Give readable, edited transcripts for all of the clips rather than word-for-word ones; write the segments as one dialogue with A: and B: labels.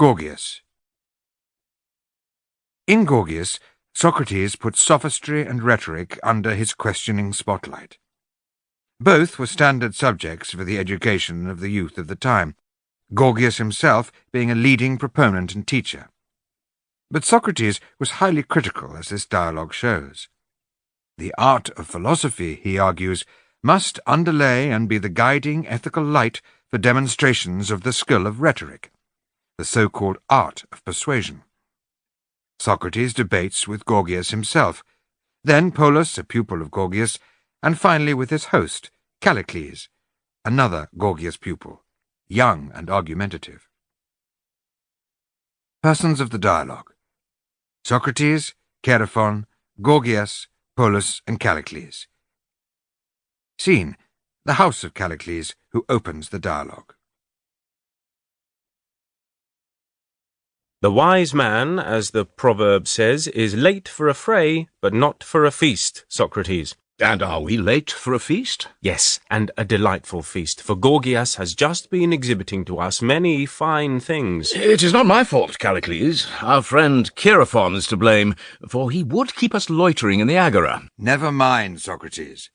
A: Gorgias. In Gorgias, Socrates put sophistry and rhetoric under his questioning spotlight. Both were standard subjects for the education of the youth of the time, Gorgias himself being a leading proponent and teacher. But Socrates was highly critical, as this dialogue shows. The art of philosophy, he argues, must underlay and be the guiding ethical light for demonstrations of the skill of rhetoric, the so-called art of persuasion. Socrates debates with Gorgias himself, then Polus, a pupil of Gorgias, and finally with his host, Callicles, another Gorgias pupil, young and argumentative. Persons of the dialogue: Socrates, Chaerephon, Gorgias, Polus, and Callicles. Scene: the house of Callicles, who opens the dialogue.
B: The wise man, as the proverb says, is late for a fray, but not for a feast, Socrates.
C: And are we late for a feast?
B: Yes, and a delightful feast, for Gorgias has just been exhibiting to us many fine things.
C: It is not my fault, Callicles. Our friend Chaerephon is to blame, for he would keep us loitering in the agora.
A: Never mind, Socrates.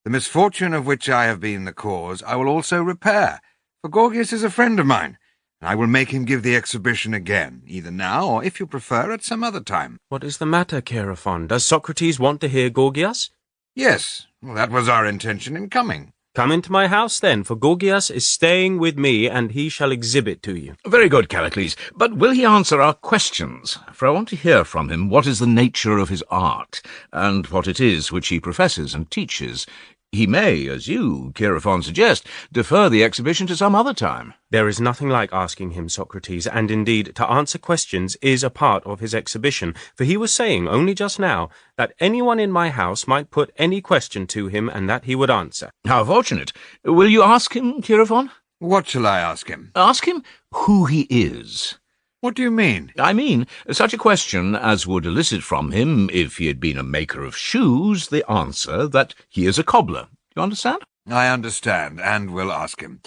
A: The misfortune of which I have been the cause I will also repair, for Gorgias is a friend of mine, and I will make him give the exhibition again, either now or, if you prefer, at some other time.
B: What is the matter, Chaerephon? Does Socrates want to hear Gorgias?
A: Yes, that was our intention in coming.
B: Come into my house, then, for Gorgias is staying with me, and he shall exhibit to you.
C: Very good, Callicles. But will he answer our questions? For I want to hear from him what is the nature of his art, and what it is which he professes and teaches. He may, as you, Chaerephon, suggest, defer the exhibition to some other time.
B: There is nothing like asking him, Socrates, and indeed to answer questions is a part of his exhibition, for he was saying only just now that anyone in my house might put any question to him and that he would answer.
C: How fortunate. Will you ask him, Chaerephon?
A: What shall I ask him?
C: Ask him who he is.
A: What do you mean?
C: I mean, such a question as would elicit from him, if he had been a maker of shoes, the answer that he is a cobbler. You understand?
A: I understand, and will ask him.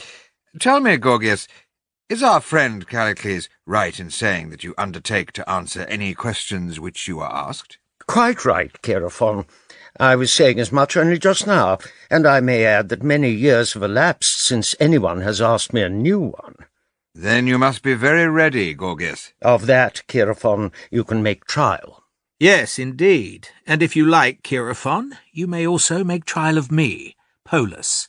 A: Tell me, Gorgias, is our friend Callicles right in saying that you undertake to answer any questions which you are asked?
D: Quite right, Chaerephon. I was saying as much only just now, and I may add that many years have elapsed since anyone has asked me a new one.
A: Then you must be very ready, Gorgias.
D: Of that, Chaerephon, you can make trial.
E: Yes, indeed. And if you like, Chaerephon, you may also make trial of me, Polus.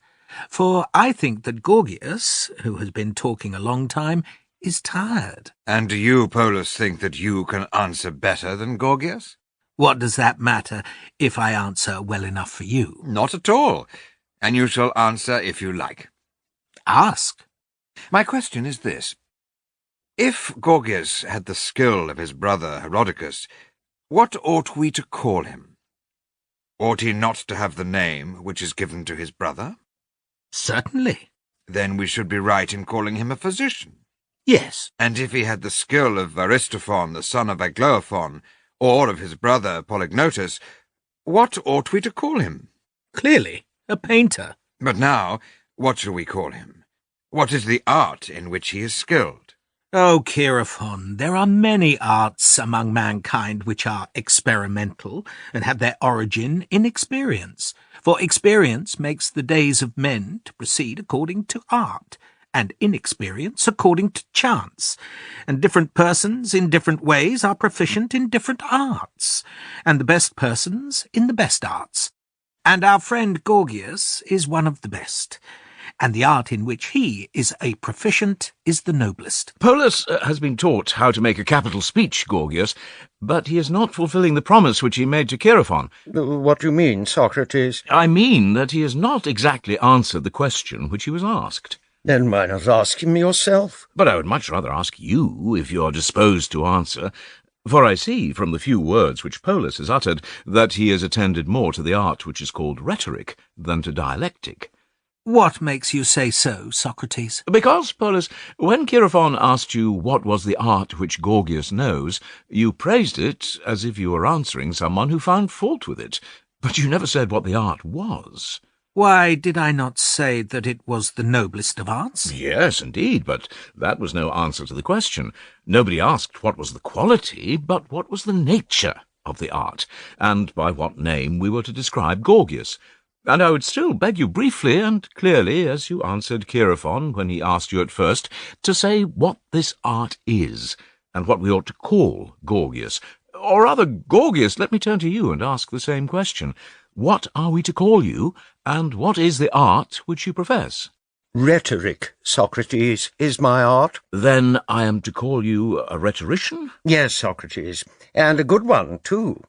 E: For I think that Gorgias, who has been talking a long time, is tired.
A: And do you, Polus, think that you can answer better than Gorgias?
E: What does that matter if I answer well enough for you?
A: Not at all. And you shall answer if you like.
E: Ask.
A: My question is this. If Gorgias had the skill of his brother Herodicus, what ought we to call him? Ought he not to have the name which is given to his brother?
E: Certainly.
A: Then we should be right in calling him a physician.
E: Yes.
A: And if he had the skill of Aristophon, the son of Aglaophon, or of his brother Polygnotus, what ought we to call him?
E: Clearly, a painter.
A: But now, what shall we call him? What is the art in which he is skilled?
E: Oh, Chaerephon, there are many arts among mankind which are experimental and have their origin in experience. For experience makes the days of men to proceed according to art, and inexperience according to chance. And different persons in different ways are proficient in different arts, and the best persons in the best arts. And our friend Gorgias is one of the best. And the art in which he is a proficient is the noblest.
C: Polus has been taught how to make a capital speech, Gorgias, but he is not fulfilling the promise which he made to Chaerephon.
D: What do you mean, Socrates?
C: I mean that he has not exactly answered the question which he was asked.
D: Then why not ask him yourself?
C: But I would much rather ask you, if you are disposed to answer, for I see from the few words which Polus has uttered that he has attended more to the art which is called rhetoric than to dialectic.
E: What makes you say so, Socrates?
C: Because, Polus, when Chaerephon asked you what was the art which Gorgias knows, you praised it as if you were answering someone who found fault with it, but you never said what the art was.
E: Why, did I not say that it was the noblest of arts?
C: Yes, indeed, but that was no answer to the question. Nobody asked what was the quality, but what was the nature of the art, and by what name we were to describe Gorgias. And I would still beg you briefly and clearly, as you answered Chaerephon when he asked you at first, to say what this art is, and what we ought to call Gorgias. Or rather, Gorgias, let me turn to you and ask the same question. What are we to call you, and what is the art which you profess?
D: Rhetoric, Socrates, is my art.
C: Then I am to call you a rhetorician?
D: Yes, Socrates, and a good one, too.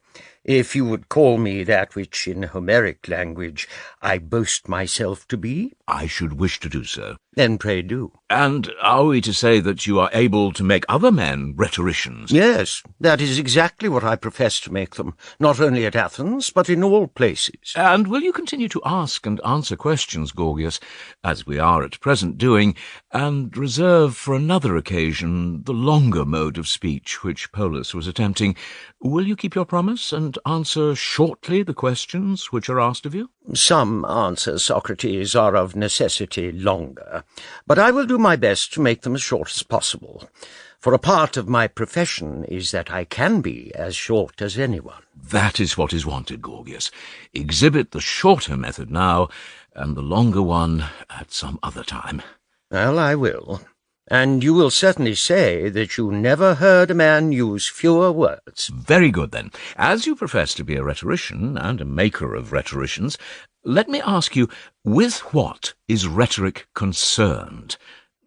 D: If you would call me that which, in Homeric language, I boast myself to be.
C: I should wish to do so.
D: Then pray do.
C: And are we to say that you are able to make other men rhetoricians?
D: Yes, that is exactly what I profess to make them, not only at Athens, but in all places.
C: And will you continue to ask and answer questions, Gorgias, as we are at present doing, and reserve for another occasion the longer mode of speech which Polus was attempting? Will you keep your promise and answer shortly the questions which are asked of you?
D: Some answers, Socrates, are of necessity longer, but I will do my best to make them as short as possible, for a part of my profession is that I can be as short as anyone.
C: That is what is wanted, Gorgias. Exhibit the shorter method now, and the longer one at some other time.
D: Well, I will. And you will certainly say that you never heard a man use fewer words.
C: Very good, then. As you profess to be a rhetorician and a maker of rhetoricians, let me ask you, with what is rhetoric concerned?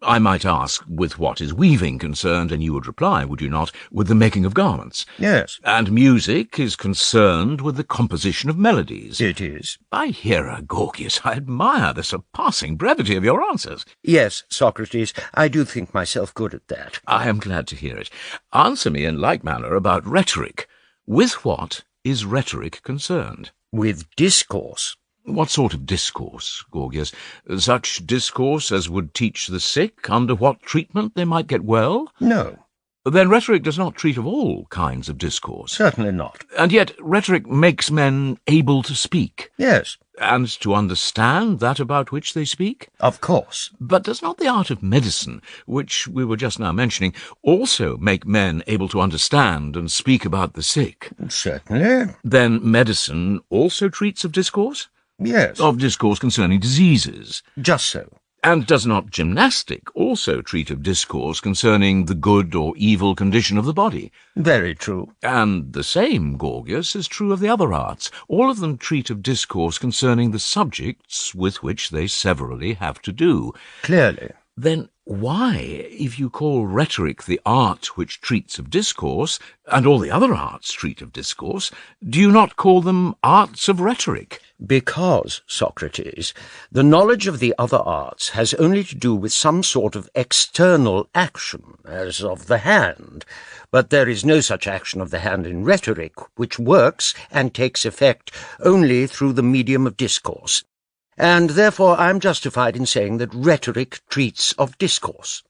C: I might ask, with what is weaving concerned, and you would reply, would you not, with the making of garments?
D: Yes.
C: And music is concerned with the composition of melodies.
D: It is.
C: By hera, Gorgias, I admire the surpassing brevity of your answers.
D: Yes, Socrates, I do think myself good at that.
C: I am glad to hear it. Answer me in like manner about rhetoric. With what is rhetoric concerned?
D: With discourse.
C: What sort of discourse, Gorgias? Such discourse as would teach the sick under what treatment they might get well?
D: No.
C: Then rhetoric does not treat of all kinds of discourse.
D: Certainly not.
C: And yet rhetoric makes men able to speak.
D: Yes.
C: And to understand that about which they speak?
D: Of course.
C: But does not the art of medicine, which we were just now mentioning, also make men able to understand and speak about the sick?
D: Certainly.
C: Then medicine also treats of discourse?
D: Yes.
C: Of discourse concerning diseases.
D: Just so.
C: And does not gymnastic also treat of discourse concerning the good or evil condition of the body?
D: Very true.
C: And the same, Gorgias, is true of the other arts. All of them treat of discourse concerning the subjects with which they severally have to do.
D: Clearly.
C: Then why, if you call rhetoric the art which treats of discourse, and all the other arts treat of discourse, do you not call them arts of rhetoric?
D: Because, Socrates, the knowledge of the other arts has only to do with some sort of external action, as of the hand. But there is no such action of the hand in rhetoric, which works and takes effect only through the medium of discourse. And therefore I am justified in saying that rhetoric treats of discourse.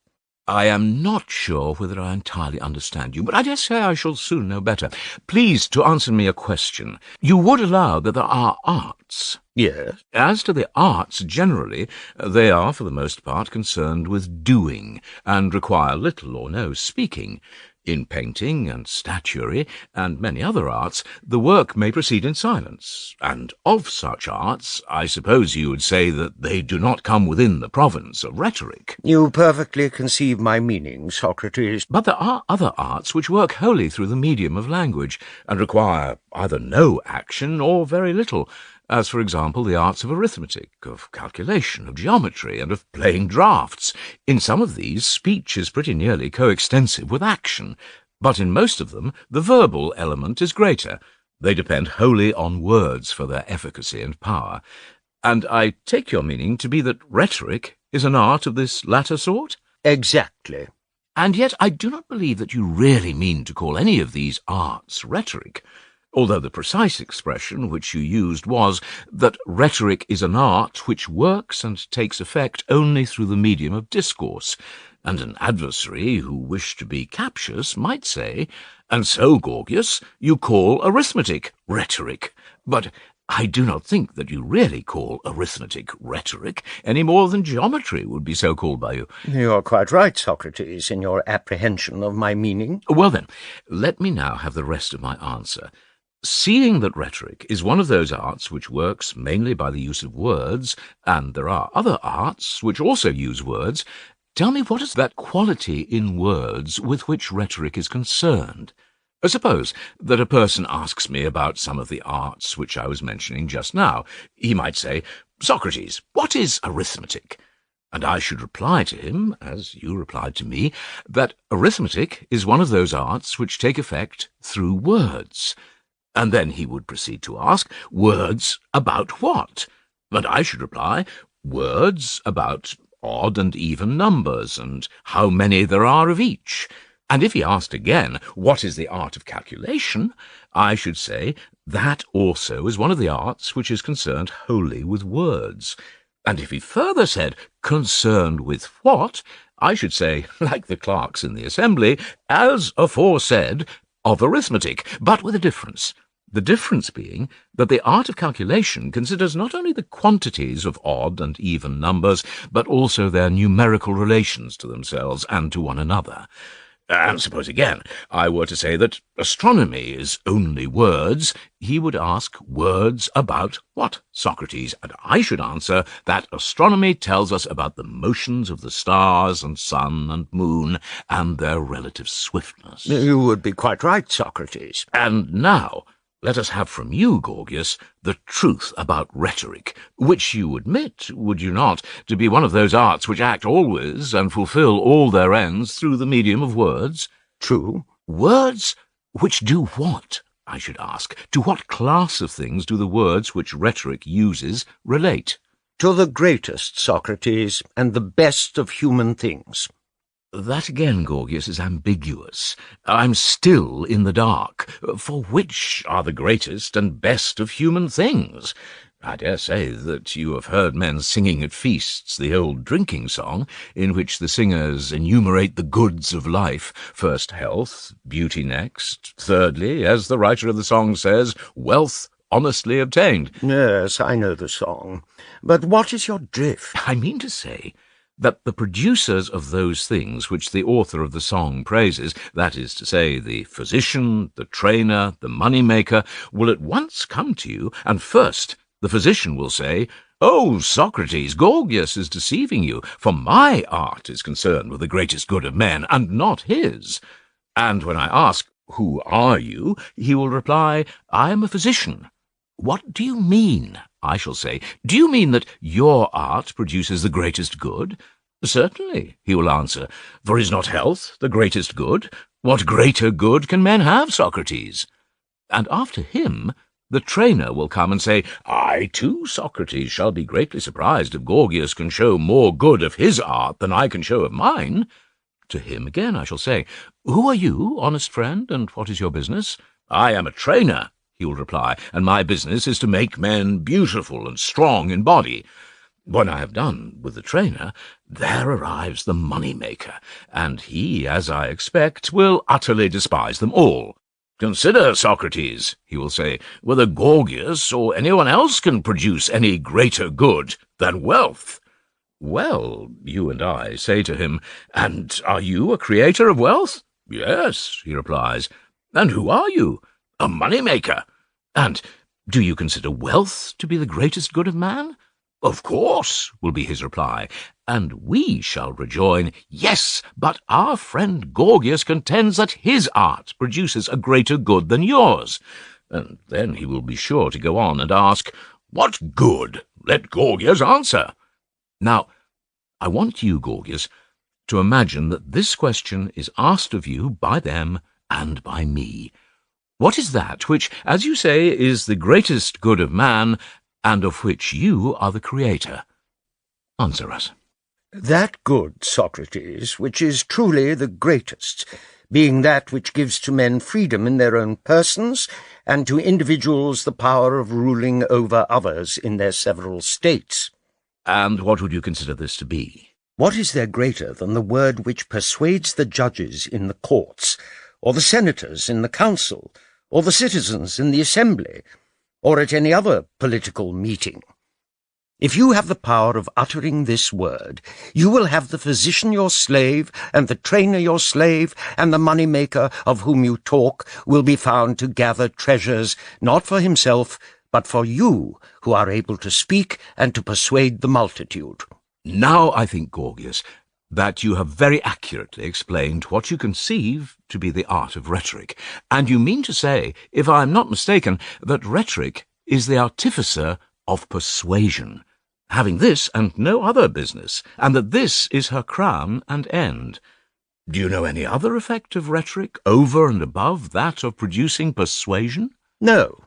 C: I am not sure whether I entirely understand you, but I dare say I shall soon know better. Please to answer me a question. You would allow that there are arts?
D: Yes.
C: As to the arts generally, they are for the most part concerned with doing, and require little or no speaking. In painting and statuary, and many other arts, the work may proceed in silence, and of such arts, I suppose you would say that they do not come within the province of rhetoric.
D: You perfectly conceive my meaning, Socrates.
C: But there are other arts which work wholly through the medium of language, and require either no action or very little, as, for example, the arts of arithmetic, of calculation, of geometry, and of playing draughts. In some of these, speech is pretty nearly coextensive with action, but in most of them, the verbal element is greater. They depend wholly on words for their efficacy and power. And I take your meaning to be that rhetoric is an art of this latter sort?
D: Exactly.
C: And yet I do not believe that you really mean to call any of these arts rhetoric, although the precise expression which you used was that rhetoric is an art which works and takes effect only through the medium of discourse, and an adversary who wished to be captious might say, and so, Gorgias, you call arithmetic rhetoric. But I do not think that you really call arithmetic rhetoric any more than geometry would be so called by you.
D: You are quite right, Socrates, in your apprehension of my meaning.
C: Well then, let me now have the rest of my answer. Seeing that rhetoric is one of those arts which works mainly by the use of words, and there are other arts which also use words, tell me what is that quality in words with which rhetoric is concerned? Suppose that a person asks me about some of the arts which I was mentioning just now. He might say, "Socrates, what is arithmetic?" And I should reply to him, as you replied to me, that arithmetic is one of those arts which take effect through words. And then he would proceed to ask, words about what? And I should reply, words about odd and even numbers, and how many there are of each. And if he asked again, what is the art of calculation? I should say, that also is one of the arts which is concerned wholly with words. And if he further said, concerned with what? I should say, like the clerks in the assembly, as aforesaid, of arithmetic, but with a difference. The difference being that the art of calculation considers not only the quantities of odd and even numbers, but also their numerical relations to themselves and to one another. And suppose again I were to say that astronomy is only words, he would ask, words about what, Socrates? And I should answer that astronomy tells us about the motions of the stars and sun and moon and their relative swiftness.
D: You would be quite right, Socrates.
C: And now let us have from you, Gorgias, the truth about rhetoric, which you admit, would you not, to be one of those arts which act always and fulfil all their ends through the medium of words?
D: True.
C: Words which do what, I should ask? To what class of things do the words which rhetoric uses relate?
D: To the greatest, Socrates, and the best of human things.
C: That again, Gorgias, is ambiguous. I'm still in the dark. For which are the greatest and best of human things? I dare say that you have heard men singing at feasts the old drinking song, in which the singers enumerate the goods of life. First health, beauty next, thirdly, as the writer of the song says, wealth honestly obtained.
D: Yes, I know the song. But what is your drift?
C: I mean to say that the producers of those things which the author of the song praises, that is to say, the physician, the trainer, the money-maker, will at once come to you, and first the physician will say, "Oh, Socrates, Gorgias is deceiving you, for my art is concerned with the greatest good of men, and not his." And when I ask, "Who are you?" he will reply, "I am a physician." "What do you mean?" I shall say. "Do you mean that your art produces the greatest good?" "Certainly," he will answer, "for is not health the greatest good? What greater good can men have, Socrates?" And after him, the trainer will come and say, "I too, Socrates, shall be greatly surprised if Gorgias can show more good of his art than I can show of mine." To him again I shall say, "Who are you, honest friend, and what is your business?" "I am a trainer," he will reply, "and my business is to make men beautiful and strong in body." When I have done with the trainer, there arrives the money-maker, and he, as I expect, will utterly despise them all. "Consider, Socrates," he will say, "whether Gorgias or anyone else can produce any greater good than wealth." Well, you and I say to him, "And are you a creator of wealth?" "Yes," he replies. "And who are you?" "A money-maker." "And do you consider wealth to be the greatest good of man?" "Of course," will be his reply. And we shall rejoin, "Yes, but our friend Gorgias contends that his art produces a greater good than yours." And then he will be sure to go on and ask, "What good? Let Gorgias answer." Now, I want you, Gorgias, to imagine that this question is asked of you by them and by me. What is that which, as you say, is the greatest good of man, and of which you are the creator? Answer us.
D: That good, Socrates, which is truly the greatest, being that which gives to men freedom in their own persons, and to individuals the power of ruling over others in their several states.
C: And what would you consider this to be?
D: What is there greater than the word which persuades the judges in the courts, or the senators in the council, or the citizens in the assembly, or at any other political meeting. If you have the power of uttering this word, you will have the physician your slave, and the trainer your slave, and the money-maker of whom you talk will be found to gather treasures, not for himself, but for you, who are able to speak and to persuade the multitude.
C: Now I think, Gorgias, that you have very accurately explained what you conceive to be the art of rhetoric, and you mean to say, if I am not mistaken, that rhetoric is the artificer of persuasion, having this and no other business, and that this is her crown and end. Do you know any other effect of rhetoric over and above that of producing persuasion?
D: No.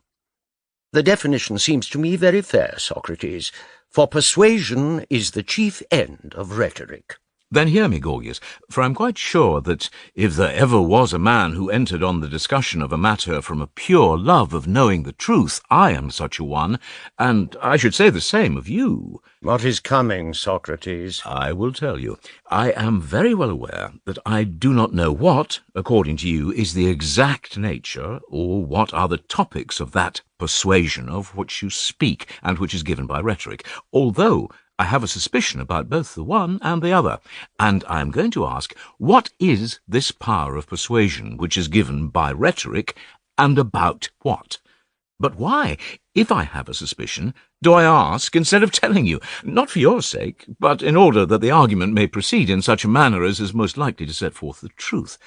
D: The definition seems to me very fair, Socrates, for persuasion is the chief end of rhetoric.
C: Then hear me, Gorgias, for I'm quite sure that if there ever was a man who entered on the discussion of a matter from a pure love of knowing the truth, I am such a one, and I should say the same of you.
D: What is coming, Socrates?
C: I will tell you. I am very well aware that I do not know what, according to you, is the exact nature, or what are the topics of that persuasion of which you speak, and which is given by rhetoric, although I have a suspicion about both the one and the other, and I am going to ask, what is this power of persuasion which is given by rhetoric, and about what? But why, if I have a suspicion, do I ask instead of telling you, not for your sake, but in order that the argument may proceed in such a manner as is most likely to set forth the truth?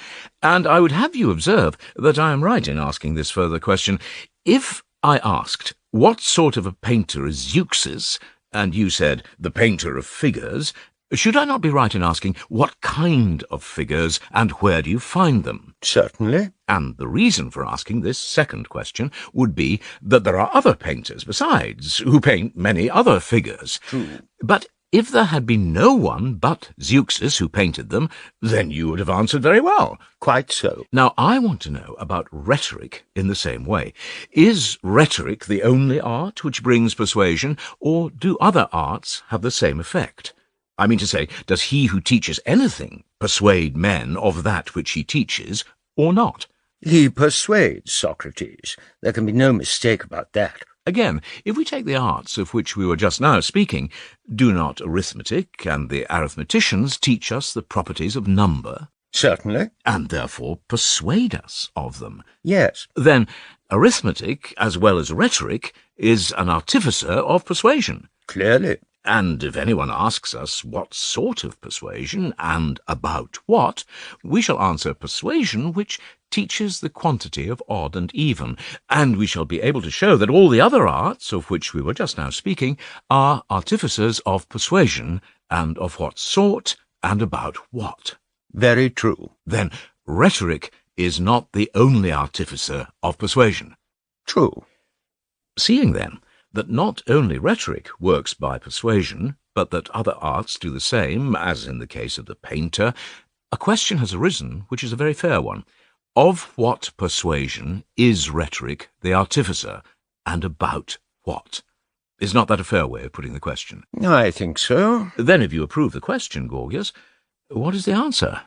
C: And I would have you observe that I am right in asking this further question. If I asked, what sort of a painter is Zeuxis, and you said, the painter of figures, should I not be right in asking, what kind of figures, and where do you find them?
D: Certainly.
C: And the reason for asking this second question would be that there are other painters besides, who paint many other figures.
D: True.
C: But if there had been no one but Zeuxis who painted them, then you would have answered very well.
D: Quite so.
C: Now, I want to know about rhetoric in the same way. Is rhetoric the only art which brings persuasion, or do other arts have the same effect? I mean to say, does he who teaches anything persuade men of that which he teaches, or not?
D: He persuades, Socrates. There can be no mistake about that.
C: Again, if we take the arts of which we were just now speaking, do not arithmetic and the arithmeticians teach us the properties of number?
D: Certainly.
C: And therefore persuade us of them?
D: Yes.
C: Then arithmetic, as well as rhetoric, is an artificer of persuasion.
D: Clearly.
C: And if anyone asks us what sort of persuasion, and about what, we shall answer persuasion which teaches the quantity of odd and even, and we shall be able to show that all the other arts of which we were just now speaking are artificers of persuasion, and of what sort, and about what.
D: Very true.
C: Then rhetoric is not the only artificer of persuasion.
D: True.
C: Seeing, then, that not only rhetoric works by persuasion, but that other arts do the same, as in the case of the painter, a question has arisen which is a very fair one. Of what persuasion is rhetoric the artificer, and about what? Is not that a fair way of putting the question?
D: I think so.
C: Then if you approve the question, Gorgias, what is the answer?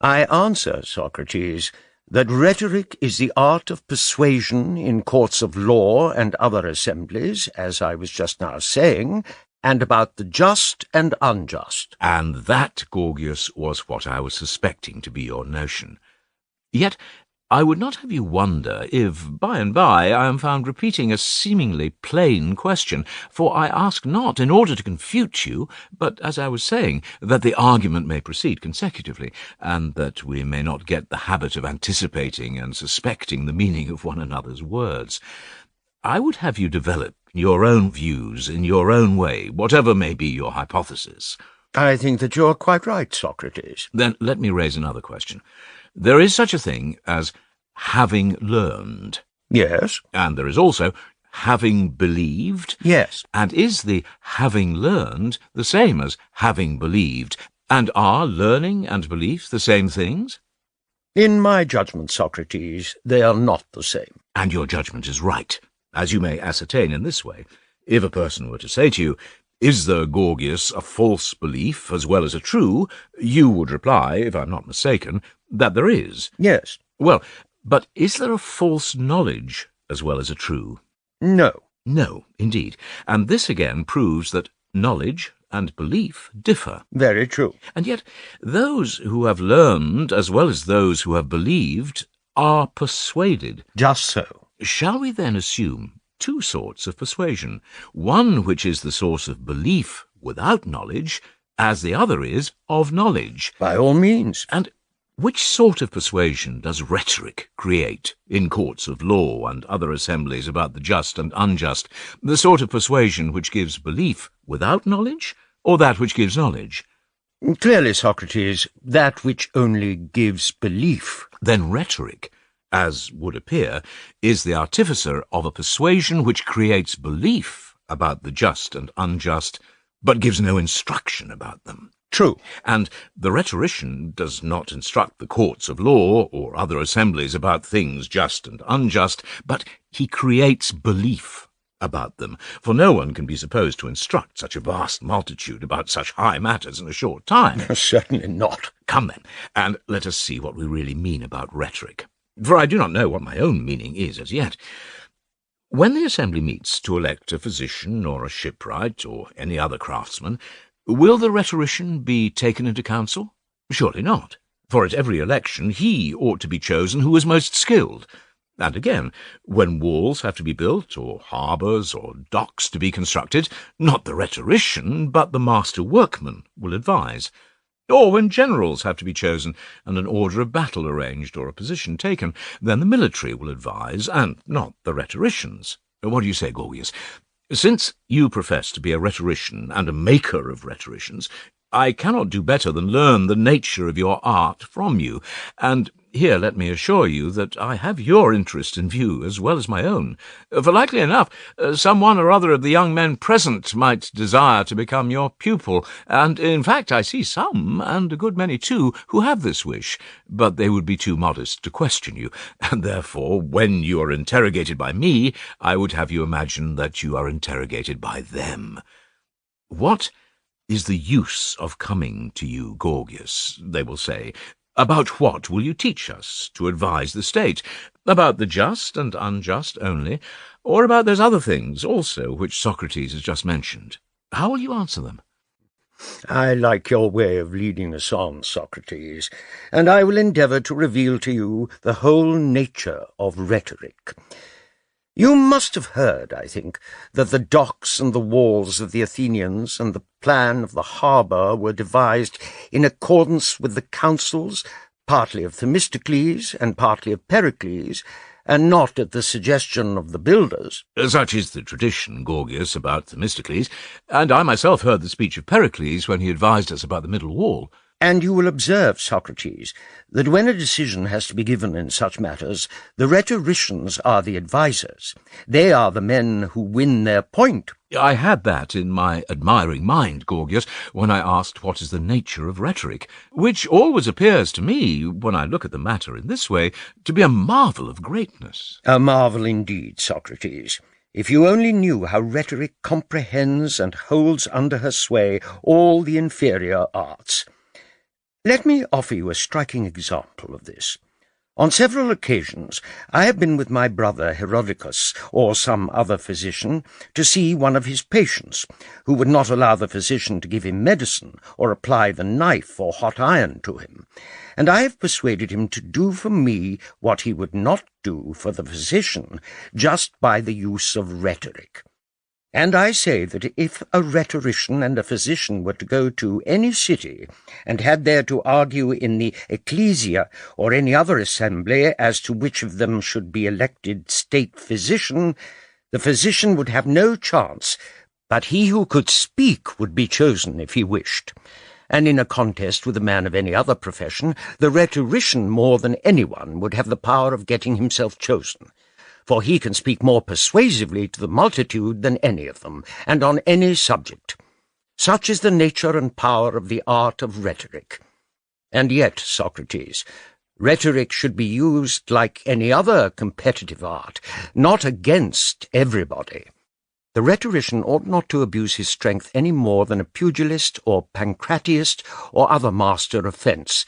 D: I answer, Socrates, that rhetoric is the art of persuasion in courts of law and other assemblies, as I was just now saying, and about the just and unjust.
C: And that, Gorgias, was what I was suspecting to be your notion. Yet I would not have you wonder if, by and by, I am found repeating a seemingly plain question, for I ask not in order to confute you, but, as I was saying, that the argument may proceed consecutively, and that we may not get the habit of anticipating and suspecting the meaning of one another's words. I would have you develop your own views in your own way, whatever may be your hypothesis.
D: I think that you are quite right, Socrates.
C: Then let me raise another question. There is such a thing as having learned.
D: Yes.
C: And there is also having believed.
D: Yes.
C: And is the having learned the same as having believed? And are learning and belief the same things?
D: In my judgment, Socrates, they are not the same.
C: And your judgment is right, as you may ascertain in this way. If a person were to say to you, "Is there, Gorgias, a false belief as well as a true?" you would reply, if I'm not mistaken, that there is.
D: Yes.
C: Well, but is there a false knowledge as well as a true?
D: No.
C: No, indeed. And this again proves that knowledge and belief differ.
D: Very true.
C: And yet those who have learned, as well as those who have believed, are persuaded.
D: Just so.
C: Shall we then assume two sorts of persuasion, one which is the source of belief without knowledge, as the other is of knowledge?
D: By all means.
C: And which sort of persuasion does rhetoric create in courts of law and other assemblies about the just and unjust? The sort of persuasion which gives belief without knowledge, or that which gives knowledge?
D: Clearly, Socrates, that which only gives belief.
C: Then rhetoric, as would appear, is the artificer of a persuasion which creates belief about the just and unjust, but gives no instruction about them.
D: True.
C: And the rhetorician does not instruct the courts of law or other assemblies about things just and unjust, but he creates belief about them, for no one can be supposed to instruct such a vast multitude about such high matters in a short time.
D: Certainly not.
C: Come then, and let us see what we really mean about rhetoric, for I do not know what my own meaning is as yet. When the assembly meets to elect a physician or a shipwright or any other craftsman, will the rhetorician be taken into counsel? Surely not, for at every election he ought to be chosen who is most skilled. And again, when walls have to be built, or harbours or docks to be constructed, not the rhetorician, but the master workman will advise. Or when generals have to be chosen, and an order of battle arranged, or a position taken, then the military will advise, and not the rhetoricians. What do you say, Gorgias? Since you profess to be a rhetorician and a maker of rhetoricians, I cannot do better than learn the nature of your art from you, and here let me assure you that I have your interest in view as well as my own, for likely enough some one or other of the young men present might desire to become your pupil, and in fact I see some, and a good many too, who have this wish, but they would be too modest to question you, and therefore when you are interrogated by me, I would have you imagine that you are interrogated by them. What is the use of coming to you, Gorgias, they will say. About what will you teach us to advise the state? About the just and unjust only, or about those other things also which Socrates has just mentioned? How will you answer them?
D: I like your way of leading us on, Socrates, and I will endeavour to reveal to you the whole nature of rhetoric. You must have heard, I think, that the docks and the walls of the Athenians and the plan of the harbour were devised in accordance with the counsels, partly of Themistocles and partly of Pericles, and not at the suggestion of the builders.
C: Such is the tradition, Gorgias, about Themistocles, and I myself heard the speech of Pericles when he advised us about the middle wall.
D: And you will observe, Socrates, that when a decision has to be given in such matters, the rhetoricians are the advisers. They are the men who win their point.
C: I had that in my admiring mind, Gorgias, when I asked what is the nature of rhetoric, which always appears to me, when I look at the matter in this way, to be a marvel of greatness.
D: A marvel indeed, Socrates. If you only knew how rhetoric comprehends and holds under her sway all the inferior arts. Let me offer you a striking example of this. On several occasions I have been with my brother Herodicus, or some other physician, to see one of his patients, who would not allow the physician to give him medicine, or apply the knife or hot iron to him, and I have persuaded him to do for me what he would not do for the physician, just by the use of rhetoric. And I say that if a rhetorician and a physician were to go to any city, and had there to argue in the ecclesia or any other assembly as to which of them should be elected state physician, the physician would have no chance, but he who could speak would be chosen if he wished. And in a contest with a man of any other profession, the rhetorician more than anyone would have the power of getting himself chosen. For he can speak more persuasively to the multitude than any of them, and on any subject. Such is the nature and power of the art of rhetoric. And yet, Socrates, rhetoric should be used like any other competitive art, not against everybody. The rhetorician ought not to abuse his strength any more than a pugilist or pancratiast or other master of fence,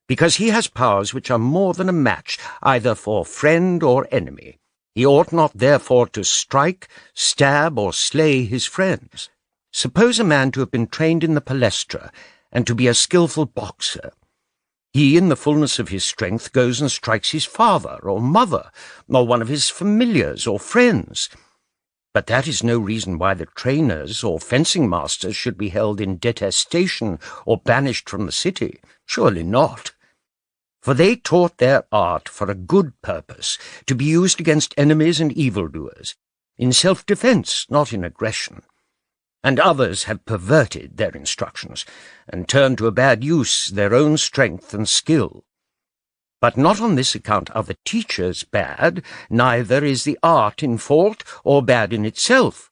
D: because he has powers which are more than a match either for friend or enemy. He ought not therefore to strike, stab, or slay his friends. Suppose a man to have been trained in the palestra, and to be a skilful boxer. He, in the fullness of his strength, goes and strikes his father or mother, or one of his familiars or friends. But that is no reason why the trainers or fencing masters should be held in detestation or banished from the city. Surely not. For they taught their art for a good purpose, to be used against enemies and evildoers, in self-defence, not in aggression. And others have perverted their instructions, and turned to a bad use their own strength and skill. But not on this account are the teachers bad, neither is the art in fault or bad in itself.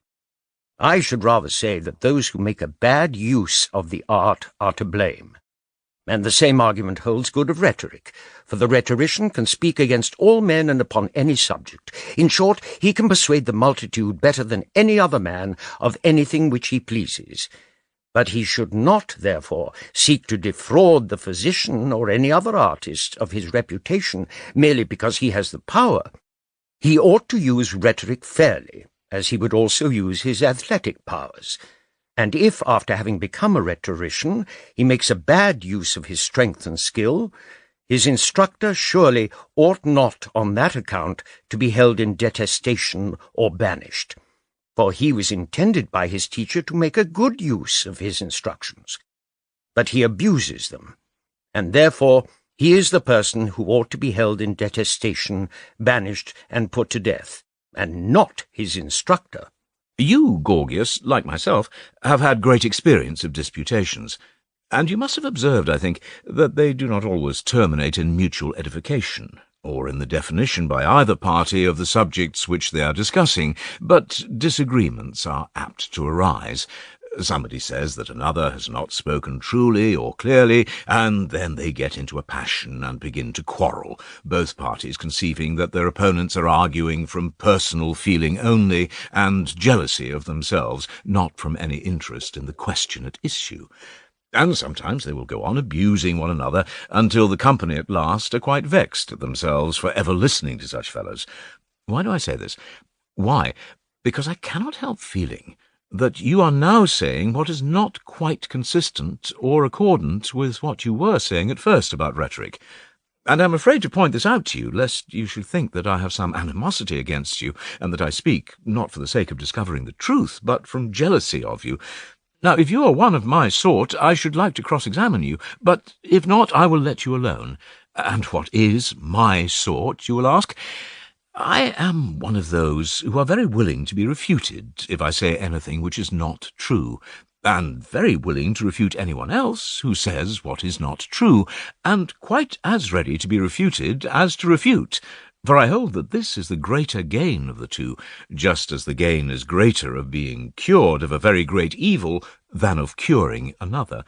D: I should rather say that those who make a bad use of the art are to blame. And the same argument holds good of rhetoric, for the rhetorician can speak against all men and upon any subject. In short, he can persuade the multitude better than any other man of anything which he pleases. But he should not, therefore, seek to defraud the physician or any other artist of his reputation merely because he has the power. He ought to use rhetoric fairly, as he would also use his athletic powers. And if, after having become a rhetorician, he makes a bad use of his strength and skill, his instructor surely ought not on that account to be held in detestation or banished, for he was intended by his teacher to make a good use of his instructions. But he abuses them, and therefore he is the person who ought to be held in detestation, banished, and put to death, and not his instructor.
C: You, Gorgias, like myself, have had great experience of disputations, and you must have observed, I think, that they do not always terminate in mutual edification, or in the definition by either party of the subjects which they are discussing, but disagreements are apt to arise. Somebody says that another has not spoken truly or clearly, and then they get into a passion and begin to quarrel, both parties conceiving that their opponents are arguing from personal feeling only, and jealousy of themselves, not from any interest in the question at issue. And sometimes they will go on abusing one another until the company at last are quite vexed at themselves for ever listening to such fellows. Why do I say this? Why? Because I cannot help feeling that you are now saying what is not quite consistent or accordant with what you were saying at first about rhetoric. And I'm afraid to point this out to you, lest you should think that I have some animosity against you, and that I speak not for the sake of discovering the truth, but from jealousy of you. Now, if you are one of my sort, I should like to cross-examine you, but if not, I will let you alone. And what is my sort, you will ask? I am one of those who are very willing to be refuted if I say anything which is not true, and very willing to refute anyone else who says what is not true, and quite as ready to be refuted as to refute, for I hold that this is the greater gain of the two, just as the gain is greater of being cured of a very great evil than of curing another.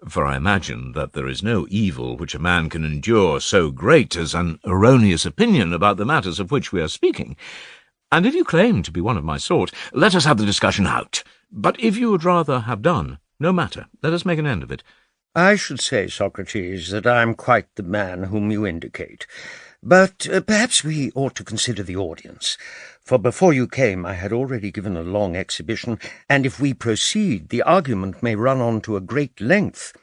C: For I imagine that there is no evil which a man can endure so great as an erroneous opinion about the matters of which we are speaking. And if you claim to be one of my sort, let us have the discussion out. But if you would rather have done, no matter, let us make an end of it.
D: I should say, Socrates, that I am quite the man whom you indicate. But perhaps we ought to consider the audience, for before you came I had already given a long exhibition, and if we proceed the argument may run on to a great length,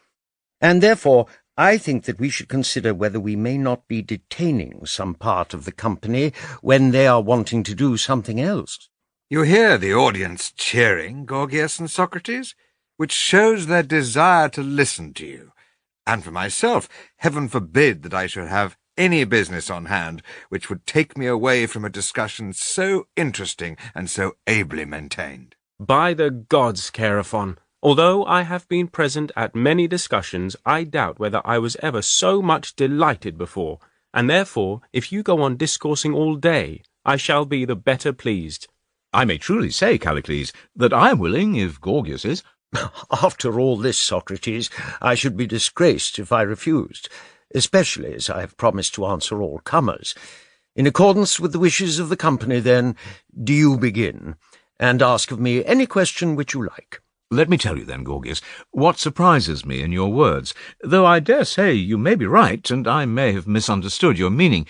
D: and therefore I think that we should consider whether we may not be detaining some part of the company when they are wanting to do something else.
A: You hear the audience cheering, Gorgias and Socrates, which shows their desire to listen to you. And for myself, heaven forbid that I should have any business on hand which would take me away from a discussion so interesting and so ably maintained.
B: By the gods, Chaerephon, although I have been present at many discussions, I doubt whether I was ever so much delighted before, and therefore, if you go on discoursing all day, I shall be the better pleased.
C: I may truly say, Callicles, that I am willing, if Gorgias is.
D: After all this, Socrates, I should be disgraced if I refused, especially as I have promised to answer all comers. In accordance with the wishes of the company, then, do you begin, and ask of me any question which you like.
C: Let me tell you then, Gorgias, what surprises me in your words, though I dare say you may be right, and I may have misunderstood your meaning.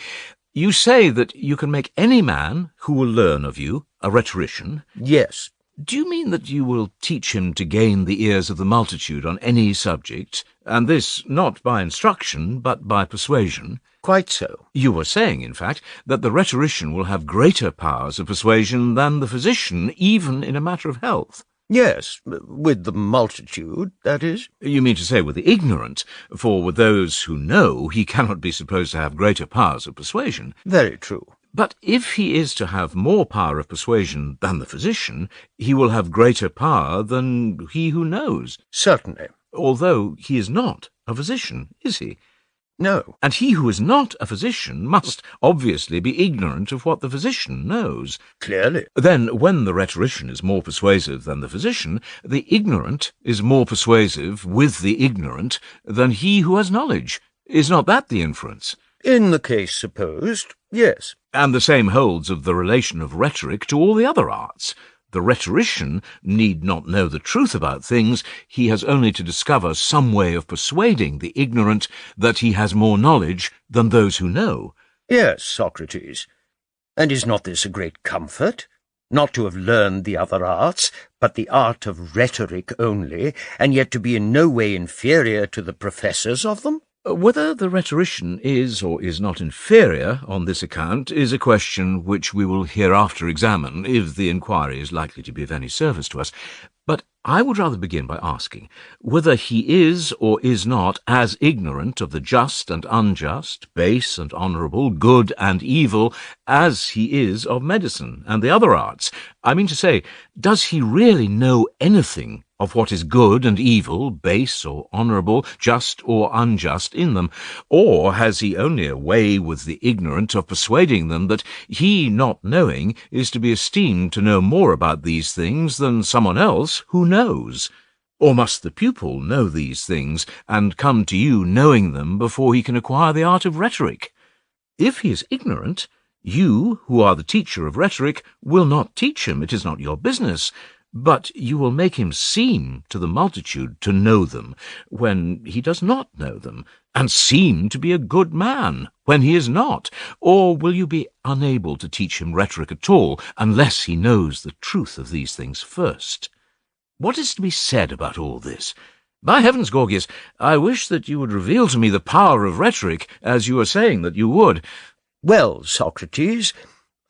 C: You say that you can make any man who will learn of you a rhetorician.
D: Yes.
C: Do you mean that you will teach him to gain the ears of the multitude on any subject, and this not by instruction, but by persuasion?
D: Quite so.
C: You were saying, in fact, that the rhetorician will have greater powers of persuasion than the physician, even in a matter of health.
D: Yes, with the multitude, that is.
C: You mean to say with the ignorant, for with those who know he cannot be supposed to have greater powers of persuasion.
D: Very true.
C: But if he is to have more power of persuasion than the physician, he will have greater power than he who knows.
D: Certainly.
C: Although he is not a physician, is he?
D: No.
C: And he who is not a physician must obviously be ignorant of what the physician knows.
D: Clearly.
C: Then, when the rhetorician is more persuasive than the physician, the ignorant is more persuasive with the ignorant than he who has knowledge. Is not that the inference?
D: In the case supposed, yes.
C: And the same holds of the relation of rhetoric to all the other arts. The rhetorician need not know the truth about things, he has only to discover some way of persuading the ignorant that he has more knowledge than those who know.
D: Yes, Socrates. And is not this a great comfort? Not to have learned the other arts, but the art of rhetoric only, and yet to be in no way inferior to the professors of them?
C: Whether the rhetorician is or is not inferior on this account is a question which we will hereafter examine, if the inquiry is likely to be of any service to us. But I would rather begin by asking whether he is or is not as ignorant of the just and unjust, base and honourable, good and evil, as he is of medicine and the other arts. I mean to say, does he really know anything of what is good and evil, base or honourable, just or unjust in them? Or has he only a way with the ignorant of persuading them that he, not knowing, is to be esteemed to know more about these things than someone else who knows? Or must the pupil know these things, and come to you knowing them before he can acquire the art of rhetoric? If he is ignorant, you, who are the teacher of rhetoric, will not teach him. It is not your business. But you will make him seem to the multitude to know them, when he does not know them, and seem to be a good man, when he is not. Or will you be unable to teach him rhetoric at all, unless he knows the truth of these things first? What is to be said about all this? By heavens, Gorgias, I wish that you would reveal to me the power of rhetoric, as you are saying that you would.
D: Well, Socrates,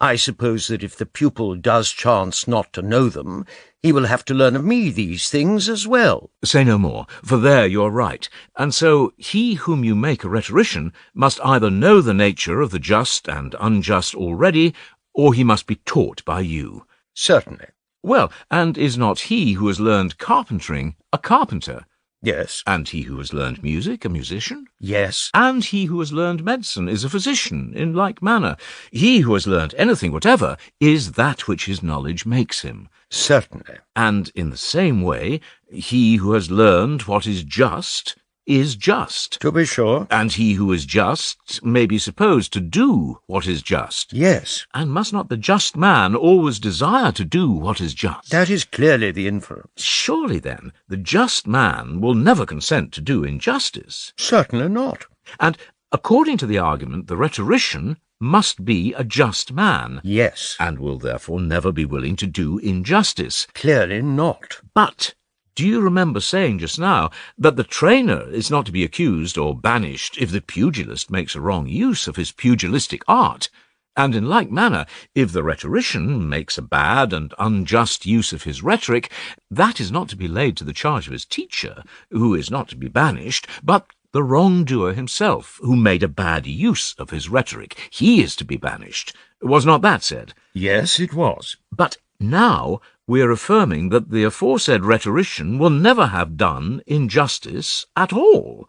D: I suppose that if the pupil does chance not to know them, he will have to learn of me these things as well.
C: Say no more, for there you are right. And so he whom you make a rhetorician must either know the nature of the just and unjust already, or he must be taught by you.
D: Certainly.
C: Well, and is not he who has learned carpentering a carpenter?
D: Yes.
C: And he who has learned music a musician?
D: Yes.
C: And he who has learned medicine is a physician in like manner. He who has learned anything whatever is that which his knowledge makes him.
D: Certainly.
C: And in the same way, he who has learned what is just,
D: To be sure.
C: and he who is just may be supposed to do what is just.
D: Yes.
C: And must not the just man always desire to do what is just?
D: That is clearly the inference.
C: Surely, then, the just man will never consent to do injustice.
D: Certainly not.
C: And according to the argument, the rhetorician must be a just man,
D: Yes.
C: and will therefore never be willing to do injustice.
D: Clearly not.
C: But do you remember saying just now that the trainer is not to be accused or banished if the pugilist makes a wrong use of his pugilistic art? And in like manner, if the rhetorician makes a bad and unjust use of his rhetoric, that is not to be laid to the charge of his teacher, who is not to be banished, but the wrongdoer himself, who made a bad use of his rhetoric. He is to be banished. Was not that said?
D: Yes, it was.
C: But now we are affirming that the aforesaid rhetorician will never have done injustice at all.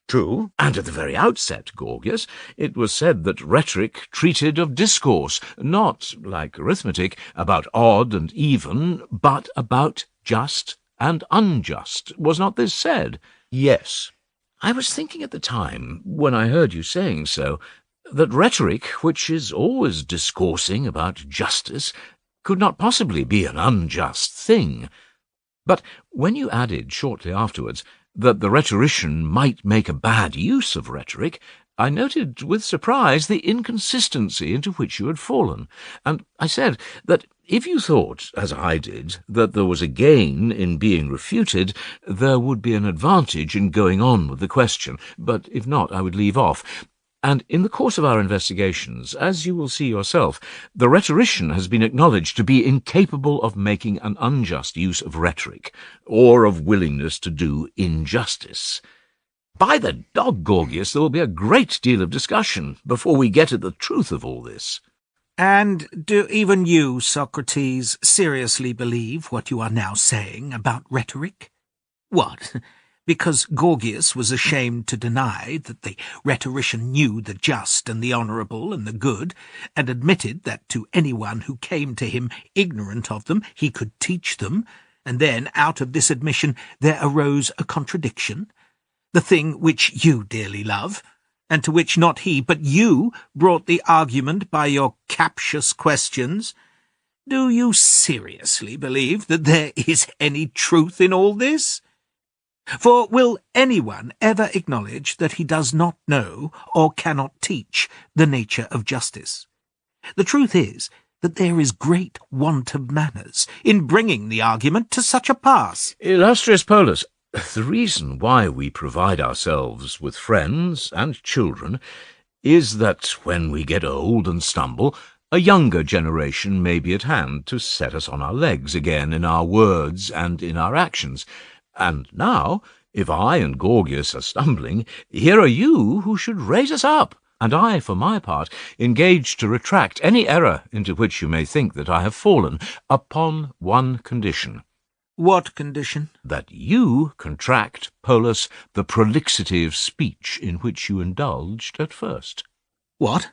D: True.
C: And at the very outset, Gorgias, it was said that rhetoric treated of discourse, not, like arithmetic, about odd and even, but about just and unjust. Was not this said?
D: Yes.
C: I was thinking at the time, when I heard you saying so, that rhetoric, which is always discoursing about justice, could not possibly be an unjust thing. But when you added shortly afterwards that the rhetorician might make a bad use of rhetoric, I noted with surprise the inconsistency into which you had fallen, and I said that if you thought, as I did, that there was a gain in being refuted, there would be an advantage in going on with the question, but if not, I would leave off. And in the course of our investigations, as you will see yourself, the rhetorician has been acknowledged to be incapable of making an unjust use of rhetoric, or of willingness to do injustice. By the dog, Gorgias, there will be a great deal of discussion before we get at the truth of all this.
E: And do even you, Socrates, seriously believe what you are now saying about rhetoric? What? Because Gorgias was ashamed to deny that the rhetorician knew the just and the honourable and the good, and admitted that to anyone who came to him ignorant of them he could teach them, and then out of this admission there arose a contradiction, the thing which you dearly love, and to which not he but you brought the argument by your captious questions? Do you seriously believe that there is any truth in all this? For will anyone ever acknowledge that he does not know or cannot teach the nature of justice? The truth is that there is great want of manners in bringing the argument to such a pass.
C: Illustrious Polus, the reason why we provide ourselves with friends and children is that when we get old and stumble, a younger generation may be at hand to set us on our legs again in our words and in our actions. And now, if I and Gorgias are stumbling, here are you who should raise us up, and I, for my part, engage to retract any error into which you may think that I have fallen, upon one condition.
E: What condition?
C: That you contract, Polus, the prolixity of speech in which you indulged at first.
E: What?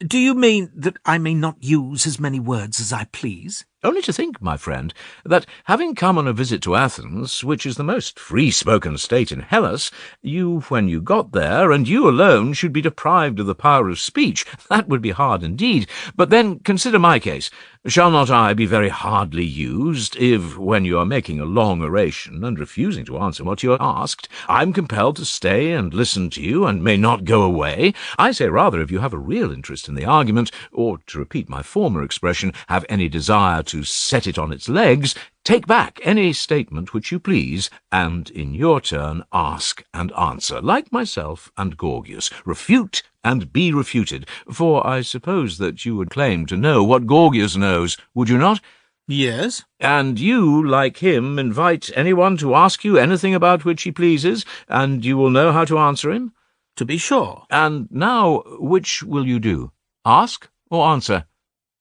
E: Do you mean that I may not use as many words as I please?
C: Only to think, my friend, that having come on a visit to Athens, which is the most free-spoken state in Hellas, you, when you got there, and you alone, should be deprived of the power of speech. That would be hard indeed. But then consider my case. Shall not I be very hardly used, if, when you are making a long oration and refusing to answer what you are asked, I am compelled to stay and listen to you, and may not go away? I say rather, if you have a real interest in the argument, or, to repeat my former expression, have any desire to set it on its legs, take back any statement which you please, and in your turn ask and answer, like myself and Gorgias. Refute and be refuted, for I suppose that you would claim to know what Gorgias knows, would you not?
E: Yes.
C: And you, like him, invite anyone to ask you anything about which he pleases, and you will know how to answer him?
E: To be sure.
C: And now, which will you do? Ask or answer?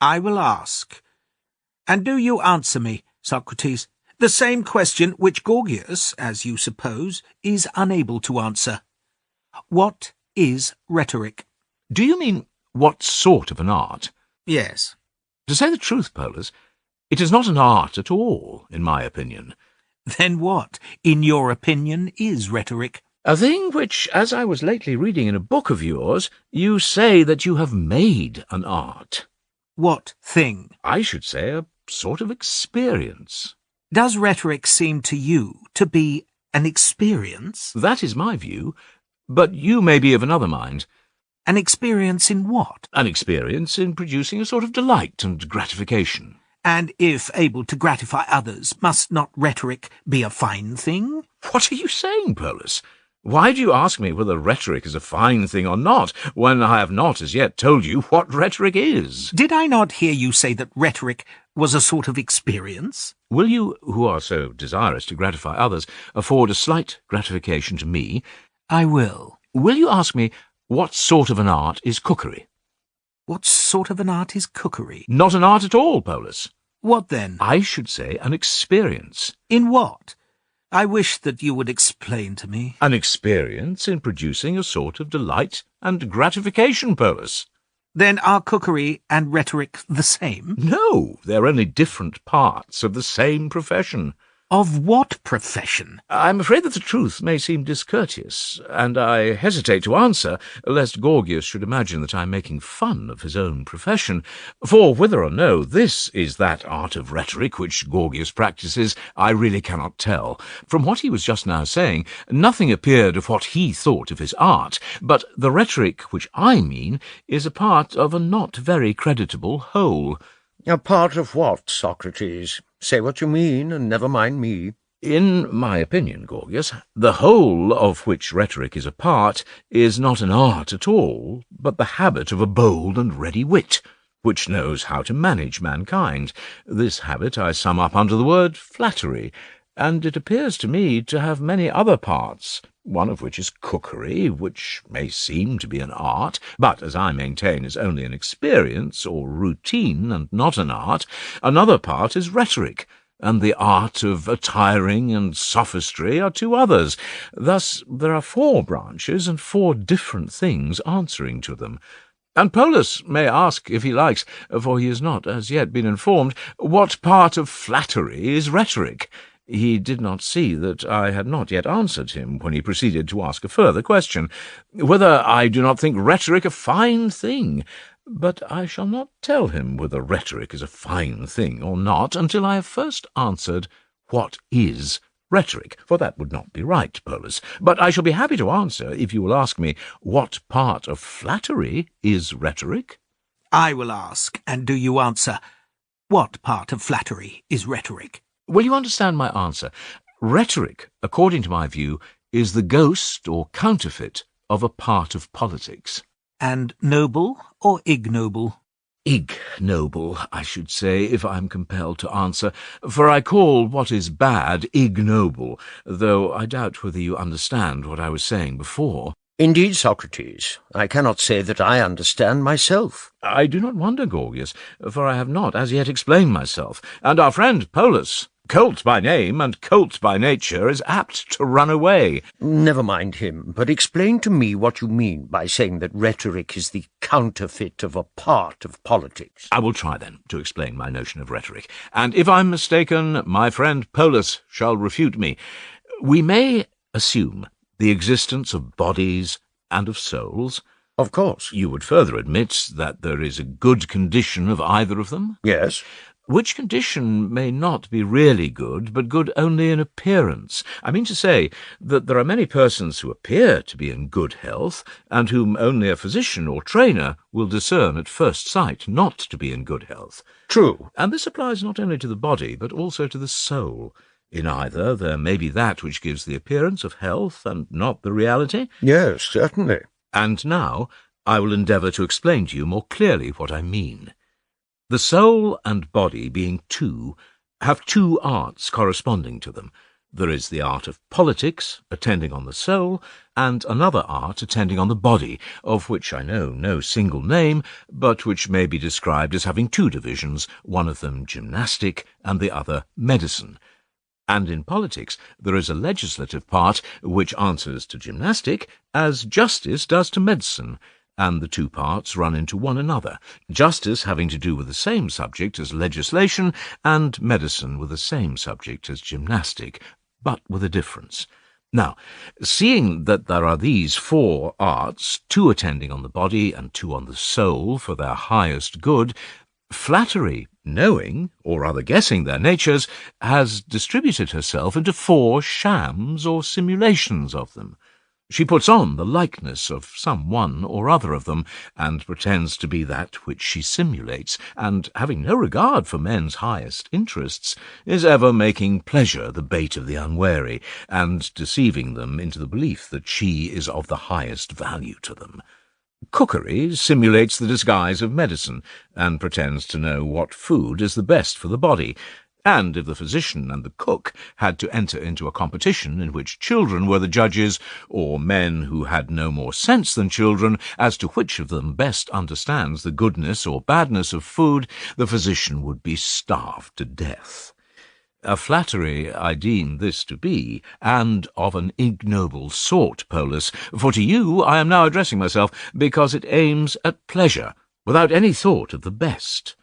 E: I will ask. And do you answer me, Socrates, the same question which Gorgias, as you suppose, is unable to answer. What is rhetoric?
C: Do you mean what sort of an art?
E: Yes.
C: To say the truth, Polus, it is not an art at all, in my opinion.
E: Then what, in your opinion, is rhetoric?
C: A thing which, as I was lately reading in a book of yours, you say that you have made an art.
E: What thing?
C: I should say a sort of experience.
E: Does rhetoric seem to you to be an experience?
C: That is my view, but you may be of another mind.
E: An experience in what?
C: An experience in producing a sort of delight and gratification.
E: And if able to gratify others, must not rhetoric be a fine thing?
C: What are you saying, Polus? Why do you ask me whether rhetoric is a fine thing or not, when I have not as yet told you what rhetoric is?
E: Did I not hear you say that rhetoric was a sort of experience?
C: Will you, who are so desirous to gratify others, afford a slight gratification to me?
E: I will.
C: Will you ask me what sort of an art is cookery?
E: What sort of an art is cookery?
C: Not an art at all, Polus.
E: What then?
C: I should say an experience.
E: In what? I wish that you would explain to me.
C: An experience in producing a sort of delight and gratification, Polus.
E: Then are cookery and rhetoric the same?
C: No, they're only different parts of the same profession.
E: Of what profession?
C: I'm afraid that the truth may seem discourteous, and I hesitate to answer, lest Gorgias should imagine that I'm making fun of his own profession. For whether or no this is that art of rhetoric which Gorgias practices, I really cannot tell. From what he was just now saying, nothing appeared of what he thought of his art, but the rhetoric which I mean is a part of a not very creditable whole.
D: A part of what, Socrates? Say what you mean, and never mind me.
C: In my opinion, Gorgias, the whole of which rhetoric is a part is not an art at all, but the habit of a bold and ready wit, which knows how to manage mankind. This habit I sum up under the word flattery, and it appears to me to have many other parts, one of which is cookery, which may seem to be an art, but, as I maintain, is only an experience or routine and not an art. Another part is rhetoric, and the art of attiring and sophistry are two others. Thus there are 4 branches and 4 different things answering to them. And Polus may ask, if he likes, for he has not as yet been informed, what part of flattery is rhetoric. He did not see that I had not yet answered him when he proceeded to ask a further question, whether I do not think rhetoric a fine thing. But I shall not tell him whether rhetoric is a fine thing or not until I have first answered what is rhetoric, for that would not be right, Polus. But I shall be happy to answer if you will ask me what part of flattery is rhetoric.
E: I will ask, and do you answer. What part of flattery is rhetoric?
C: Will you understand my answer? Rhetoric, according to my view, is the ghost or counterfeit of a part of politics.
E: And noble or ignoble?
C: Ignoble, I should say, if I am compelled to answer, for I call what is bad ignoble, though I doubt whether you understand what I was saying before.
D: Indeed, Socrates, I cannot say that I understand myself.
C: I do not wonder, Gorgias, for I have not as yet explained myself, and our friend Polus, colt by name and colt by nature, is apt to run away.
D: Never mind him, but explain to me what you mean by saying that rhetoric is the counterfeit of a part of politics.
C: I will try, then, to explain my notion of rhetoric, and if I'm mistaken, my friend Polus shall refute me. We may assume the existence of bodies and of souls.
D: Of course.
C: You would further admit that there is a good condition of either of them?
D: Yes.
C: Which condition may not be really good, but good only in appearance. I mean to say that there are many persons who appear to be in good health, and whom only a physician or trainer will discern at first sight not to be in good health.
D: True.
C: And this applies not only to the body, but also to the soul. In either there may be that which gives the appearance of health, and not the reality.
D: Yes, certainly.
C: And now I will endeavour to explain to you more clearly what I mean. The soul and body, being two, have 2 arts corresponding to them. There is the art of politics, attending on the soul, and another art attending on the body, of which I know no single name, but which may be described as having 2 divisions, one of them gymnastic, and the other medicine. And in politics there is a legislative part which answers to gymnastic, as justice does to medicine, and the 2 parts run into one another, justice having to do with the same subject as legislation, and medicine with the same subject as gymnastic, but with a difference. Now, seeing that there are these 4 arts, 2 attending on the body and 2 on the soul for their highest good, flattery, knowing, or rather guessing their natures, has distributed herself into 4 shams or simulations of them. She puts on the likeness of some one or other of them, and pretends to be that which she simulates, and, having no regard for men's highest interests, is ever making pleasure the bait of the unwary, and deceiving them into the belief that she is of the highest value to them. Cookery simulates the disguise of medicine, and pretends to know what food is the best for the body. And if the physician and the cook had to enter into a competition in which children were the judges, or men who had no more sense than children, as to which of them best understands the goodness or badness of food, the physician would be starved to death. A flattery I deem this to be, and of an ignoble sort, Polus, for to you I am now addressing myself, because it aims at pleasure, without any thought of the best.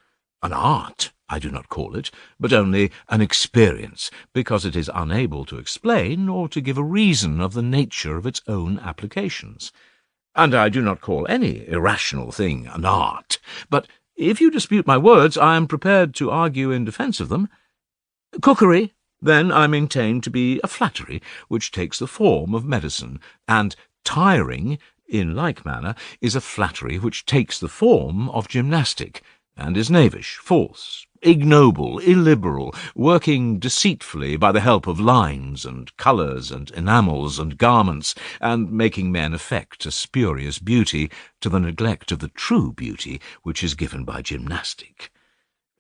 C: An art, I do not call it, but only an experience, because it is unable to explain or to give a reason of the nature of its own applications. And I do not call any irrational thing an art, but if you dispute my words, I am prepared to argue in defence of them. Cookery, then, I maintain to be a flattery which takes the form of medicine, and tiring, in like manner, is a flattery which takes the form of gymnastic, and is knavish, false, ignoble, illiberal, working deceitfully by the help of lines and colours and enamels and garments, and making men affect a spurious beauty to the neglect of the true beauty which is given by gymnastic.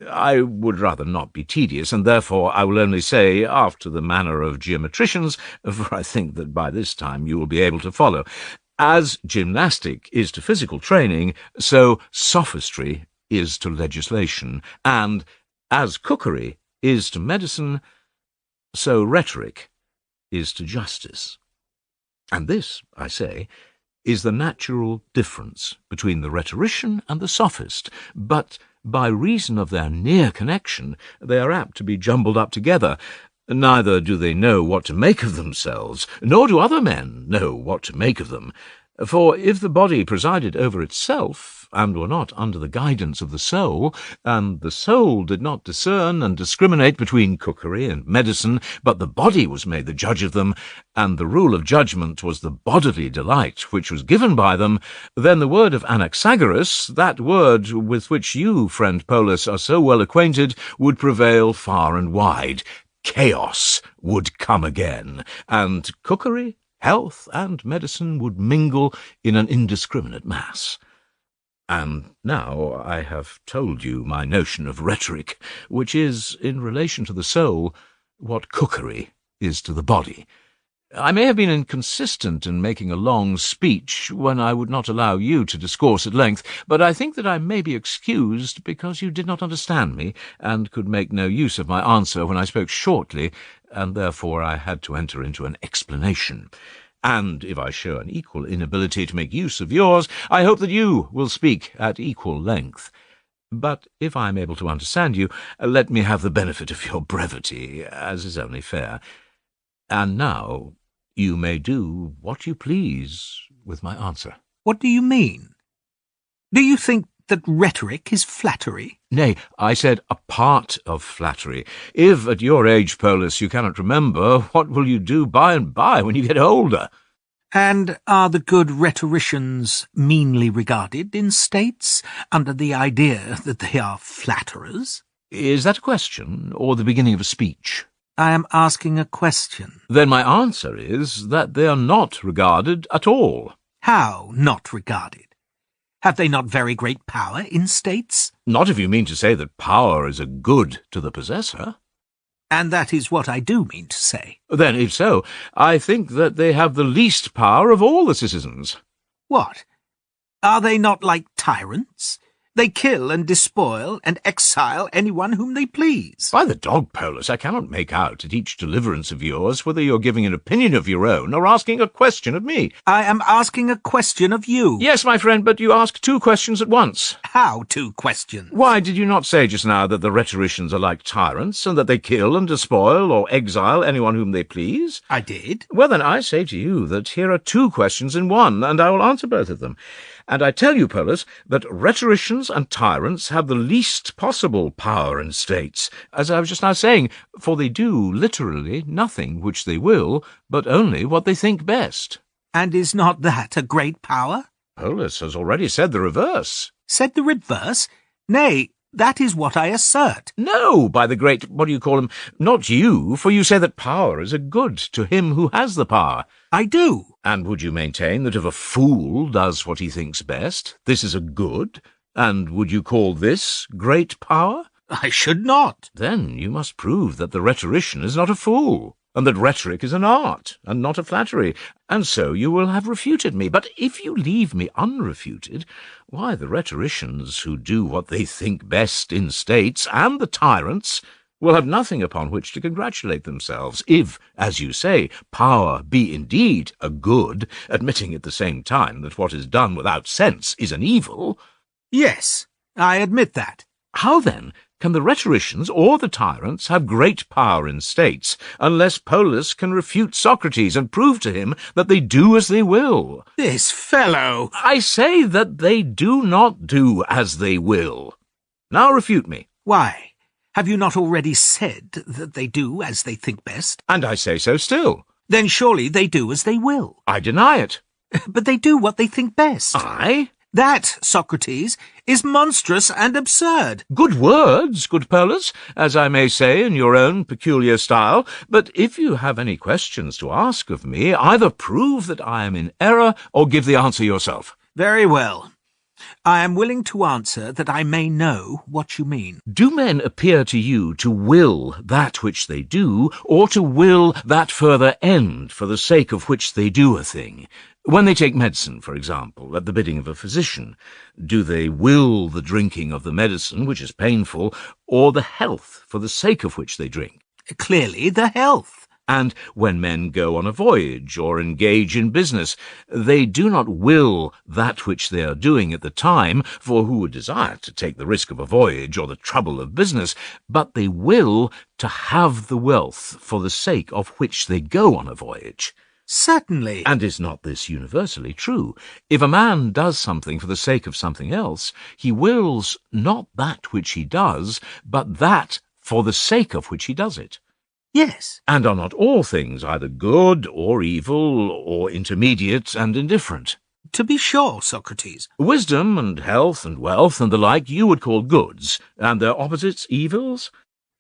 C: I would rather not be tedious, and therefore I will only say, after the manner of geometricians, for I think that by this time you will be able to follow, as gymnastic is to physical training, so sophistry is to legislation, and as cookery is to medicine, so rhetoric is to justice. And this, I say, is the natural difference between the rhetorician and the sophist, but by reason of their near connection they are apt to be jumbled up together. Neither do they know what to make of themselves, nor do other men know what to make of them. For if the body presided over itself, and were not under the guidance of the soul, and the soul did not discern and discriminate between cookery and medicine, but the body was made the judge of them, and the rule of judgment was the bodily delight which was given by them, then the word of Anaxagoras, that word with which you, friend Polus, are so well acquainted, would prevail far and wide. Chaos would come again, and cookery, health, and medicine would mingle in an indiscriminate mass. And now I have told you my notion of rhetoric, which is, in relation to the soul, what cookery is to the body. I may have been inconsistent in making a long speech when I would not allow you to discourse at length, but I think that I may be excused because you did not understand me, and could make no use of my answer when I spoke shortly, and therefore I had to enter into an explanation. And if I show an equal inability to make use of yours, I hope that you will speak at equal length. But if I am able to understand you, let me have the benefit of your brevity, as is only fair. And now you may do what you please with my answer.
E: What do you mean? Do you think that rhetoric is flattery?
C: Nay, I said a part of flattery. If at your age, Polus, you cannot remember, what will you do by and by when you get older?
E: And are the good rhetoricians meanly regarded in states under the idea that they are flatterers?
C: Is that a question, or the beginning of a speech?
E: I am asking a question.
C: Then my answer is that they are not regarded at all.
E: How not regarded? Have they not very great power in states?
C: Not if you mean to say that power is a good to the possessor.
E: And that is what I do mean to say.
C: Then, if so, I think that they have the least power of all the citizens.
E: What? Are they not like tyrants? They kill and despoil and exile anyone whom they please.
C: By the dog, Polus, I cannot make out at each deliverance of yours whether you're giving an opinion of your own or asking a question of me.
E: I am asking a question of you.
C: Yes, my friend, but you ask two questions at once.
E: How two questions?
C: Why, did you not say just now that the rhetoricians are like tyrants, and that they kill and despoil or exile anyone whom they please?
E: I did.
C: Well, then I say to you that here are two questions in one, and I will answer both of them. And I tell you, Polus, that rhetoricians and tyrants have the least possible power in states, as I was just now saying, for they do literally nothing which they will, but only what they think best.
E: And is not that a great power?
C: Polus has already said the reverse.
E: Said the reverse? Nay, that is what I assert.
C: No, by the great, what do you call him, not you, for you say that power is a good to him who has the power.
E: I do.
C: And would you maintain that if a fool does what he thinks best, this is a good? And would you call this great power?
E: I should not.
C: Then you must prove that the rhetorician is not a fool, and that rhetoric is an art, and not a flattery, and so you will have refuted me. But if you leave me unrefuted, why, the rhetoricians who do what they think best in states, and the tyrants, will have nothing upon which to congratulate themselves, if, as you say, power be indeed a good, admitting at the same time that what is done without sense is an evil.
E: Yes, I admit that.
C: How, then, can the rhetoricians or the tyrants have great power in states, unless Polus can refute Socrates and prove to him that they do as they will?
E: This fellow!
C: I say that they do not do as they will. Now refute me.
E: Why? Have you not already said that they do as they think best?
C: And I say so still.
E: Then surely they do as they will.
C: I deny it.
E: But they do what they think best.
C: I?
E: That, Socrates, is monstrous and absurd.
C: Good words, good Polus, as I may say in your own peculiar style, but if you have any questions to ask of me, either prove that I am in error or give the answer yourself.
E: Very well. I am willing to answer that I may know what you mean.
C: Do men appear to you to will that which they do, or to will that further end for the sake of which they do a thing? When they take medicine, for example, at the bidding of a physician, do they will the drinking of the medicine, which is painful, or the health for the sake of which they drink?
E: Clearly the health.
C: And when men go on a voyage or engage in business, they do not will that which they are doing at the time, for who would desire to take the risk of a voyage or the trouble of business, but they will to have the wealth for the sake of which they go on a voyage.
E: Certainly.
C: And is not this universally true? If a man does something for the sake of something else, he wills not that which he does, but that for the sake of which he does it.
E: Yes.
C: And are not all things either good or evil, or intermediate and indifferent?
E: To be sure, Socrates.
C: Wisdom and health and wealth and the like you would call goods, and their opposites evils?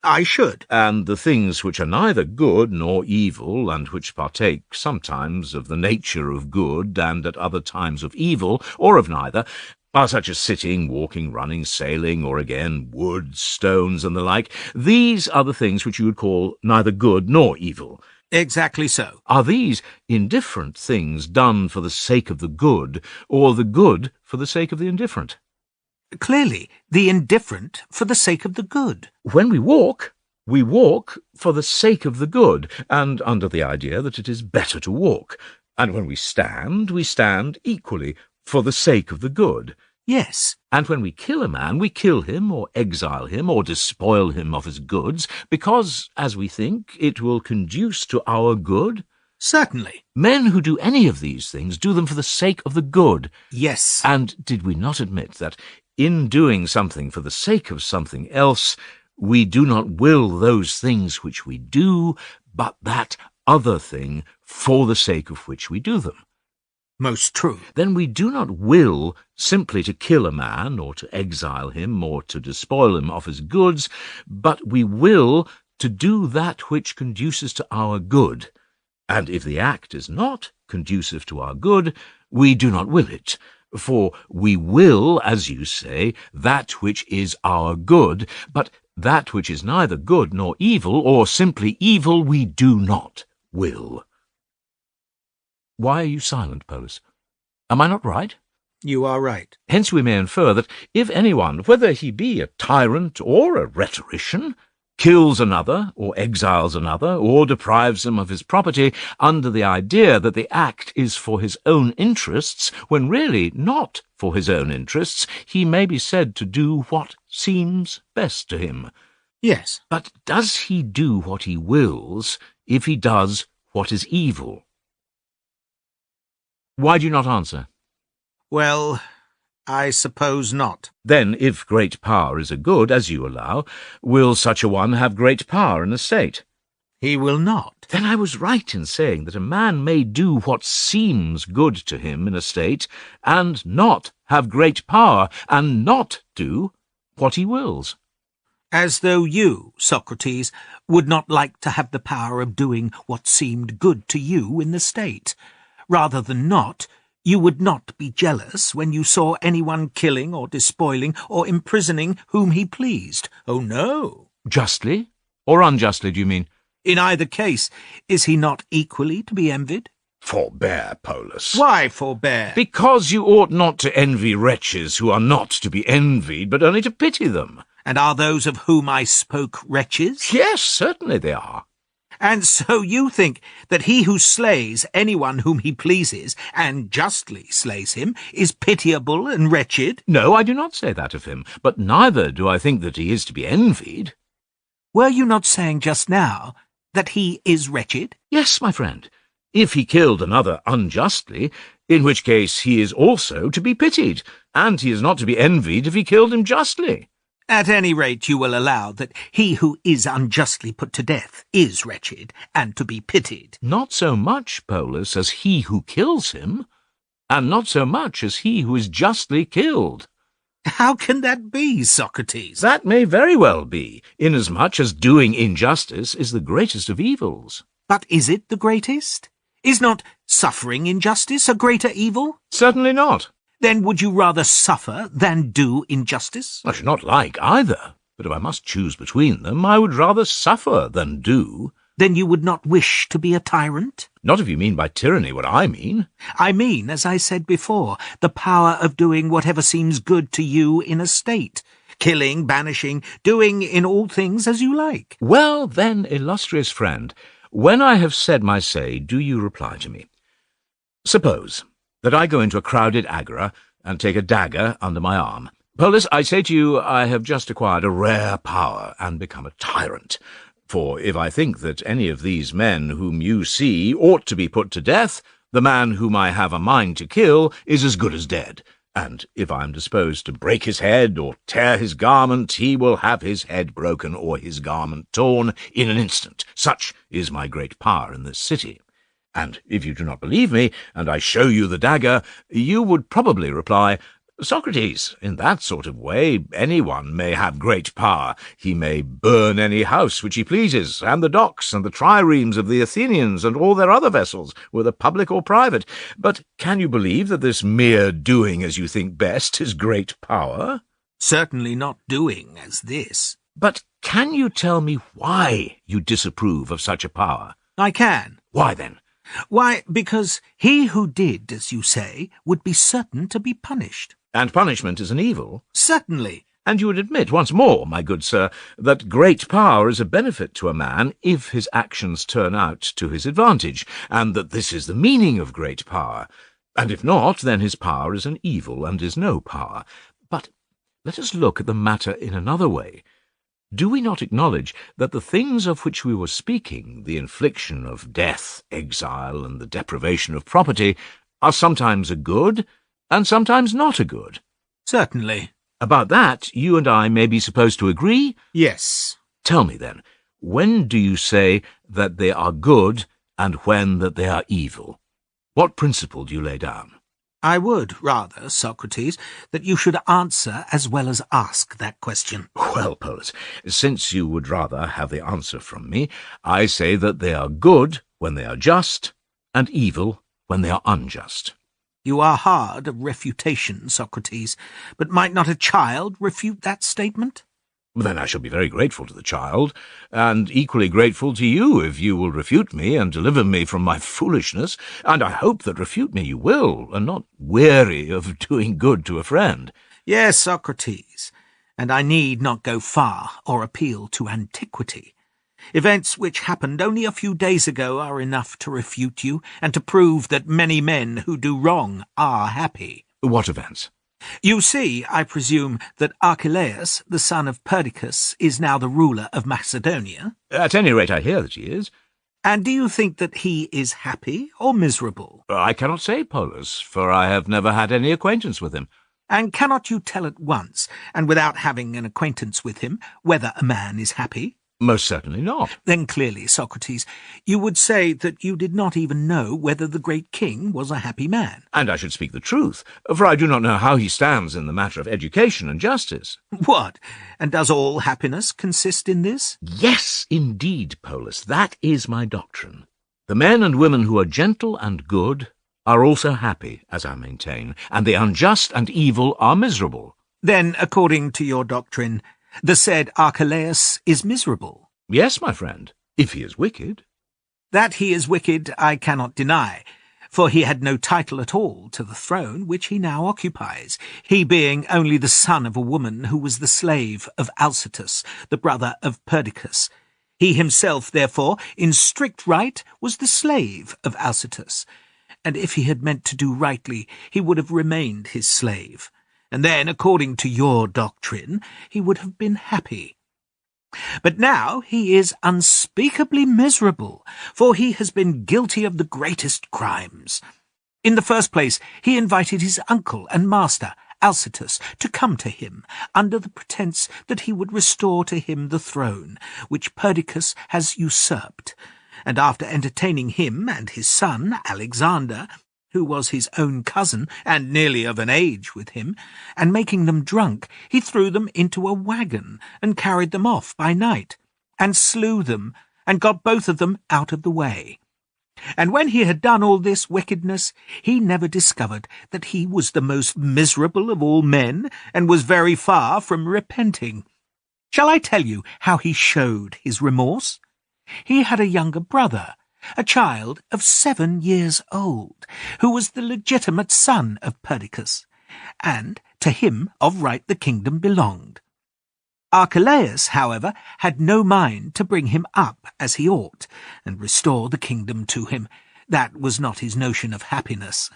E: I should.
C: And the things which are neither good nor evil, and which partake sometimes of the nature of good, and at other times of evil, or of neither, are such as sitting, walking, running, sailing, or again, wood, stones, and the like. These are the things which you would call neither good nor evil.
E: Exactly so.
C: Are these indifferent things done for the sake of the good, or the good for the sake of the indifferent?
E: Clearly, the indifferent for the sake of the good.
C: When we walk for the sake of the good, and under the idea that it is better to walk. And when we stand equally for the sake of the good.
E: Yes.
C: And when we kill a man, we kill him, or exile him, or despoil him of his goods, because, as we think, it will conduce to our good.
E: Certainly.
C: Men who do any of these things do them for the sake of the good.
E: Yes.
C: And did we not admit that, in doing something for the sake of something else, we do not will those things which we do, but that other thing for the sake of which we do them?
E: Most true.
C: Then we do not will simply to kill a man, or to exile him, or to despoil him of his goods, but we will to do that which conduces to our good. And if the act is not conducive to our good, we do not will it. For we will, as you say, that which is our good, but that which is neither good nor evil, or simply evil, we do not will. Why are you silent, Polus? Am I not right?
E: You are right.
C: Hence we may infer that if anyone, whether he be a tyrant or a rhetorician, kills another, or exiles another, or deprives him of his property, under the idea that the act is for his own interests, when really not for his own interests, he may be said to do what seems best to him.
E: Yes.
C: But does he do what he wills if he does what is evil? Why do you not answer?
E: Well, I suppose not.
C: Then, if great power is a good, as you allow, will such a one have great power in the state?
E: He will not.
C: Then I was right in saying that a man may do what seems good to him in a state, and not have great power, and not do what he wills.
E: As though you, Socrates, would not like to have the power of doing what seemed good to you in the state. Rather than not, you would not be jealous when you saw anyone killing or despoiling or imprisoning whom he pleased. Oh, no.
C: Justly or unjustly, do you mean?
E: In either case, is he not equally to be envied?
C: Forbear, Polus.
E: Why forbear?
C: Because you ought not to envy wretches who are not to be envied, but only to pity them.
E: And are those of whom I spoke wretches?
C: Yes, certainly they are.
E: And so you think that he who slays anyone whom he pleases, and justly slays him, is pitiable and wretched?
C: No, I do not say that of him, but neither do I think that he is to be envied.
E: Were you not saying just now that he is wretched?
C: Yes, my friend, if he killed another unjustly, in which case he is also to be pitied, and he is not to be envied if he killed him justly.
E: At any rate, you will allow that he who is unjustly put to death is wretched and to be pitied.
C: Not so much, Polus, as he who kills him, and not so much as he who is justly killed.
E: How can that be, Socrates?
C: That may very well be, inasmuch as doing injustice is the greatest of evils.
E: But is it the greatest? Is not suffering injustice a greater evil?
C: Certainly not.
E: Then would you rather suffer than do injustice?
C: I should not like either, but if I must choose between them, I would rather suffer than do.
E: Then you would not wish to be a tyrant?
C: Not if you mean by tyranny what I mean.
E: I mean, as I said before, the power of doing whatever seems good to you in a state. Killing, banishing, doing in all things as you like.
C: Well, then, illustrious friend, when I have said my say, do you reply to me. Suppose that I go into a crowded agora and take a dagger under my arm. Polus, I say to you, I have just acquired a rare power and become a tyrant. For if I think that any of these men whom you see ought to be put to death, the man whom I have a mind to kill is as good as dead. And if I am disposed to break his head or tear his garment, he will have his head broken or his garment torn in an instant. Such is my great power in this city. And if you do not believe me, and I show you the dagger, you would probably reply, Socrates, in that sort of way, anyone may have great power. He may burn any house which he pleases, and the docks and the triremes of the Athenians and all their other vessels, whether public or private. But can you believe that this mere doing as you think best is great power?
E: Certainly not doing as this.
C: But can you tell me why you disapprove of such a power?
E: I can.
C: Why then?
E: Why, because he who did, as you say, would be certain to be punished.
C: And punishment is an evil?
E: Certainly.
C: And you would admit once more, my good sir, that great power is a benefit to a man if his actions turn out to his advantage, and that this is the meaning of great power. And if not, then his power is an evil and is no power. But let us look at the matter in another way. Do we not acknowledge that the things of which we were speaking, the infliction of death, exile, and the deprivation of property, are sometimes a good, and sometimes not a good?
E: Certainly.
C: About that, you and I may be supposed to agree?
E: Yes.
C: Tell me, then, when do you say that they are good, and when that they are evil? What principle do you lay down?
E: I would rather, Socrates, that you should answer as well as ask that question.
C: Well, Polus, since you would rather have the answer from me, I say that they are good when they are just, and evil when they are unjust.
E: You are hard of refutation, Socrates, but might not a child refute that statement?
C: Then I shall be very grateful to the child, and equally grateful to you if you will refute me and deliver me from my foolishness, and I hope that refute me you will, and not weary of doing good to a friend.
E: Yes, Socrates, and I need not go far or appeal to antiquity. Events which happened only a few days ago are enough to refute you, and to prove that many men who do wrong are happy.
C: What events?
E: You see, I presume, that Archelaus, the son of Perdiccas, is now the ruler of Macedonia?
C: At any rate, I hear that he is.
E: And do you think that he is happy or miserable?
C: I cannot say, Polus, for I have never had any acquaintance with him.
E: And cannot you tell at once, and without having an acquaintance with him, whether a man is happy?
C: Most certainly not.
E: Then clearly, Socrates, you would say that you did not even know whether the great king was a happy man.
C: And I should speak the truth, for I do not know how he stands in the matter of education and justice.
E: What? And does all happiness consist in this?
C: Yes, indeed, Polus, that is my doctrine. The men and women who are gentle and good are also happy, as I maintain, and the unjust and evil are miserable.
E: Then, according to your doctrine, the said Archelaus is miserable.
C: Yes, my friend, if he is wicked.
E: That he is wicked I cannot deny, for he had no title at all to the throne which he now occupies, he being only the son of a woman who was the slave of Alcetus, the brother of Perdiccas. He himself, therefore, in strict right, was the slave of Alcetus, and if he had meant to do rightly, he would have remained his slave, and then, according to your doctrine, he would have been happy. But now he is unspeakably miserable, for he has been guilty of the greatest crimes. In the first place, he invited his uncle and master, Alcetus, to come to him, under the pretence that he would restore to him the throne, which Perdiccas has usurped, and after entertaining him and his son, Alexander, who was his own cousin and nearly of an age with him, and making them drunk, he threw them into a wagon and carried them off by night, and slew them, and got both of them out of the way. And when he had done all this wickedness, he never discovered that he was the most miserable of all men, and was very far from repenting. Shall I tell you how he showed his remorse? He had a younger brother, a child of 7 years old, who was the legitimate son of Perdiccas, and to him of right the kingdom belonged. Archelaus, however, had no mind to bring him up as he ought, and restore the kingdom to him. That was not his notion of happiness.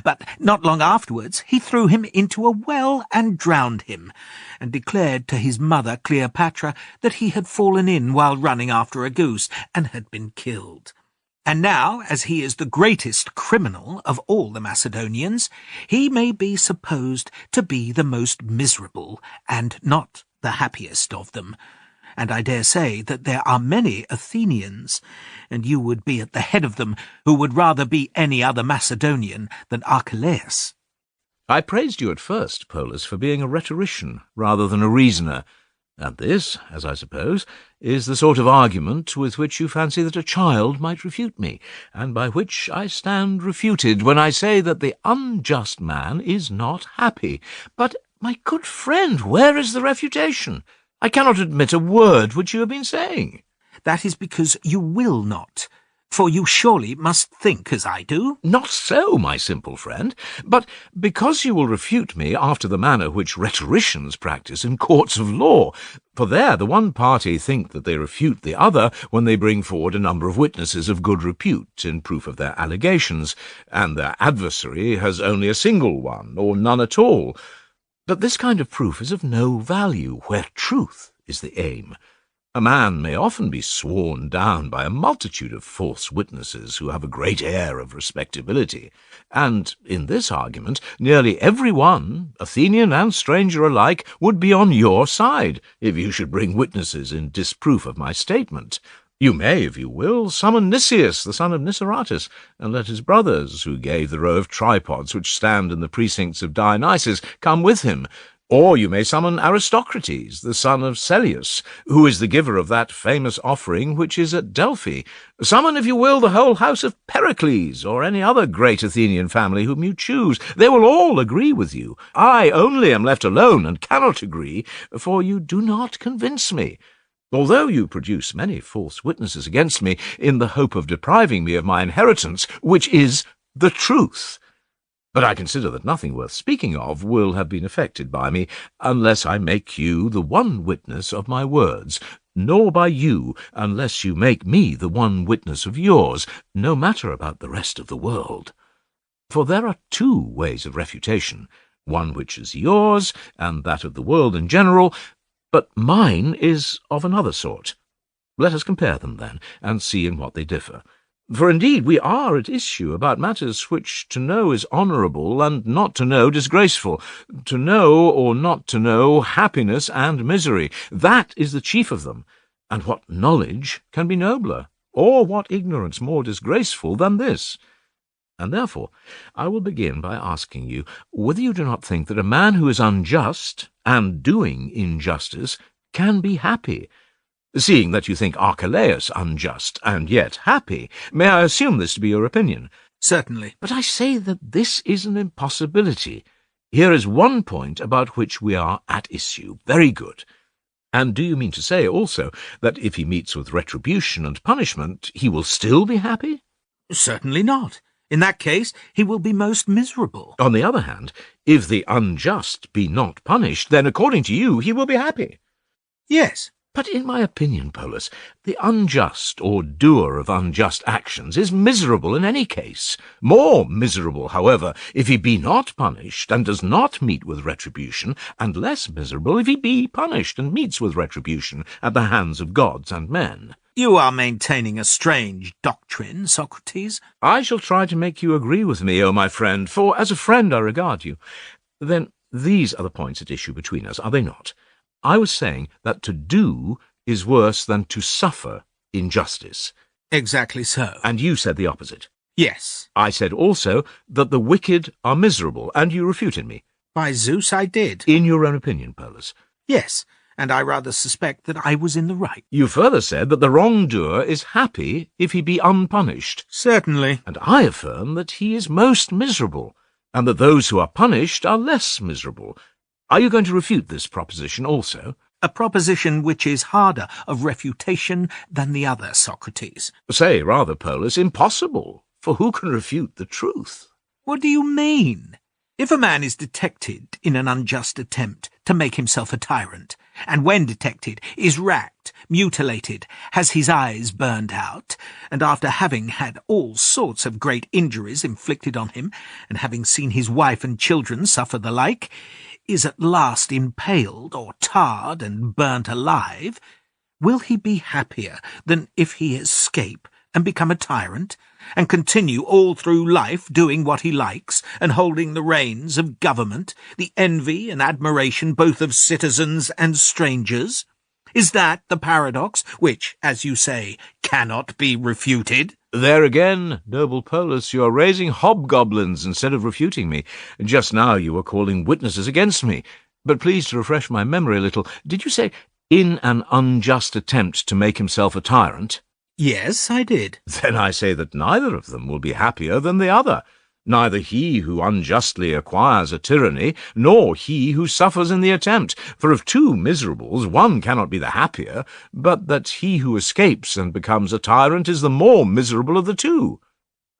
E: But not long afterwards he threw him into a well and drowned him, and declared to his mother Cleopatra that he had fallen in while running after a goose, and had been killed. And now, as he is the greatest criminal of all the Macedonians, he may be supposed to be the most miserable, and not the happiest of them. And I dare say that there are many Athenians, and you would be at the head of them, who would rather be any other Macedonian than Archelaus.
C: I praised you at first, Polus, for being a rhetorician rather than a reasoner, and this, as I suppose, is the sort of argument with which you fancy that a child might refute me, and by which I stand refuted when I say that the unjust man is not happy. But, my good friend, where is the refutation? I cannot admit a word which you have been saying.
E: That is because you will not, for you surely must think as I do.
C: Not so, my simple friend, but because you will refute me after the manner which rhetoricians practice in courts of law, for there the one party think that they refute the other when they bring forward a number of witnesses of good repute in proof of their allegations, and their adversary has only a single one, or none at all. But this kind of proof is of no value where truth is the aim. A man may often be sworn down by a multitude of false witnesses who have a great air of respectability, and in this argument nearly every one, Athenian and stranger alike, would be on your side if you should bring witnesses in disproof of my statement. You may, if you will, summon Nicias, the son of Niceratus, and let his brothers, who gave the row of tripods which stand in the precincts of Dionysus, come with him. Or you may summon Aristocrates, the son of Celeus, who is the giver of that famous offering which is at Delphi. Summon, if you will, the whole house of Pericles, or any other great Athenian family whom you choose. They will all agree with you. I only am left alone, and cannot agree, for you do not convince me. Although you produce many false witnesses against me in the hope of depriving me of my inheritance, which is the truth. But I consider that nothing worth speaking of will have been effected by me, unless I make you the one witness of my words, nor by you, unless you make me the one witness of yours, no matter about the rest of the world. For there are 2 ways of refutation, one which is yours, and that of the world in general, but mine is of another sort. Let us compare them, then, and see in what they differ. For indeed we are at issue about matters which to know is honourable, and not to know disgraceful, to know or not to know happiness and misery. That is the chief of them, and what knowledge can be nobler, or what ignorance more disgraceful than this? And therefore I will begin by asking you whether you do not think that a man who is unjust and doing injustice can be happy. Seeing that you think Archelaus unjust and yet happy, may I assume this to be your opinion?
E: Certainly.
C: But I say that this is an impossibility. Here is one point about which we are at issue. Very good. And do you mean to say also that if he meets with retribution and punishment, he will still be happy?
E: Certainly not. In that case, he will be most miserable.
C: On the other hand, if the unjust be not punished, then according to you he will be happy.
E: Yes.
C: But in my opinion, Polus, the unjust or doer of unjust actions is miserable in any case. More miserable, however, if he be not punished and does not meet with retribution, and less miserable if he be punished and meets with retribution at the hands of gods and men.
E: You are maintaining a strange doctrine, Socrates.
C: I shall try to make you agree with me, O my friend, for as a friend I regard you. Then these are the points at issue between us, are they not? I was saying that to do is worse than to suffer injustice.
E: Exactly so.
C: And you said the opposite.
E: Yes.
C: I said also that the wicked are miserable, and you refuted me.
E: By Zeus, I did.
C: In your own opinion, Polus.
E: Yes, and I rather suspect that I was in the right.
C: You further said that the wrongdoer is happy if he be unpunished.
E: Certainly.
C: And I affirm that he is most miserable, and that those who are punished are less miserable. Are you going to refute this proposition also?
E: A proposition which is harder of refutation than the other, Socrates.
C: Say, rather, Polus, impossible, for who can refute the truth?
E: What do you mean? If a man is detected in an unjust attempt to make himself a tyrant, and when detected is racked, mutilated, has his eyes burned out, and after having had all sorts of great injuries inflicted on him, and having seen his wife and children suffer the like, is at last impaled or tarred and burnt alive, will he be happier than if he escape and become a tyrant, and continue all through life doing what he likes, and holding the reins of government, the envy and admiration both of citizens and strangers? Is that the paradox, which, as you say, cannot be refuted?
C: There again, noble Polus, you are raising hobgoblins instead of refuting me. Just now you were calling witnesses against me. But please to refresh my memory a little, did you say, in an unjust attempt to make himself a tyrant?
E: Yes, I did.
C: Then I say that neither of them will be happier than the other. Neither he who unjustly acquires a tyranny, nor he who suffers in the attempt. For of two miserables, one cannot be the happier, but that he who escapes and becomes a tyrant is the more miserable of the two.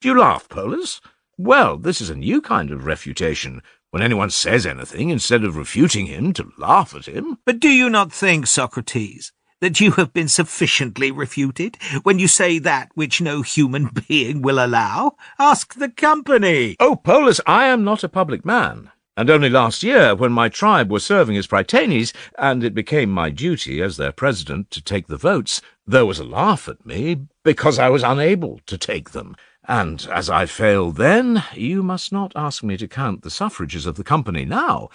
C: Do you laugh, Polus? Well, this is a new kind of refutation. When anyone says anything, instead of refuting him, to laugh at him.
E: But do you not think, Socrates, that you have been sufficiently refuted when you say that which no human being will allow? Ask the company.
C: Oh, Polus, I am not a public man, and only last year, when my tribe were serving as prytanes, and it became my duty as their president to take the votes, there was a laugh at me because I was unable to take them. And as I failed then, you must not ask me to count the suffrages of the company now.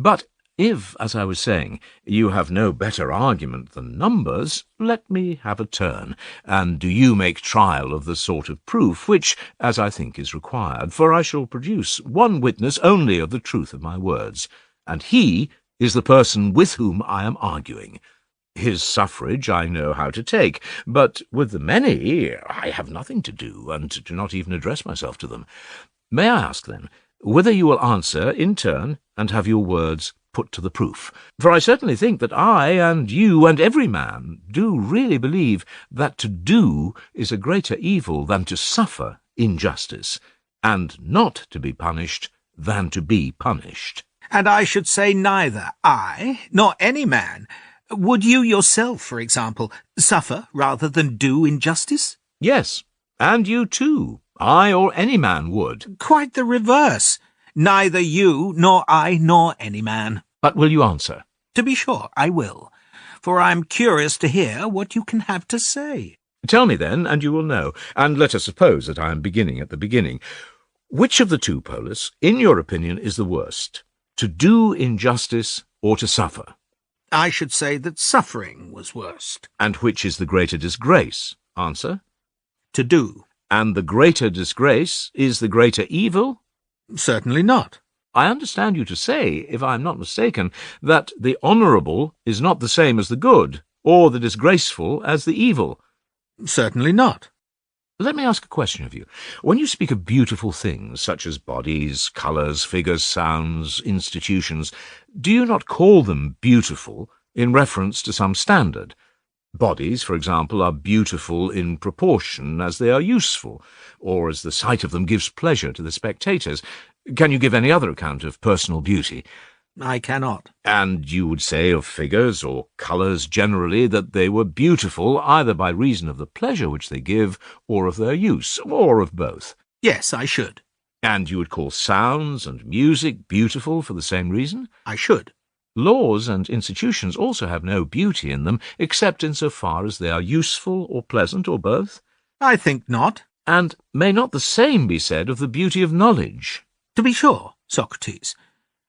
C: But if, as I was saying, you have no better argument than numbers, let me have a turn, and do you make trial of the sort of proof which, as I think, is required, for I shall produce one witness only of the truth of my words, and he is the person with whom I am arguing. His suffrage I know how to take, but with the many I have nothing to do, and do not even address myself to them. May I ask, then, whether you will answer in turn and have your words put to the proof? For I certainly think that I and you and every man do really believe that to do is a greater evil than to suffer injustice, and not to be punished than to be punished.
E: And I should say neither I nor any man. Would you yourself, for example, suffer rather than do injustice?
C: Yes, and you too. I or any man would.
E: Quite the reverse. Neither you, nor I, nor any man.
C: But will you answer?
E: To be sure, I will, for I am curious to hear what you can have to say.
C: Tell me then, and you will know, and let us suppose that I am beginning at the beginning. Which of the two, Polus, in your opinion, is the worst? To do injustice or to suffer?
E: I should say that suffering was worst.
C: And which is the greater disgrace? Answer.
E: To do.
C: And the greater disgrace is the greater evil?
E: Certainly not.
C: I understand you to say, if I am not mistaken, that the honourable is not the same as the good, or the disgraceful as the evil.
E: Certainly not.
C: Let me ask a question of you. When you speak of beautiful things, such as bodies, colours, figures, sounds, institutions, do you not call them beautiful in reference to some standard? Bodies, for example, are beautiful in proportion as they are useful, or as the sight of them gives pleasure to the spectators. Can you give any other account of personal beauty?
E: I cannot.
C: And you would say of figures or colours generally that they were beautiful either by reason of the pleasure which they give, or of their use, or of both.
E: Yes, I should.
C: And you would call sounds and music beautiful for the same reason?
E: I should.
C: Laws and institutions also have no beauty in them, except in so far as they are useful or pleasant, or both.
E: I think not.
C: And may not the same be said of the beauty of knowledge?
E: To be sure, Socrates.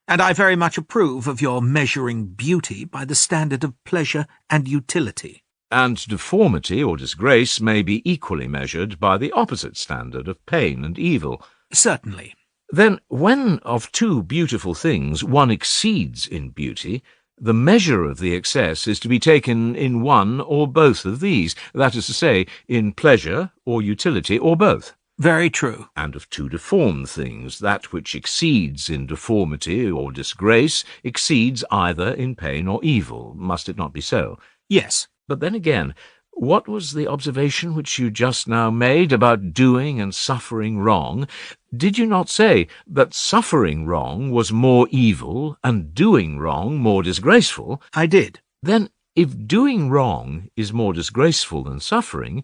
E: And I very much approve of your measuring beauty by the standard of pleasure and utility.
C: And deformity or disgrace may be equally measured by the opposite standard of pain and evil.
E: Certainly.
C: Then, when of two beautiful things one exceeds in beauty, the measure of the excess is to be taken in one or both of these, that is to say, in pleasure or utility, or both.
E: Very true.
C: And of two deformed things, that which exceeds in deformity or disgrace exceeds either in pain or evil. Must it not be so?
E: Yes.
C: But then again, what was the observation which you just now made about doing and suffering wrong? Did you not say that suffering wrong was more evil and doing wrong more disgraceful?
E: I did.
C: Then, if doing wrong is more disgraceful than suffering,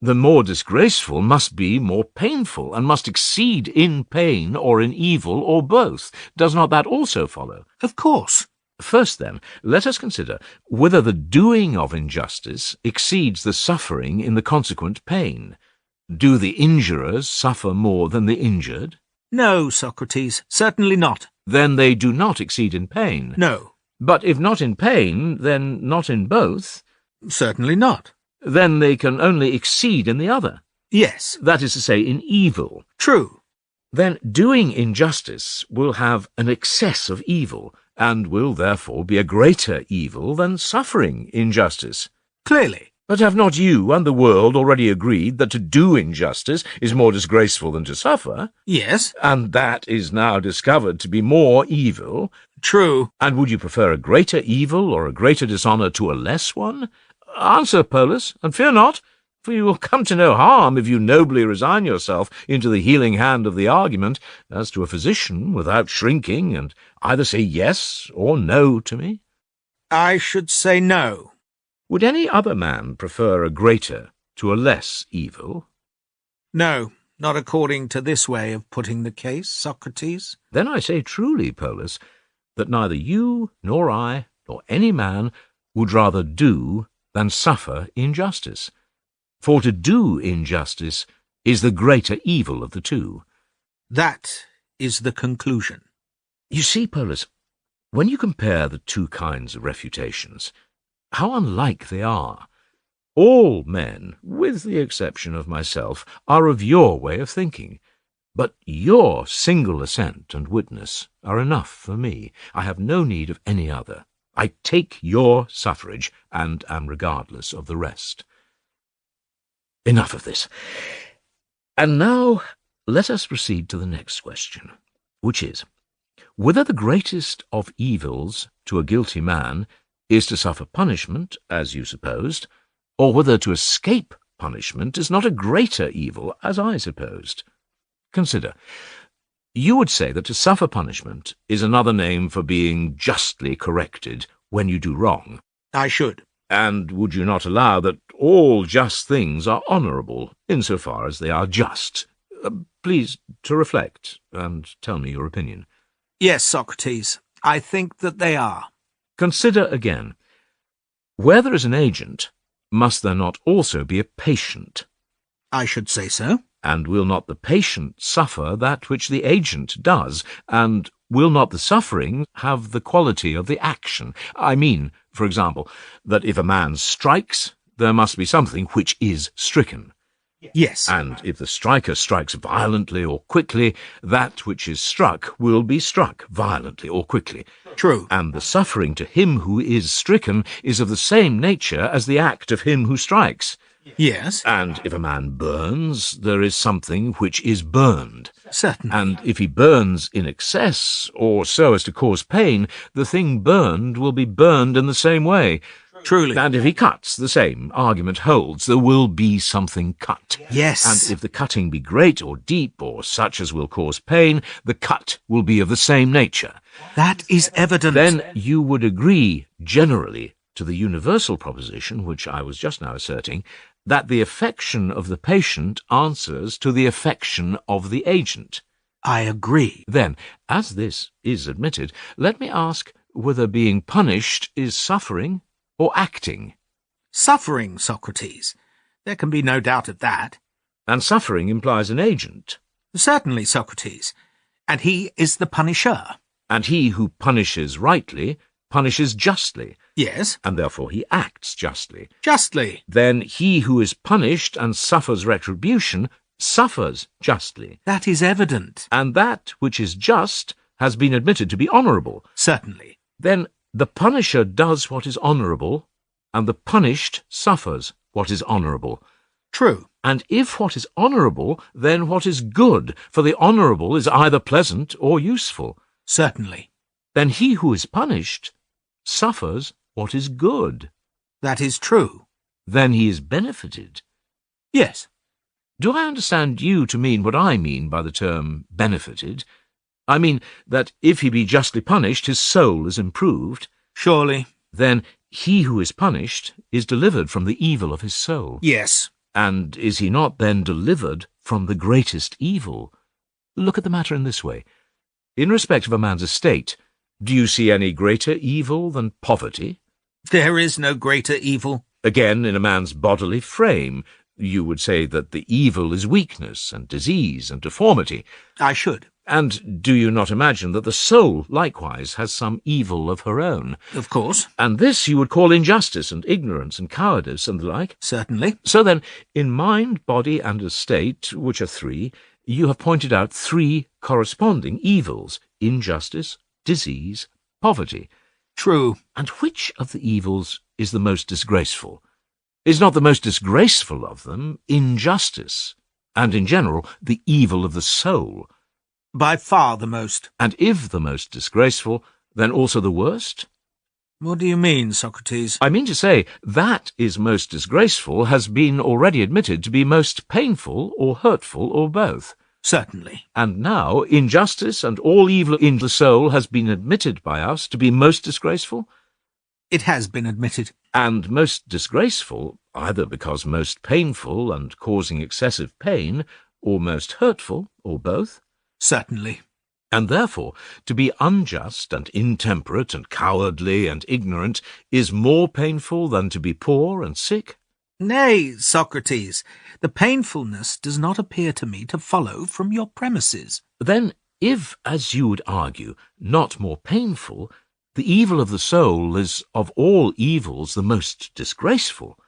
C: the more disgraceful must be more painful, and must exceed in pain or in evil, or both. Does not that also follow?
E: Of course.
C: First, then, let us consider whether the doing of injustice exceeds the suffering in the consequent pain. Do the injurers suffer more than the injured?
E: No, Socrates, certainly not.
C: Then they do not exceed in pain.
E: No.
C: But if not in pain, then not in both.
E: Certainly not.
C: Then they can only exceed in the other.
E: Yes.
C: That is to say, in evil.
E: True.
C: Then doing injustice will have an excess of evil, and will therefore be a greater evil than suffering injustice.
E: Clearly.
C: But have not you and the world already agreed that to do injustice is more disgraceful than to suffer?
E: Yes.
C: And that is now discovered to be more evil?
E: True.
C: And would you prefer a greater evil or a greater dishonour to a less one? Answer, Polus, and fear not, for you will come to no harm if you nobly resign yourself into the healing hand of the argument, as to a physician, without shrinking, and either say yes or no to me.
E: I should say no.
C: Would any other man prefer a greater to a less evil?
E: No, not according to this way of putting the case, Socrates.
C: Then I say truly, Polus, that neither you nor I nor any man would rather do than suffer injustice. For to do injustice is the greater evil of the two.
E: That is the conclusion.
C: You see, Polus, when you compare the two kinds of refutations, how unlike they are. All men, with the exception of myself, are of your way of thinking. But your single assent and witness are enough for me. I have no need of any other. I take your suffrage, and am regardless of the rest. Enough of this. And now let us proceed to the next question, which is, whether the greatest of evils to a guilty man is to suffer punishment, as you supposed, or whether to escape punishment is not a greater evil, as I supposed. Consider. You would say that to suffer punishment is another name for being justly corrected when you do wrong.
E: I should.
C: And would you not allow that all just things are honourable, insofar as they are just? Please to reflect, and tell me your opinion.
E: Yes, Socrates, I think that they are.
C: Consider again. Where there is an agent, must there not also be a patient?
E: I should say so.
C: And will not the patient suffer that which the agent does, and will not the suffering have the quality of the action? I mean, for example, that if a man strikes, there must be something which is stricken.
E: Yes.
C: And if the striker strikes violently or quickly, that which is struck will be struck violently or quickly.
E: True.
C: And the suffering to him who is stricken is of the same nature as the act of him who strikes.
E: Yes.
C: And if a man burns, there is something which is burned.
E: Certainly.
C: And if he burns in excess, or so as to cause pain, the thing burned will be burned in the same way.
E: Truly.
C: And if he cuts, the same argument holds. There will be something cut.
E: Yes.
C: And if the cutting be great or deep or such as will cause pain, the cut will be of the same nature.
E: That is evident.
C: Then you would agree generally to the universal proposition, which I was just now asserting, that the affection of the patient answers to the affection of the agent.
E: I agree.
C: Then, as this is admitted, let me ask whether being punished is suffering or acting.
E: Suffering, Socrates. There can be no doubt of that.
C: And suffering implies an agent.
E: Certainly, Socrates. And he is the punisher.
C: And he who punishes rightly punishes justly,
E: Yes.
C: and therefore he acts justly.
E: Justly.
C: Then he who is punished and suffers retribution suffers justly.
E: That is evident.
C: And that which is just has been admitted to be honourable.
E: Certainly.
C: Then the punisher does what is honourable, and the punished suffers what is honourable.
E: True.
C: And if what is honourable, then what is good, for the honourable is either pleasant or useful.
E: Certainly.
C: Then he who is punished suffers what is good.
E: That is true.
C: Then he is benefited.
E: Yes.
C: Do I understand you to mean what I mean by the term benefited? I mean that if he be justly punished, his soul is improved.
E: Surely.
C: Then he who is punished is delivered from the evil of his soul.
E: Yes.
C: And is he not then delivered from the greatest evil? Look at the matter in this way. In respect of a man's estate, do you see any greater evil than poverty?
E: There is no greater evil.
C: Again, in a man's bodily frame, you would say that the evil is weakness and disease and deformity.
E: I should.
C: And do you not imagine that the soul likewise has some evil of her own?
E: Of course.
C: And this you would call injustice and ignorance and cowardice and the like.
E: Certainly.
C: So then, in mind, body, and estate, which are three, you have pointed out three corresponding evils: injustice, disease, poverty.
E: True.
C: And which of the evils is the most disgraceful? Is not the most disgraceful of them injustice, and in general the evil of the soul?
E: By far the most.
C: And if the most disgraceful, then also the worst?
E: What do you mean, Socrates?
C: I mean to say, that is most disgraceful has been already admitted to be most painful or hurtful or both.
E: Certainly.
C: And now injustice and all evil in the soul has been admitted by us to be most disgraceful?
E: It has been admitted.
C: And most disgraceful, either because most painful and causing excessive pain, or most hurtful, or both?
E: Certainly.
C: And therefore, to be unjust and intemperate and cowardly and ignorant is more painful than to be poor and sick?
E: Nay, Socrates, the painfulness does not appear to me to follow from your premises.
C: Then, if, as you would argue, not more painful, the evil of the soul is of all evils the most disgraceful,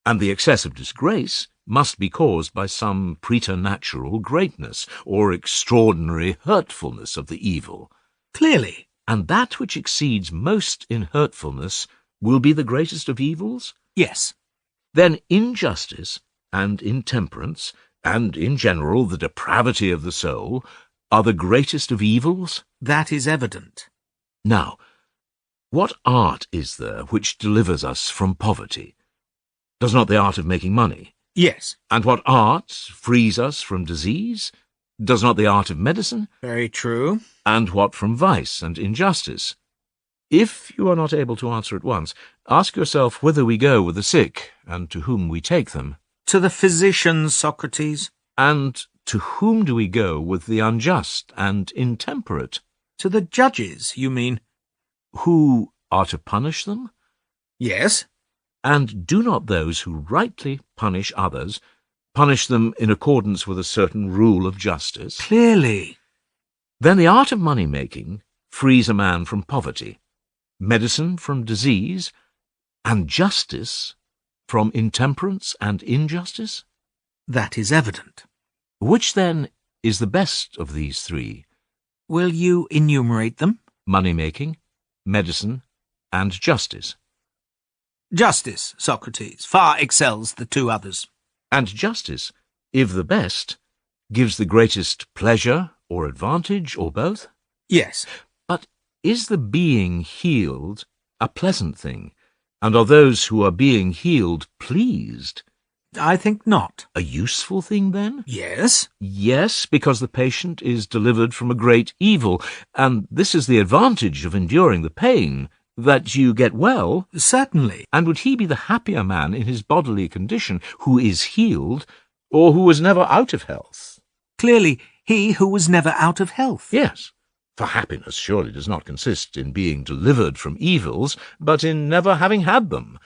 C: and the excess of disgrace must be caused by some preternatural greatness or extraordinary hurtfulness of the evil.
E: Clearly.
C: And that which exceeds most in hurtfulness will be the greatest of evils?
E: Yes.
C: Then injustice and intemperance, and in general the depravity of the soul, are the greatest of evils?
E: That is evident.
C: Now, what art is there which delivers us from poverty? Does not the art of making money?
E: Yes.
C: And what art frees us from disease? Does not the art of medicine?
E: Very true.
C: And what from vice and injustice? If you are not able to answer at once, ask yourself whither we go with the sick, and to whom we take them.
E: To the physicians, Socrates.
C: And to whom do we go with the unjust and intemperate?
E: To the judges, you mean?
C: Who are to punish them?
E: Yes.
C: And do not those who rightly punish others punish them in accordance with a certain rule of justice?
E: Clearly.
C: Then the art of money-making frees a man from poverty, medicine from disease, and justice from intemperance and injustice?
E: That is evident.
C: Which, then, is the best of these three?
E: Will you enumerate them?
C: Money-making, medicine, and justice.
E: Justice, Socrates, far excels the two others.
C: And justice, if the best, gives the greatest pleasure or advantage, or both?
E: Yes.
C: But is the being healed a pleasant thing? And are those who are being healed pleased?
E: I think not.
C: A useful thing, then?
E: Yes?
C: Yes, because the patient is delivered from a great evil, and this is the advantage of enduring the pain, that you get well.
E: Certainly.
C: And would he be the happier man in his bodily condition who is healed, or who was never out of health?
E: Clearly, he who was never out of health.
C: Yes, for happiness surely does not consist in being delivered from evils, but in never having had them.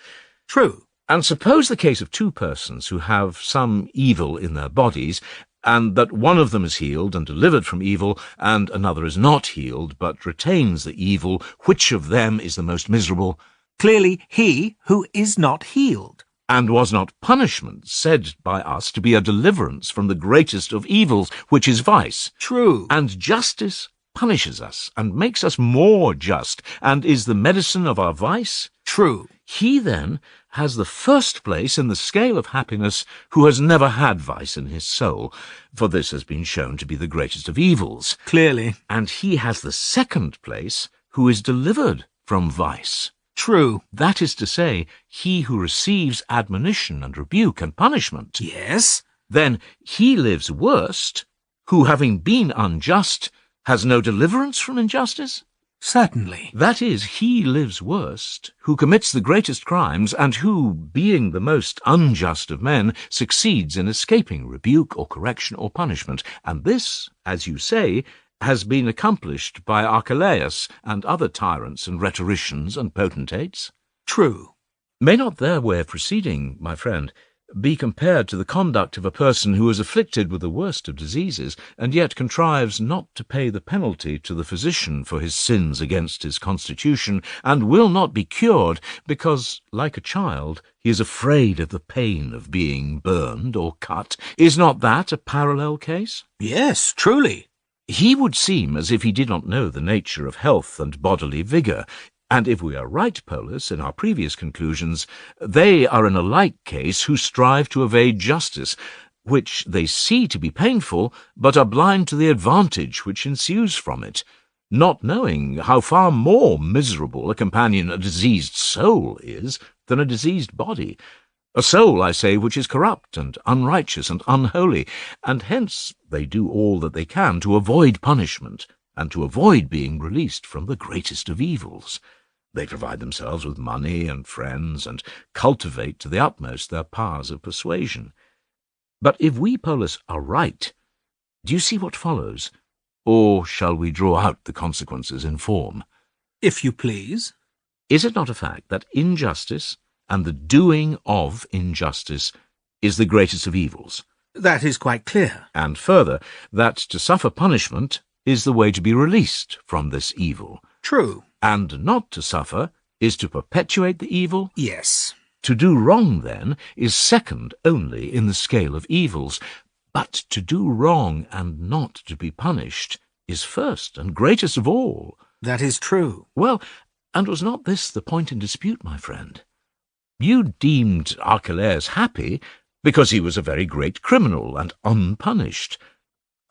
E: True.
C: And suppose the case of two persons who have some evil in their bodies, and that one of them is healed and delivered from evil, and another is not healed, but retains the evil. Which of them is the most miserable?
E: Clearly, he who is not healed.
C: And was not punishment said by us to be a deliverance from the greatest of evils, which is vice?
E: True.
C: And justice punishes us, and makes us more just, and is the medicine of our vice?
E: True.
C: He, then, has the first place in the scale of happiness who has never had vice in his soul, for this has been shown to be the greatest of evils.
E: Clearly.
C: And he has the second place who is delivered from vice.
E: True.
C: That is to say, he who receives admonition and rebuke and punishment.
E: Yes?
C: Then he lives worst, who, having been unjust, has no deliverance from injustice?
E: Certainly.
C: That is, he lives worst, who commits the greatest crimes, and who, being the most unjust of men, succeeds in escaping rebuke or correction or punishment. And this, as you say, has been accomplished by Archelaus and other tyrants and rhetoricians and potentates.
E: True.
C: May not their way of proceeding, my friend, be compared to the conduct of a person who is afflicted with the worst of diseases, and yet contrives not to pay the penalty to the physician for his sins against his constitution, and will not be cured, because, like a child, he is afraid of the pain of being burned or cut? Is not that a parallel case?
E: Yes, truly.
C: He would seem as if he did not know the nature of health and bodily vigour. And if we are right, Polus, in our previous conclusions, they are in a like case who strive to evade justice, which they see to be painful, but are blind to the advantage which ensues from it, not knowing how far more miserable a companion a diseased soul is than a diseased body. A soul, I say, which is corrupt and unrighteous and unholy, and hence they do all that they can to avoid punishment, and to avoid being released from the greatest of evils. They provide themselves with money and friends, and cultivate to the utmost their powers of persuasion. But if we, Polus, are right, do you see what follows? Or shall we draw out the consequences in form?
E: If you please.
C: Is it not a fact that injustice, and the doing of injustice, is the greatest of evils?
E: That is quite clear.
C: And further, that to suffer punishment is the way to be released from this evil.
E: True.
C: And not to suffer is to perpetuate the evil?
E: Yes.
C: To do wrong, then, is second only in the scale of evils, but to do wrong and not to be punished is first and greatest of all.
E: That is true.
C: Well, and was not this the point in dispute, my friend? You deemed Archelaus happy because he was a very great criminal and unpunished.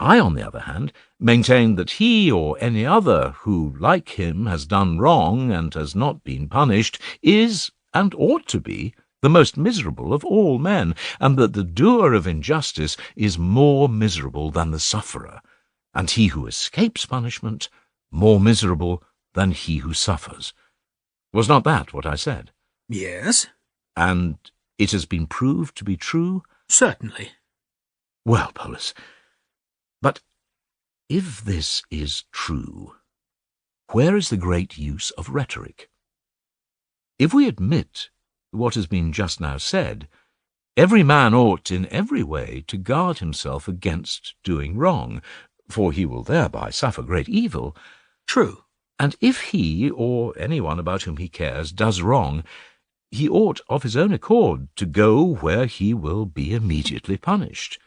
C: I, on the other hand, maintain that he or any other who, like him, has done wrong and has not been punished is, and ought to be, the most miserable of all men, and that the doer of injustice is more miserable than the sufferer, and he who escapes punishment more miserable than he who suffers. Was not that what I said?
E: Yes.
C: And it has been proved to be true?
E: Certainly.
C: Well, Polus, but if this is true, where is the great use of rhetoric? If we admit what has been just now said, every man ought in every way to guard himself against doing wrong, for he will thereby suffer great evil.
E: True.
C: And if he, or anyone about whom he cares, does wrong, he ought of his own accord to go where he will be immediately punished.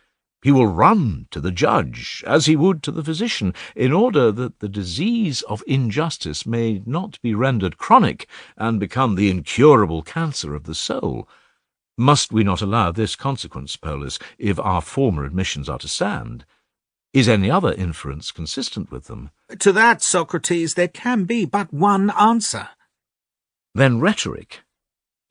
C: He will run to the judge, as he would to the physician, in order that the disease of injustice may not be rendered chronic and become the incurable cancer of the soul. Must we not allow this consequence, Polus, if our former admissions are to stand? Is any other inference consistent with them?
E: To that, Socrates, there can be but one answer.
C: Then rhetoric,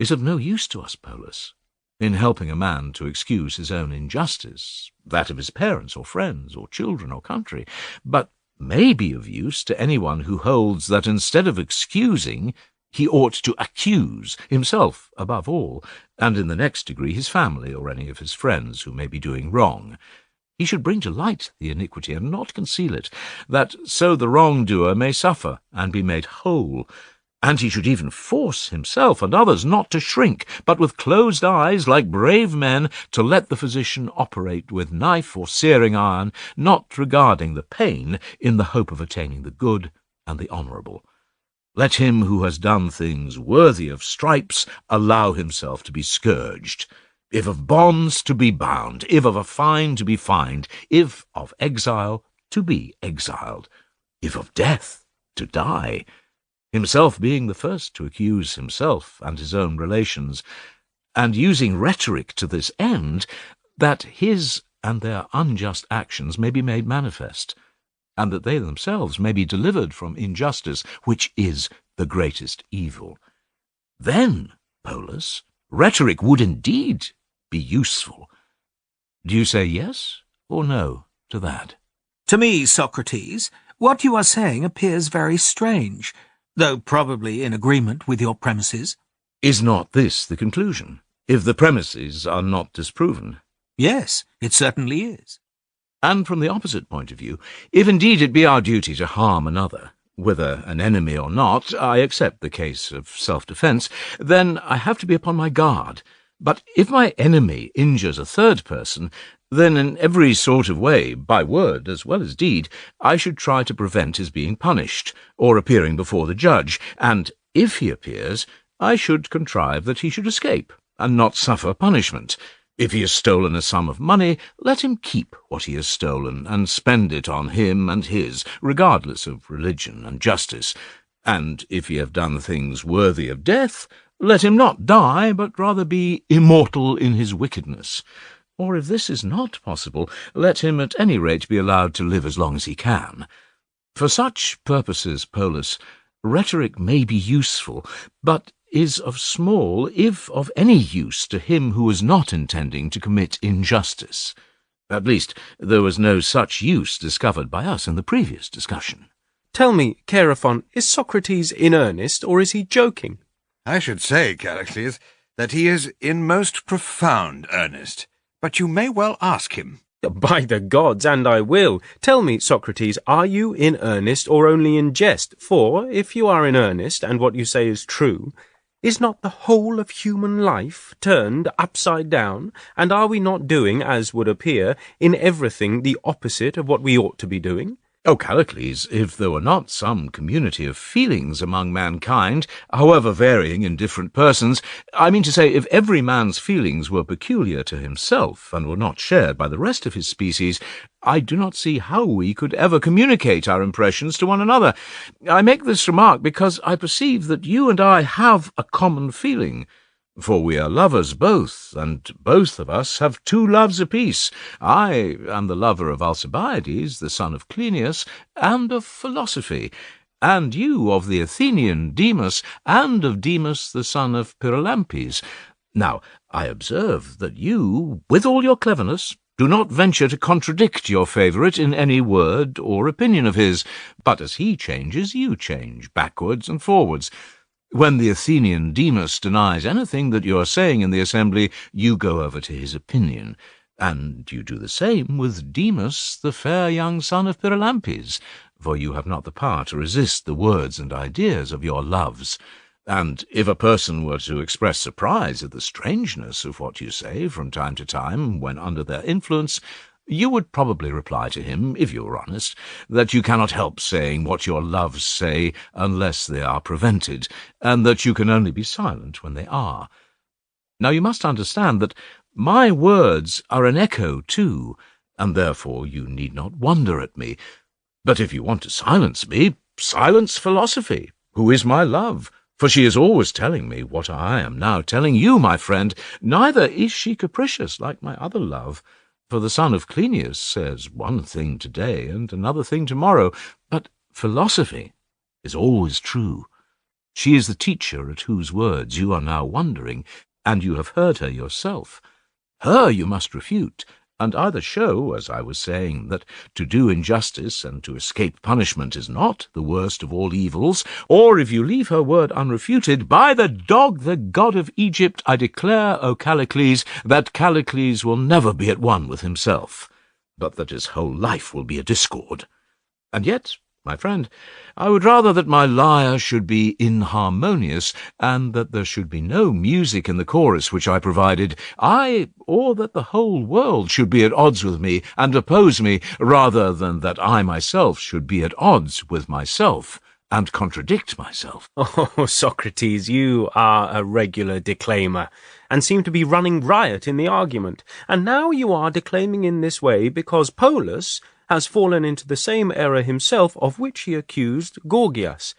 C: is of no use to us, Polus, in helping a man to excuse his own injustice, that of his parents or friends or children or country, but may be of use to anyone who holds that instead of excusing, he ought to accuse himself above all, and in the next degree his family or any of his friends who may be doing wrong. He should bring to light the iniquity and not conceal it, that so the wrongdoer may suffer and be made whole. And he should even force himself and others not to shrink, but with closed eyes, like brave men, to let the physician operate with knife or searing iron, not regarding the pain, in the hope of attaining the good and the honourable. Let him who has done things worthy of stripes allow himself to be scourged, if of bonds to be bound, if of a fine to be fined, if of exile to be exiled, if of death to die, himself being the first to accuse himself and his own relations, and using rhetoric to this end, that his and their unjust actions may be made manifest, and that they themselves may be delivered from injustice, which is the greatest evil. Then, Polus, rhetoric would indeed be useful. Do you say yes or no to that?
E: To me, Socrates, what you are saying appears very strange, though probably in agreement with your premises.
C: Is not this the conclusion, if the premises are not disproven?
E: Yes, it certainly is.
C: And from the opposite point of view, if indeed it be our duty to harm another, whether an enemy or not, I accept the case of self-defence, then I have to be upon my guard. But if my enemy injures a third person, then in every sort of way, by word as well as deed, I should try to prevent his being punished, or appearing before the judge, and if he appears, I should contrive that he should escape, and not suffer punishment. If he has stolen a sum of money, let him keep what he has stolen, and spend it on him and his, regardless of religion and justice. And if he have done things worthy of death, let him not die, but rather be immortal in his wickedness. Or if this is not possible, let him at any rate be allowed to live as long as he can. For such purposes, Polus, rhetoric may be useful, but is of small, if of any use, to him who is not intending to commit injustice. At least, there was no such use discovered by us in the previous discussion.
B: Tell me, Chaerephon, is Socrates in earnest, or is he joking?
A: I should say, Callicles, that he is in most profound earnest, but you may well ask him.
B: By the gods, and I will. Tell me, Socrates, are you in earnest or only in jest? For, if you are in earnest, and what you say is true, is not the whole of human life turned upside down, and are we not doing, as would appear, in everything the opposite of what we ought to be doing?
C: O Callicles, if there were not some community of feelings among mankind, however varying in different persons, I mean to say, if every man's feelings were peculiar to himself, and were not shared by the rest of his species, I do not see how we could ever communicate our impressions to one another. I make this remark because I perceive that you and I have a common feeling. For we are lovers both, and both of us have two loves apiece. I am the lover of Alcibiades, the son of Cleinias, and of philosophy, and you of the Athenian Demas, and of Demas, the son of Pyrilampes. Now, I observe that you, with all your cleverness, do not venture to contradict your favourite in any word or opinion of his, but as he changes, you change, backwards and forwards. When the Athenian Demas denies anything that you are saying in the assembly, you go over to his opinion, and you do the same with Demas, the fair young son of Pyrilampes, for you have not the power to resist the words and ideas of your loves. And if a person were to express surprise at the strangeness of what you say from time to time, when under their influence, you would probably reply to him, if you were honest, that you cannot help saying what your loves say unless they are prevented, and that you can only be silent when they are. Now you must understand that my words are an echo too, and therefore you need not wonder at me. But if you want to silence me, silence philosophy, who is my love, for she is always telling me what I am now telling you, my friend. Neither is she capricious like my other love. For the son of Cleinias says one thing today and another thing tomorrow, but philosophy is always true. She is the teacher at whose words you are now wondering, and you have heard her yourself. Her you must refute, and either show, as I was saying, that to do injustice and to escape punishment is not the worst of all evils, or if you leave her word unrefuted, by the dog, the god of Egypt, I declare, O Callicles, that Callicles will never be at one with himself, but that his whole life will be a discord. And yet, my friend, I would rather that my lyre should be inharmonious, and that there should be no music in the chorus which I provided, or that the whole world should be at odds with me and oppose me, rather than that I myself should be at odds with myself and contradict myself.
B: Oh, Socrates, you are a regular declaimer, and seem to be running riot in the argument. And now you are declaiming in this way because Polus has fallen into the same error himself of which he accused Gorgias.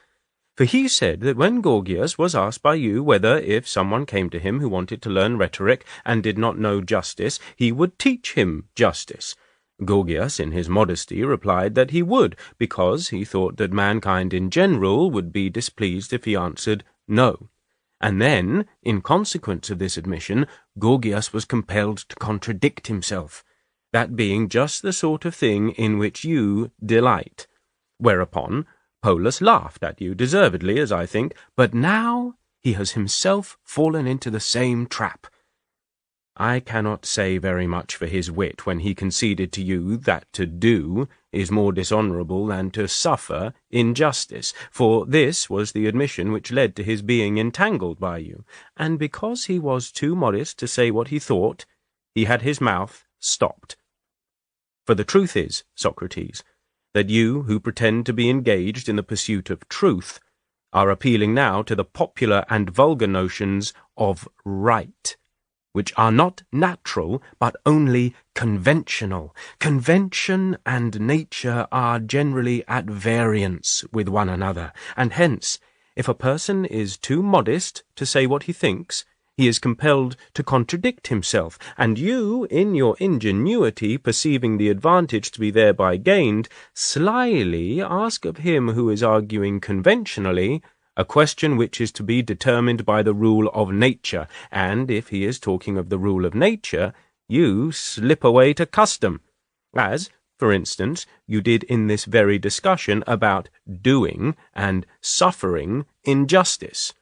B: For he said that when Gorgias was asked by you whether, if someone came to him who wanted to learn rhetoric and did not know justice, he would teach him justice, Gorgias, in his modesty, replied that he would, because he thought that mankind in general would be displeased if he answered no. And then, in consequence of this admission, Gorgias was compelled to contradict himself, that being just the sort of thing in which you delight. Whereupon Polus laughed at you, deservedly, as I think, but now he has himself fallen into the same trap. I cannot say very much for his wit when he conceded to you that to do is more dishonourable than to suffer injustice, for this was the admission which led to his being entangled by you, and because he was too modest to say what he thought, he had his mouth stopped. For the truth is, Socrates, that you, who pretend to be engaged in the pursuit of truth, are appealing now to the popular and vulgar notions of right, which are not natural, but only conventional. Convention and nature are generally at variance with one another, and hence, if a person is too modest to say what he thinks, he is compelled to contradict himself, and you, in your ingenuity, perceiving the advantage to be thereby gained, slyly ask of him who is arguing conventionally a question which is to be determined by the rule of nature, and if he is talking of the rule of nature, you slip away to custom, as, for instance, you did in this very discussion about doing and suffering injustice.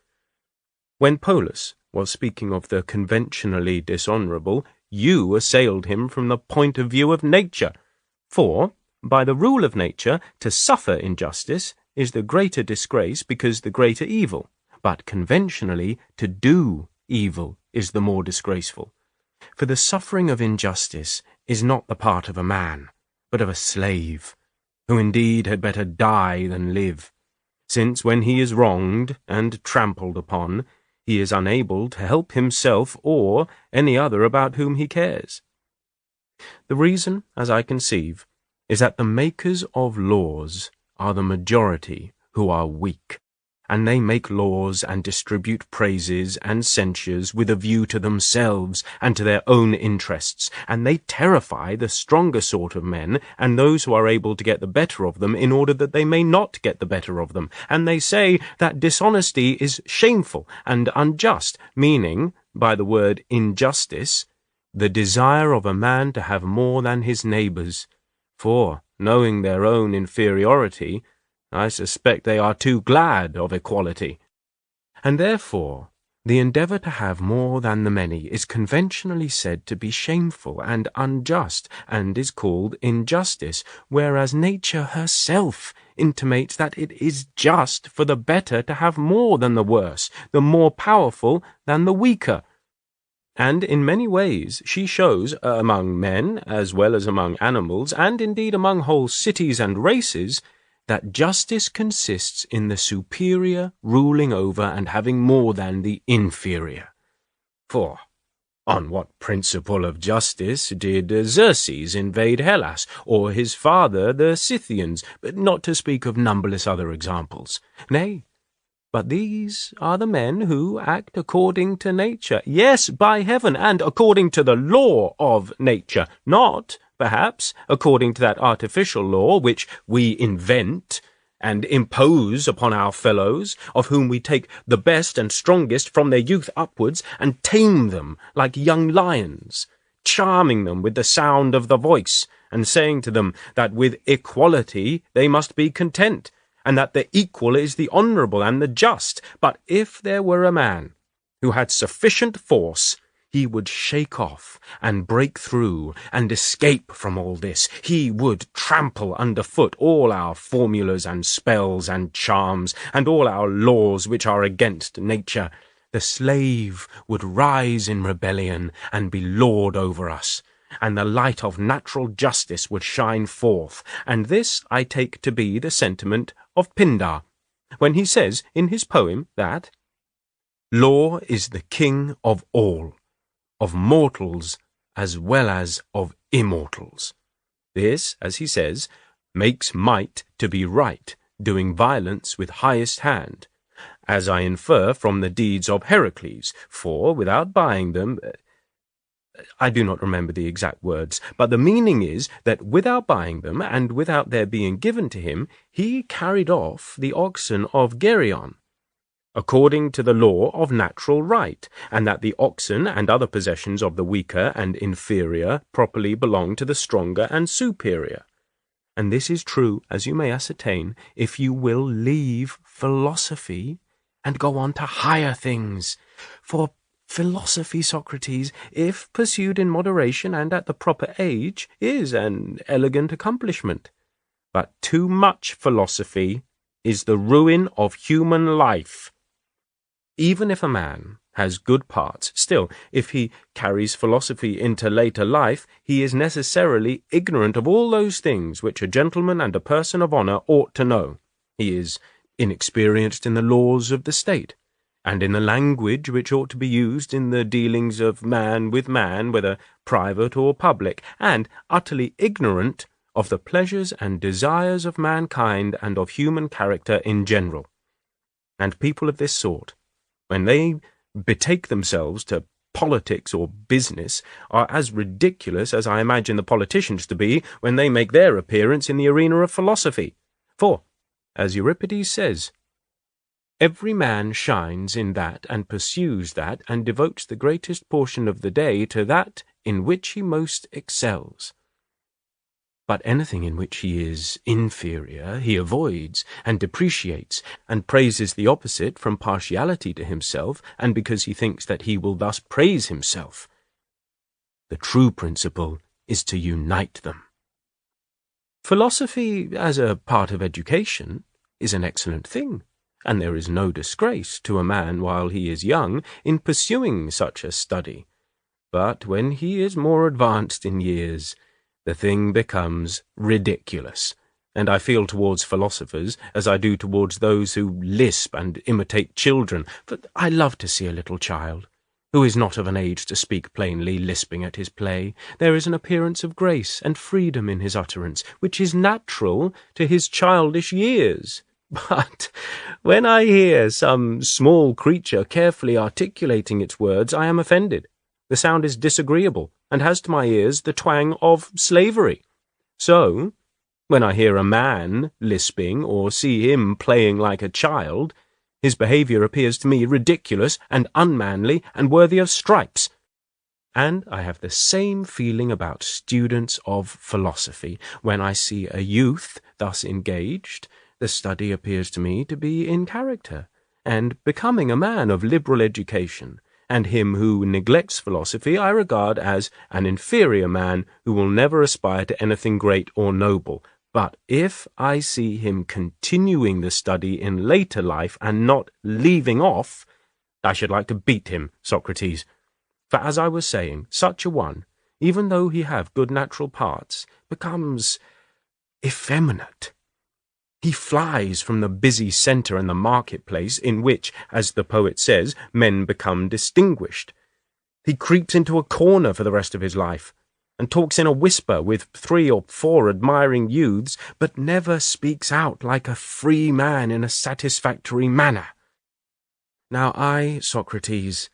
B: When Polus was speaking of the conventionally dishonourable, you assailed him from the point of view of nature, for, by the rule of nature, to suffer injustice is the greater disgrace because the greater evil, but conventionally to do evil is the more disgraceful. For the suffering of injustice is not the part of a man, but of a slave, who indeed had better die than live, since when he is wronged and trampled upon, he is unable to help himself or any other about whom he cares. The reason, as I conceive, is that the makers of laws are the majority who are weak, and they make laws and distribute praises and censures with a view to themselves and to their own interests, and they terrify the stronger sort of men and those who are able to get the better of them in order that they may not get the better of them, and they say that dishonesty is shameful and unjust, meaning, by the word injustice, the desire of a man to have more than his neighbours, for, knowing their own inferiority, I suspect they are too glad of equality. And therefore, the endeavour to have more than the many is conventionally said to be shameful and unjust, and is called injustice, whereas nature herself intimates that it is just for the better to have more than the worse, the more powerful than the weaker. And in many ways she shows, among men as well as among animals, and indeed among whole cities and races, that justice consists in the superior ruling over and having more than the inferior. For, on what principle of justice did Xerxes invade Hellas, or his father the Scythians, not to speak of numberless other examples? Nay, but these are the men who act according to nature, yes, by heaven, and according to the law of nature, not, perhaps, according to that artificial law which we invent, and impose upon our fellows, of whom we take the best and strongest from their youth upwards, and tame them like young lions, charming them with the sound of the voice, and saying to them that with equality they must be content, and that the equal is the honourable and the just. But if there were a man who had sufficient force, he would shake off and break through and escape from all this. He would trample underfoot all our formulas and spells and charms, and all our laws which are against nature. The slave would rise in rebellion and be lord over us, and the light of natural justice would shine forth. And this I take to be the sentiment of Pindar, when he says in his poem that law is the king of all, of mortals as well as of immortals. This, as he says, makes might to be right, doing violence with highest hand, as I infer from the deeds of Heracles, for without buying them, I do not remember the exact words, but the meaning is that without buying them, and without their being given to him, he carried off the oxen of Geryon, according to the law of natural right, and that the oxen and other possessions of the weaker and inferior properly belong to the stronger and superior. And this is true, as you may ascertain, if you will leave philosophy and go on to higher things. For philosophy, Socrates, if pursued in moderation and at the proper age, is an elegant accomplishment. But too much philosophy is the ruin of human life. Even if a man has good parts, still, if he carries philosophy into later life, he is necessarily ignorant of all those things which a gentleman and a person of honour ought to know. He is inexperienced in the laws of the state, and in the language which ought to be used in the dealings of man, whether private or public, and utterly ignorant of the pleasures and desires of mankind and of human character in general. And people of this sort, when they betake themselves to politics or business, are as ridiculous as I imagine the politicians to be when they make their appearance in the arena of philosophy. For, as Euripides says, every man shines in that and pursues that and devotes the greatest portion of the day to that in which he most excels. But anything in which he is inferior he avoids and depreciates, and praises the opposite from partiality to himself, and because he thinks that he will thus praise himself. The true principle is to unite them. Philosophy, as a part of education, is an excellent thing, and there is no disgrace to a man while he is young in pursuing such a study. But when he is more advanced in years, the thing becomes ridiculous, and I feel towards philosophers as I do towards those who lisp and imitate children, for I love to see a little child, who is not of an age to speak plainly, lisping at his play. There is an appearance of grace and freedom in his utterance, which is natural to his childish years. But when I hear some small creature carefully articulating its words, I am offended. The sound is disagreeable, and has to my ears the twang of slavery. So, when I hear a man lisping, or see him playing like a child, his behaviour appears to me ridiculous and unmanly and worthy of stripes. And I have the same feeling about students of philosophy. When I see a youth thus engaged, the study appears to me to be in character, and becoming a man of liberal education, and him who neglects philosophy I regard as an inferior man who will never aspire to anything great or noble. But if I see him continuing the study in later life and not leaving off, I should like to beat him, Socrates. For as I was saying, such a one, even though he have good natural parts, becomes effeminate. He flies from the busy centre and the marketplace, in which, as the poet says, men become distinguished. He creeps into a corner for the rest of his life, and talks in a whisper with 3 or 4 admiring youths, but never speaks out like a free man in a satisfactory manner. Now I, Socrates,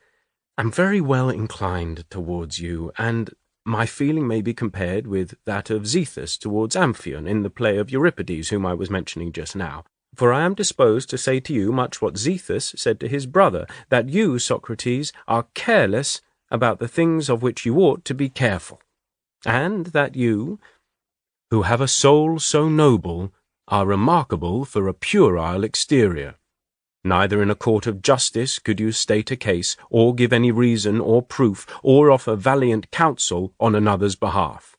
B: am very well inclined towards you, and my feeling may be compared with that of Zethus towards Amphion in the play of Euripides, whom I was mentioning just now. For I am disposed to say to you much what Zethus said to his brother, that you, Socrates, are careless about the things of which you ought to be careful, and that you, who have a soul so noble, are remarkable for a puerile exterior. Neither in a court of justice could you state a case, or give any reason or proof, or offer valiant counsel on another's behalf.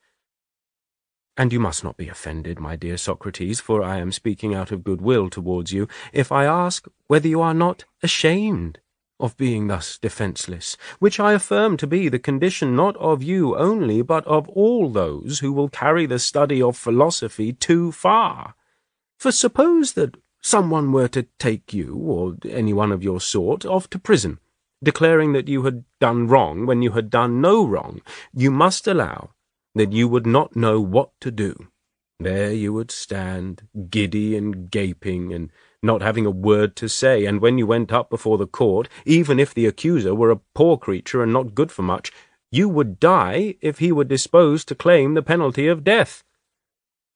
B: And you must not be offended, my dear Socrates, for I am speaking out of goodwill towards you, if I ask whether you are not ashamed of being thus defenceless, which I affirm to be the condition not of you only, but of all those who will carry the study of philosophy too far. For suppose that someone were to take you, or any one of your sort, off to prison, declaring that you had done wrong when you had done no wrong, you must allow that you would not know what to do. There you would stand, giddy and gaping, and not having a word to say, and when you went up before the court, even if the accuser were a poor creature and not good for much, you would die if he were disposed to claim the penalty of death.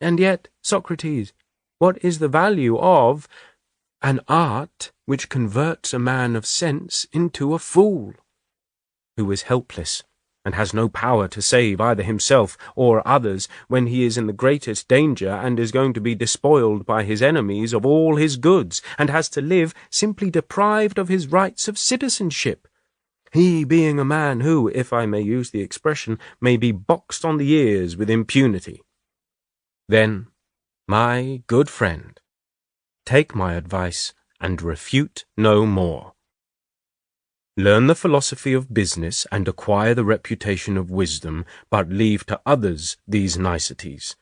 B: And yet, Socrates, what is the value of an art which converts a man of sense into a fool, who is helpless, and has no power to save either himself or others when he is in the greatest danger and is going to be despoiled by his enemies of all his goods, and has to live simply deprived of his rights of citizenship, he being a man who, if I may use the expression, may be boxed on the ears with impunity? Then, my good friend, take my advice and refute no more. Learn the philosophy of business and acquire the reputation of wisdom, but leave to others these niceties,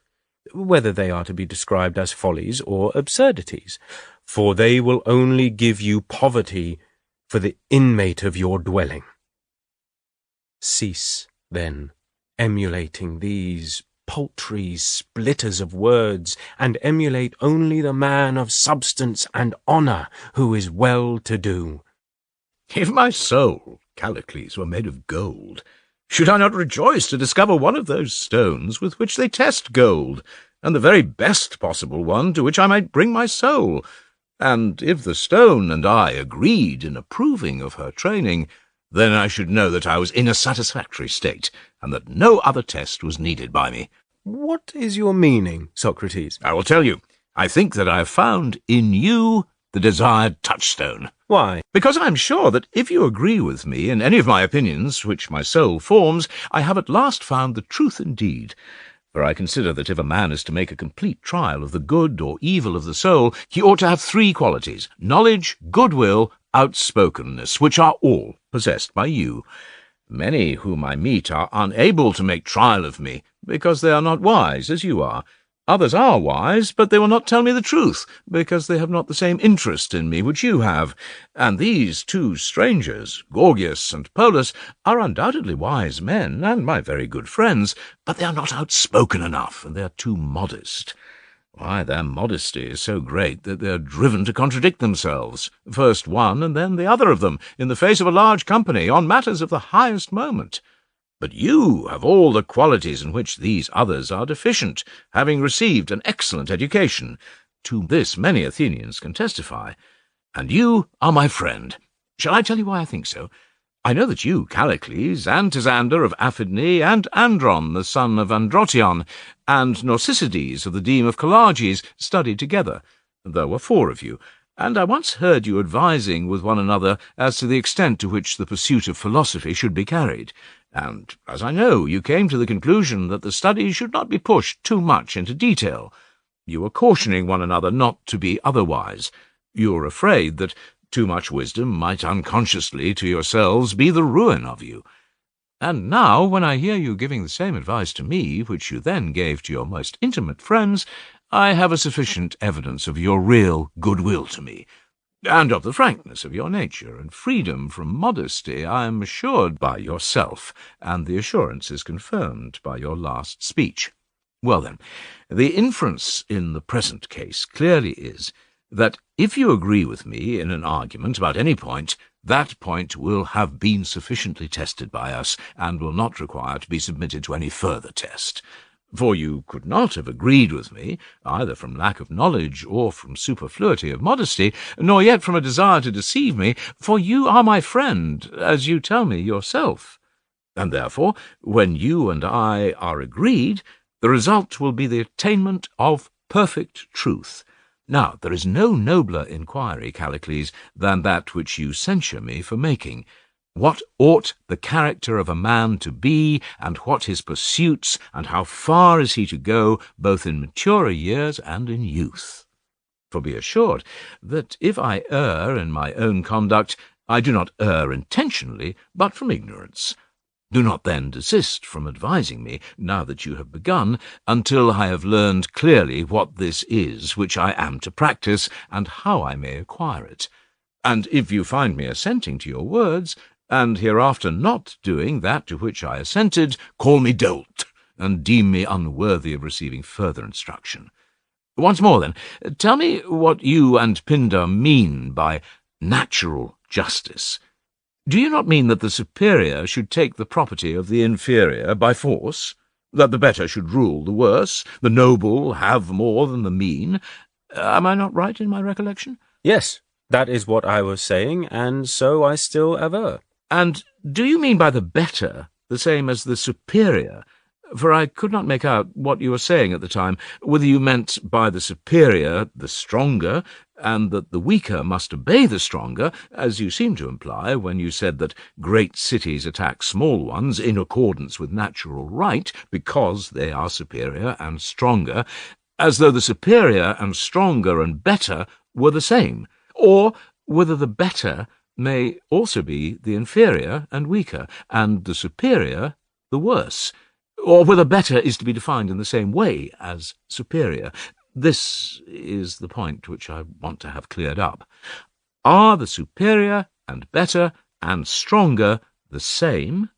B: whether they are to be described as follies or absurdities, for they will only give you poverty for the inmate of your dwelling. Cease, then, emulating these paltry splitters of words, and emulate only the man of substance and honour who is well-to-do.
C: If my soul, Callicles, were made of gold, should I not rejoice to discover one of those stones with which they test gold, and the very best possible one to which I might bring my soul? And if the stone and I agreed in approving of her training, then I should know that I was in a satisfactory state, and that no other test was needed by me.
B: What is your meaning, Socrates?
C: I will tell you. I think that I have found in you the desired touchstone.
B: Why?
C: Because I am sure that if you agree with me in any of my opinions which my soul forms, I have at last found the truth indeed. For I consider that if a man is to make a complete trial of the good or evil of the soul, he ought to have three qualities: knowledge, goodwill, outspokenness, which are all possessed by you. Many whom I meet are unable to make trial of me, because they are not wise as you are. Others are wise, but they will not tell me the truth, because they have not the same interest in me which you have. And these two strangers, Gorgias and Polus, are undoubtedly wise men, and my very good friends, but they are not outspoken enough, and they are too modest. Why, their modesty is so great that they are driven to contradict themselves, first one and then the other of them, in the face of a large company, on matters of the highest moment. But you have all the qualities in which these others are deficient, having received an excellent education. To this many Athenians can testify. And you are my friend. Shall I tell you why I think so? I know that you, Callicles, and Tisander of Aphidne, and Andron, the son of Androtion, and Narcissides of the deme of Collages, studied together. There were 4 of you, and I once heard you advising with one another as to the extent to which the pursuit of philosophy should be carried. And, as I know, you came to the conclusion that the study should not be pushed too much into detail. You were cautioning one another not to be otherwise. You were afraid that too much wisdom might unconsciously to yourselves be the ruin of you. And now, when I hear you giving the same advice to me, which you then gave to your most intimate friends, I have a sufficient evidence of your real goodwill to me, and of the frankness of your nature and freedom from modesty I am assured by yourself, and the assurance is confirmed by your last speech. Well then, the inference in the present case clearly is that if you agree with me in an argument about any point, that point will have been sufficiently tested by us, and will not require to be submitted to any further test. For you could not have agreed with me, either from lack of knowledge or from superfluity of modesty, nor yet from a desire to deceive me, for you are my friend, as you tell me yourself. And therefore, when you and I are agreed, the result will be the attainment of perfect truth. Now, there is no nobler inquiry, Callicles, than that which you censure me for making. What ought the character of a man to be, and what his pursuits, and how far is he to go, both in maturer years and in youth? For be assured that if I err in my own conduct, I do not err intentionally, but from ignorance. Do not then desist from advising me, now that you have begun, until I have learned clearly what this is which I am to practice, and how I may acquire it. And if you find me assenting to your words, and hereafter not doing that to which I assented, call me dolt, and deem me unworthy of receiving further instruction. Once more, then, tell me what you and Pindar mean by natural justice. Do you not mean that the superior should take the property of the inferior by force? That the better should rule the worse, the noble have more than the mean? Am I not right in my recollection?
B: Yes, that is what I was saying, and so I still aver.
C: And do you mean by the better the same as the superior? For I could not make out what you were saying at the time, whether you meant by the superior the stronger, and that the weaker must obey the stronger, as you seemed to imply when you said that great cities attack small ones in accordance with natural right, because they are superior and stronger, as though the superior and stronger and better were the same, or whether the better may also be the inferior and weaker, and the superior the worse, or whether better is to be defined in the same way as superior. This is the point which I want to have cleared up. Are the superior and better and stronger the same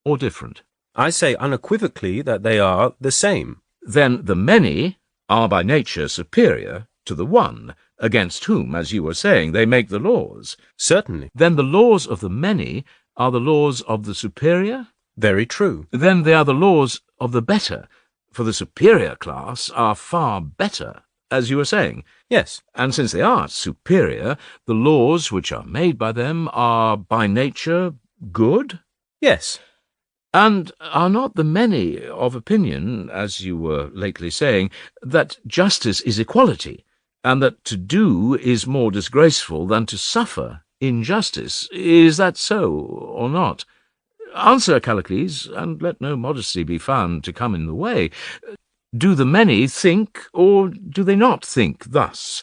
C: or different?
B: I say unequivocally that they are the same.
C: Then the many are by nature superior to the one, against whom, as you were saying, they make the laws.
B: Certainly.
C: Then the laws of the many are the laws of the superior?
B: Very true.
C: Then they are the laws of the better, for the superior class are far better, as you were saying.
B: Yes.
C: And since they are superior, the laws which are made by them are by nature good?
B: Yes.
C: And are not the many of opinion, as you were lately saying, that justice is equality, and that to do is more disgraceful than to suffer injustice? Is that so, or not? Answer, Callicles, and let no modesty be found to come in the way. Do the many think, or do they not think thus?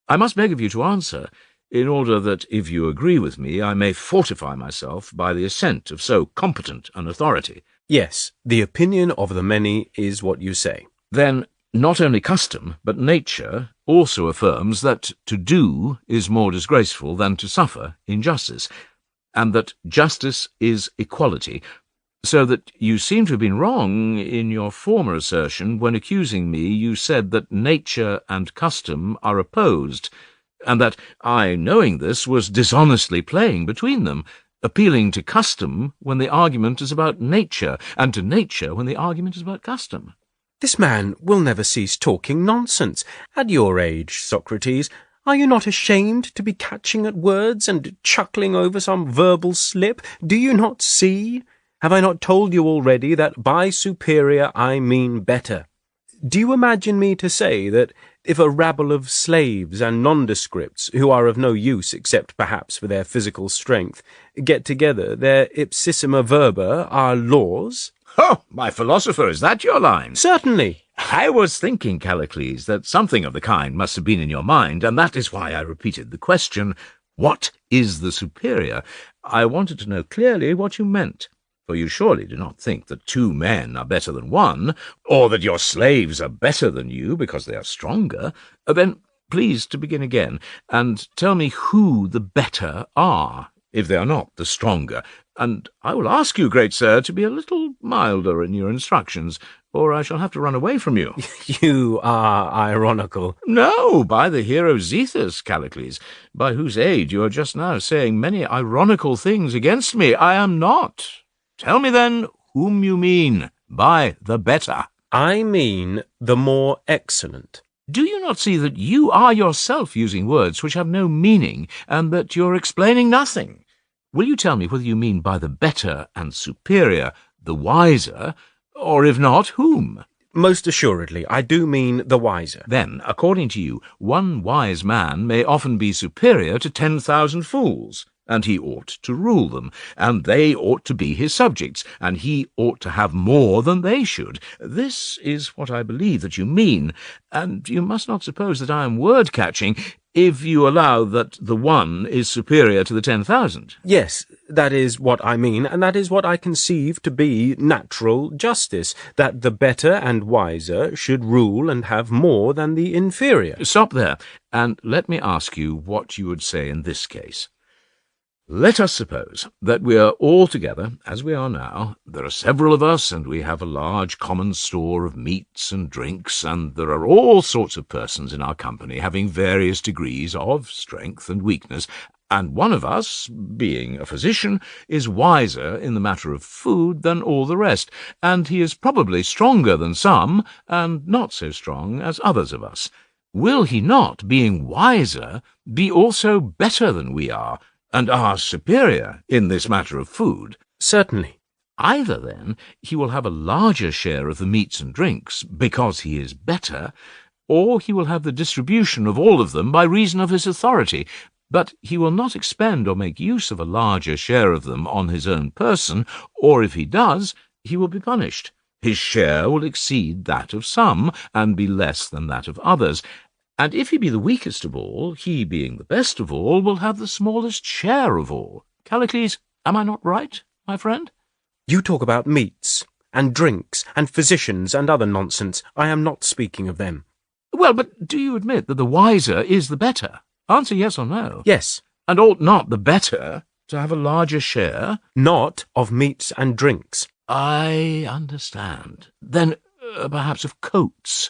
C: I must beg of you to answer, in order that, if you agree with me, I may fortify myself by the assent of so competent an authority.
B: Yes, the opinion of the many is what you say.
C: Then not only custom, but nature also affirms that to do is more disgraceful than to suffer injustice, and that justice is equality, so that you seem to have been wrong in your former assertion when accusing me you said that nature and custom are opposed, and that I, knowing this, was dishonestly playing between them, appealing to custom when the argument is about nature, and to nature when the argument is about custom.
B: This man will never cease talking nonsense. At your age, Socrates, are you not ashamed to be catching at words and chuckling over some verbal slip? Do you not see? Have I not told you already that by superior I mean better? Do you imagine me to say that if a rabble of slaves and nondescripts, who are of no use except perhaps for their physical strength, get together, their ipsissima verba are laws?
C: Oh, my philosopher, is that your line?
B: Certainly.
C: I was thinking, Callicles, that something of the kind must have been in your mind, and that is why I repeated the question, what is the superior? I wanted to know clearly what you meant, for you surely do not think that two men are better than one, or that your slaves are better than you because they are stronger. Then please to begin again, and tell me who the better are, if they are not the stronger, and I will ask you, great sir, to be a little milder in your instructions, or I shall have to run away from you.
B: You are ironical.
C: No, by the hero Zethus, Callicles, by whose aid you are just now saying many ironical things against me. I am not. Tell me then whom you mean by the better.
B: I mean the more excellent.
C: Do you not see that you are yourself using words which have no meaning, and that you're explaining nothing? Will you tell me whether you mean by the better and superior the wiser, or if not, whom?
B: Most assuredly, I do mean the wiser.
C: Then, according to you, one wise man may often be superior to 10,000 fools, and he ought to rule them, and they ought to be his subjects, and he ought to have more than they should. This is what I believe that you mean, and you must not suppose that I am word-catching if you allow that the one is superior to the 10,000.
B: Yes, that is what I mean, and that is what I conceive to be natural justice, that the better and wiser should rule and have more than the inferior.
C: Stop there, and let me ask you what you would say in this case. Let us suppose that we are all together, as we are now. There are several of us, and we have a large common store of meats and drinks, and there are all sorts of persons in our company having various degrees of strength and weakness, and one of us, being a physician, is wiser in the matter of food than all the rest, and he is probably stronger than some, and not so strong as others of us. Will he not, being wiser, be also better than we are, and are superior in this matter of food?
B: Certainly.
C: Either, then, he will have a larger share of the meats and drinks, because he is better, or he will have the distribution of all of them by reason of his authority, but he will not expend or make use of a larger share of them on his own person, or if he does, he will be punished. His share will exceed that of some, and be less than that of others. And if he be the weakest of all, he being the best of all, will have the smallest share of all. Callicles, am I not right, my friend?
B: You talk about meats, and drinks, and physicians, and other nonsense. I am not speaking of them.
C: Well, but do you admit that the wiser is the better? Answer yes or no.
B: Yes.
C: And ought not the better to have a larger share?
B: Not of meats and drinks.
C: I understand. Then perhaps of coats.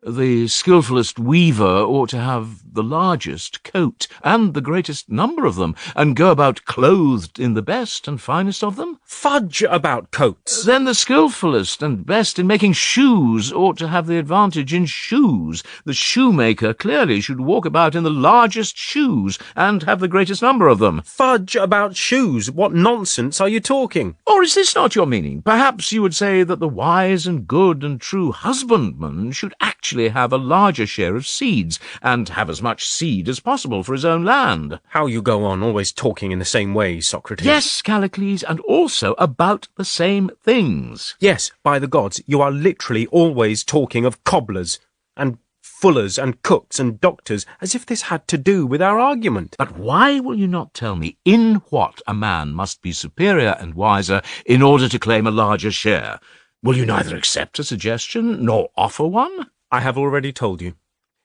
C: The skilfullest weaver ought to have the largest coat, and the greatest number of them, and go about clothed in the best and finest of them?
B: Fudge about coats!
C: Then the skilfullest and best in making shoes ought to have the advantage in shoes. The shoemaker clearly should walk about in the largest shoes, and have the greatest number of them.
B: Fudge about shoes! What nonsense are you talking?
C: Or is this not your meaning? Perhaps you would say that the wise and good and true husbandman should actually have a larger share of seeds, and have as much seed as possible for his own land.
B: How you go on, always talking in the same way, Socrates.
C: Yes, Callicles, and also about the same things.
B: Yes, by the gods, you are literally always talking of cobblers, and fullers, and cooks, and doctors, as if this had to do with our argument.
C: But why will you not tell me in what a man must be superior and wiser in order to claim a larger share? Will you neither accept a suggestion, nor offer one?
B: I have already told you.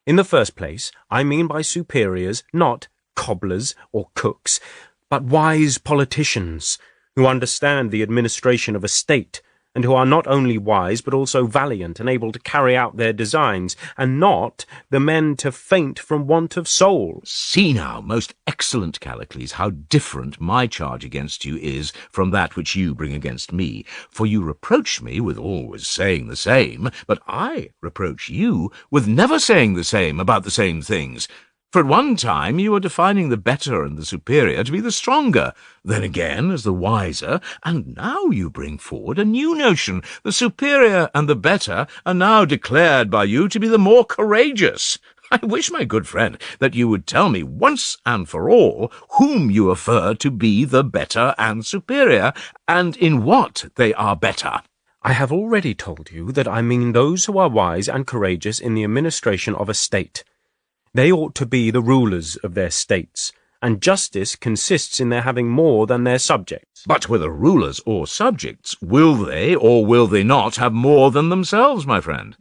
B: In the first place, I mean by superiors not cobblers or cooks, but wise politicians, who understand the administration of a state, and who are not only wise but also valiant and able to carry out their designs, and not the men to faint from want of soul.
C: See now, most excellent Callicles, how different my charge against you is from that which you bring against me. For you reproach me with always saying the same, but I reproach you with never saying the same about the same things. For at one time you were defining the better and the superior to be the stronger, then again as the wiser, and now you bring forward a new notion. The superior and the better are now declared by you to be the more courageous. I wish, my good friend, that you would tell me once and for all whom you affirm to be the better and superior, and in what they are better.
B: I have already told you that I mean those who are wise and courageous in the administration of a state. They ought to be the rulers of their states, and justice consists in their having more than their subjects.
C: But whether rulers or subjects, will they or will they not have more than themselves, my friend?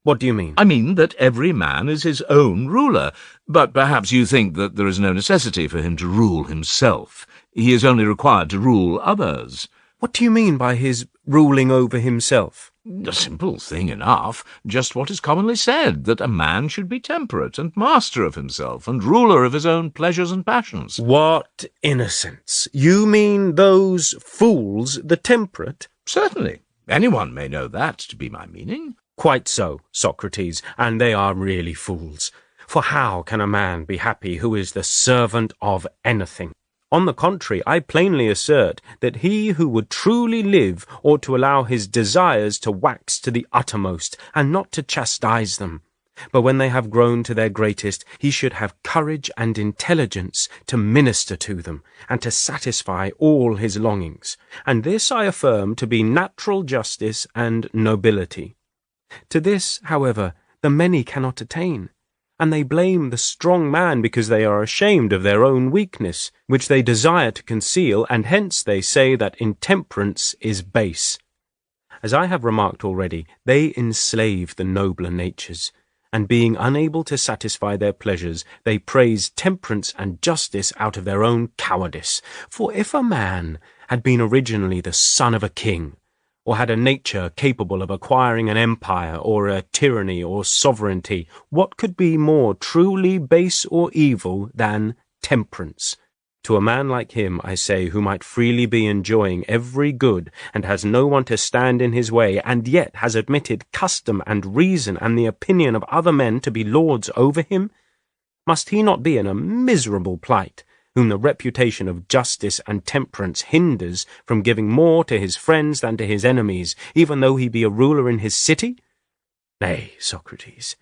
B: What do you mean?
C: I mean that every man is his own ruler, but perhaps you think that there is no necessity for him to rule himself. He is only required to rule others.
B: What do you mean by his ruling over himself?
C: A simple thing enough, just what is commonly said, that a man should be temperate and master of himself and ruler of his own pleasures and passions.
B: What innocence! You mean those fools, the temperate?
C: Certainly. Anyone may know that to be my meaning.
B: Quite so, Socrates, and they are really fools. For how can a man be happy who is the servant of anything? On the contrary, I plainly assert that he who would truly live ought to allow his desires to wax to the uttermost, and not to chastise them. But when they have grown to their greatest, he should have courage and intelligence to minister to them, and to satisfy all his longings. And this I affirm to be natural justice and nobility. To this, however, the many cannot attain, and they blame the strong man because they are ashamed of their own weakness, which they desire to conceal, and hence they say that intemperance is base. As I have remarked already, they enslave the nobler natures, and being unable to satisfy their pleasures, they praise temperance and justice out of their own cowardice. For if a man had been originally the son of a king, or had a nature capable of acquiring an empire, or a tyranny, or sovereignty, what could be more truly base or evil than temperance? To a man like him, I say, who might freely be enjoying every good, and has no one to stand in his way, and yet has admitted custom and reason and the opinion of other men to be lords over him, must he not be in a miserable plight, whom the reputation of justice and temperance hinders from giving more to his friends than to his enemies, even though he be a ruler in his city? Nay, Socrates,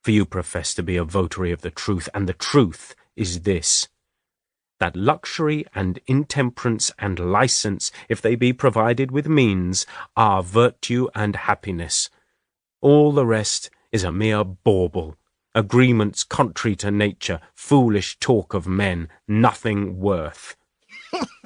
B: for you profess to be a votary of the truth, and the truth is this, that luxury and intemperance and license, if they be provided with means, are virtue and happiness. All the rest is a mere bauble, agreements contrary to nature, foolish talk of men, nothing worth.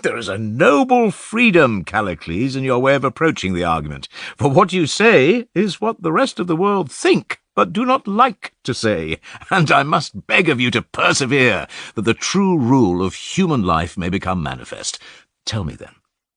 C: There is a noble freedom, Callicles, in your way of approaching the argument, for what you say is what the rest of the world think, but do not like to say, and I must beg of you to persevere, that the true rule of human life may become manifest. Tell me then,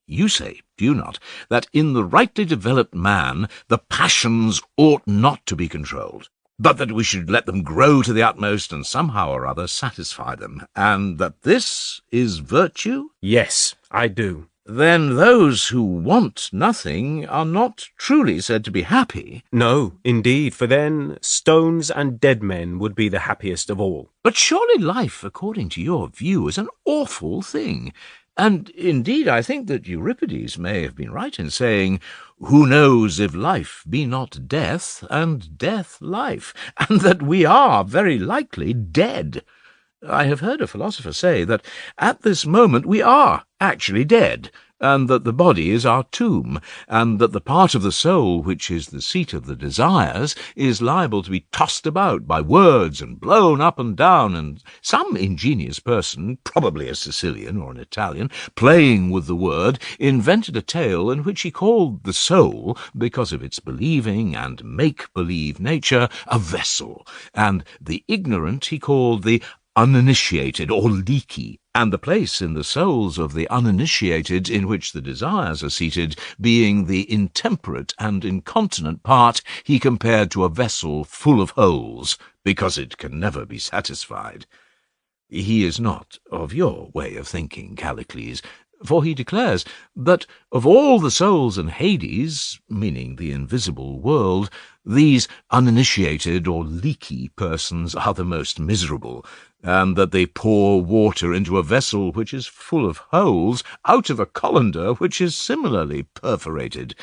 C: you say, do you not, that in the rightly developed man the passions ought not to be controlled, but that we should let them grow to the utmost and somehow or other satisfy them, and that this is virtue?
B: Yes, I do.
C: Then those who want nothing are not truly said to be happy.
B: No, indeed, for then stones and dead men would be the happiest of all.
C: But surely life, according to your view, is an awful thing. And indeed I think that Euripides may have been right in saying, "Who knows if life be not death, and death life?" and that we are very likely dead. I have heard a philosopher say that at this moment we are actually dead, and that the body is our tomb, and that the part of the soul which is the seat of the desires is liable to be tossed about by words and blown up and down, and some ingenious person, probably a Sicilian or an Italian, playing with the word, invented a tale in which he called the soul, because of its believing and make-believe nature, a vessel, and the ignorant he called the uninitiated or leaky, and the place in the souls of the uninitiated in which the desires are seated being the intemperate and incontinent part, he compared to a vessel full of holes, because it can never be satisfied. He is not of your way of thinking, Callicles, for he declares that of all the souls in Hades, meaning the invisible world, these uninitiated or leaky persons are the most miserable, and that they pour water into a vessel which is full of holes out of a colander which is similarly perforated.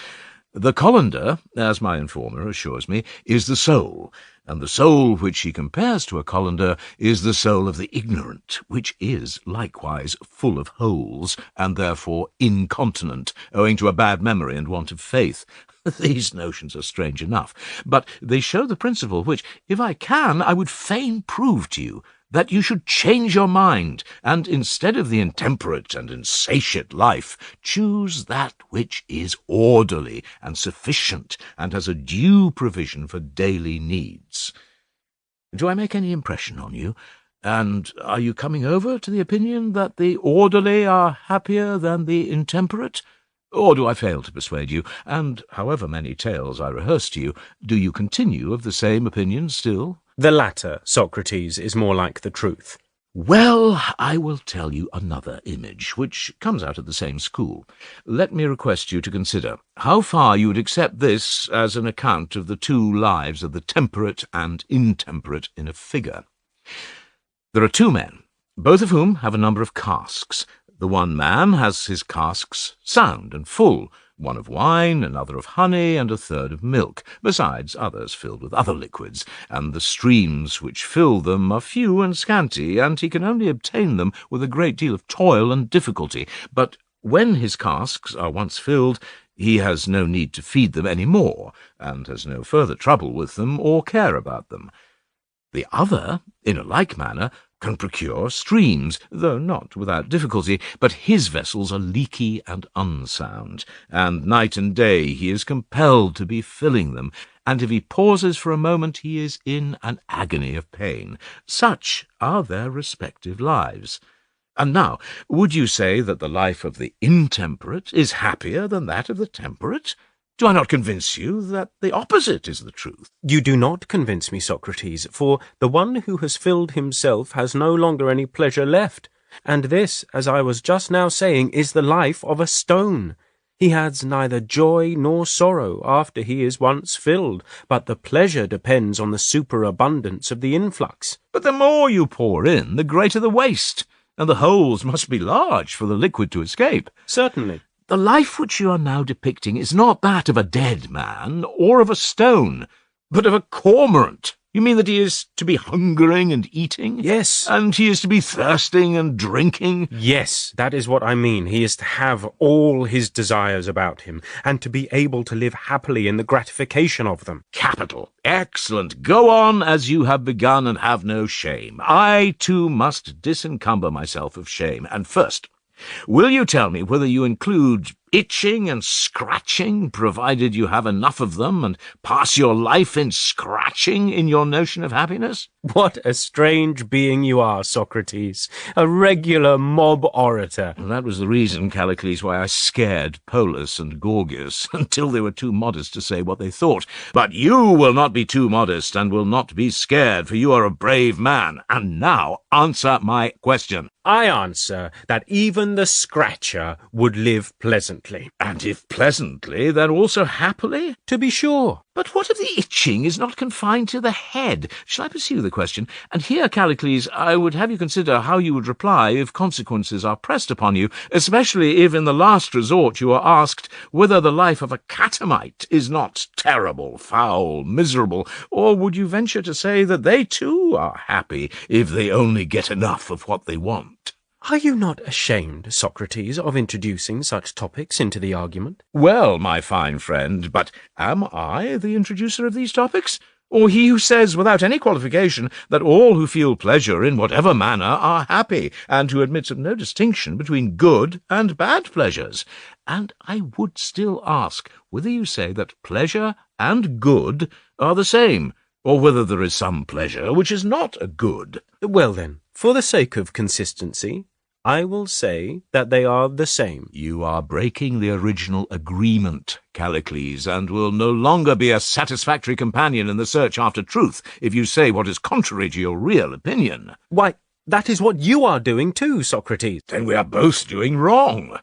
C: The colander, as my informer assures me, is the soul, and the soul which he compares to a colander is the soul of the ignorant, which is likewise full of holes, and therefore incontinent, owing to a bad memory and want of faith. These notions are strange enough, but they show the principle which, if I can, I would fain prove to you, that you should change your mind, and instead of the intemperate and insatiate life, choose that which is orderly and sufficient, and has a due provision for daily needs. Do I make any impression on you? And are you coming over to the opinion that the orderly are happier than the intemperate? Or do I fail to persuade you, and however many tales I rehearse to you, do you continue of the same opinion still?
B: The latter, Socrates, is more like the truth.
C: Well, I will tell you another image, which comes out of the same school. Let me request you to consider how far you would accept this as an account of the two lives of the temperate and intemperate in a figure. There are two men, both of whom have a number of casks. The one man has his casks sound and full, one of wine, another of honey, and a third of milk, besides others filled with other liquids, and the streams which fill them are few and scanty, and he can only obtain them with a great deal of toil and difficulty. But when his casks are once filled, he has no need to feed them any more, and has no further trouble with them or care about them. The other, in a like manner, can procure streams, though not without difficulty, but his vessels are leaky and unsound, and night and day he is compelled to be filling them, and if he pauses for a moment he is in an agony of pain. Such are their respective lives. And now, would you say that the life of the intemperate is happier than that of the temperate? Do I not convince you that the opposite is the truth?
B: You do not convince me, Socrates, for the one who has filled himself has no longer any pleasure left, and this, as I was just now saying, is the life of a stone. He has neither joy nor sorrow after he is once filled, but the pleasure depends on the superabundance of the influx.
C: But the more you pour in, the greater the waste, and the holes must be large for the liquid to escape.
B: Certainly.
C: The life which you are now depicting is not that of a dead man or of a stone, but of a cormorant. You mean that he is to be hungering and eating?
B: Yes.
C: And he is to be thirsting and drinking?
B: Yes, that is what I mean. He is to have all his desires about him, and to be able to live happily in the gratification of them.
C: Capital. Excellent. Go on as you have begun and have no shame. I, too, must disencumber myself of shame. And first, will you tell me whether you include itching and scratching, provided you have enough of them, and pass your life in scratching in your notion of happiness?
B: What a strange being you are, Socrates, a regular mob orator.
C: Well, that was the reason, Callicles, why I scared Polus and Gorgias, until they were too modest to say what they thought. But you will not be too modest, and will not be scared, for you are a brave man. And now answer my question.
B: I answer that even the scratcher would live pleasantly.
C: And if pleasantly, then also happily?
B: To be sure.
C: But what if the itching is not confined to the head? Shall I pursue the question? And here, Callicles, I would have you consider how you would reply if consequences are pressed upon you, especially if in the last resort you are asked whether the life of a catamite is not terrible, foul, miserable, or would you venture to say that they too are happy if they only get enough of what they want?
B: Are you not ashamed, Socrates, of introducing such topics into the argument?
C: Well, my fine friend, but am I the introducer of these topics? Or he who says without any qualification that all who feel pleasure in whatever manner are happy, and who admits of no distinction between good and bad pleasures? And I would still ask whether you say that pleasure and good are the same, or whether there is some pleasure which is not a good.
B: Well then, for the sake of consistency, I will say that they are the same.
C: You are breaking the original agreement, Callicles, and will no longer be a satisfactory companion in the search after truth if you say what is contrary to your real opinion.
B: Why, that is what you are doing too, Socrates.
C: Then we are both doing wrong.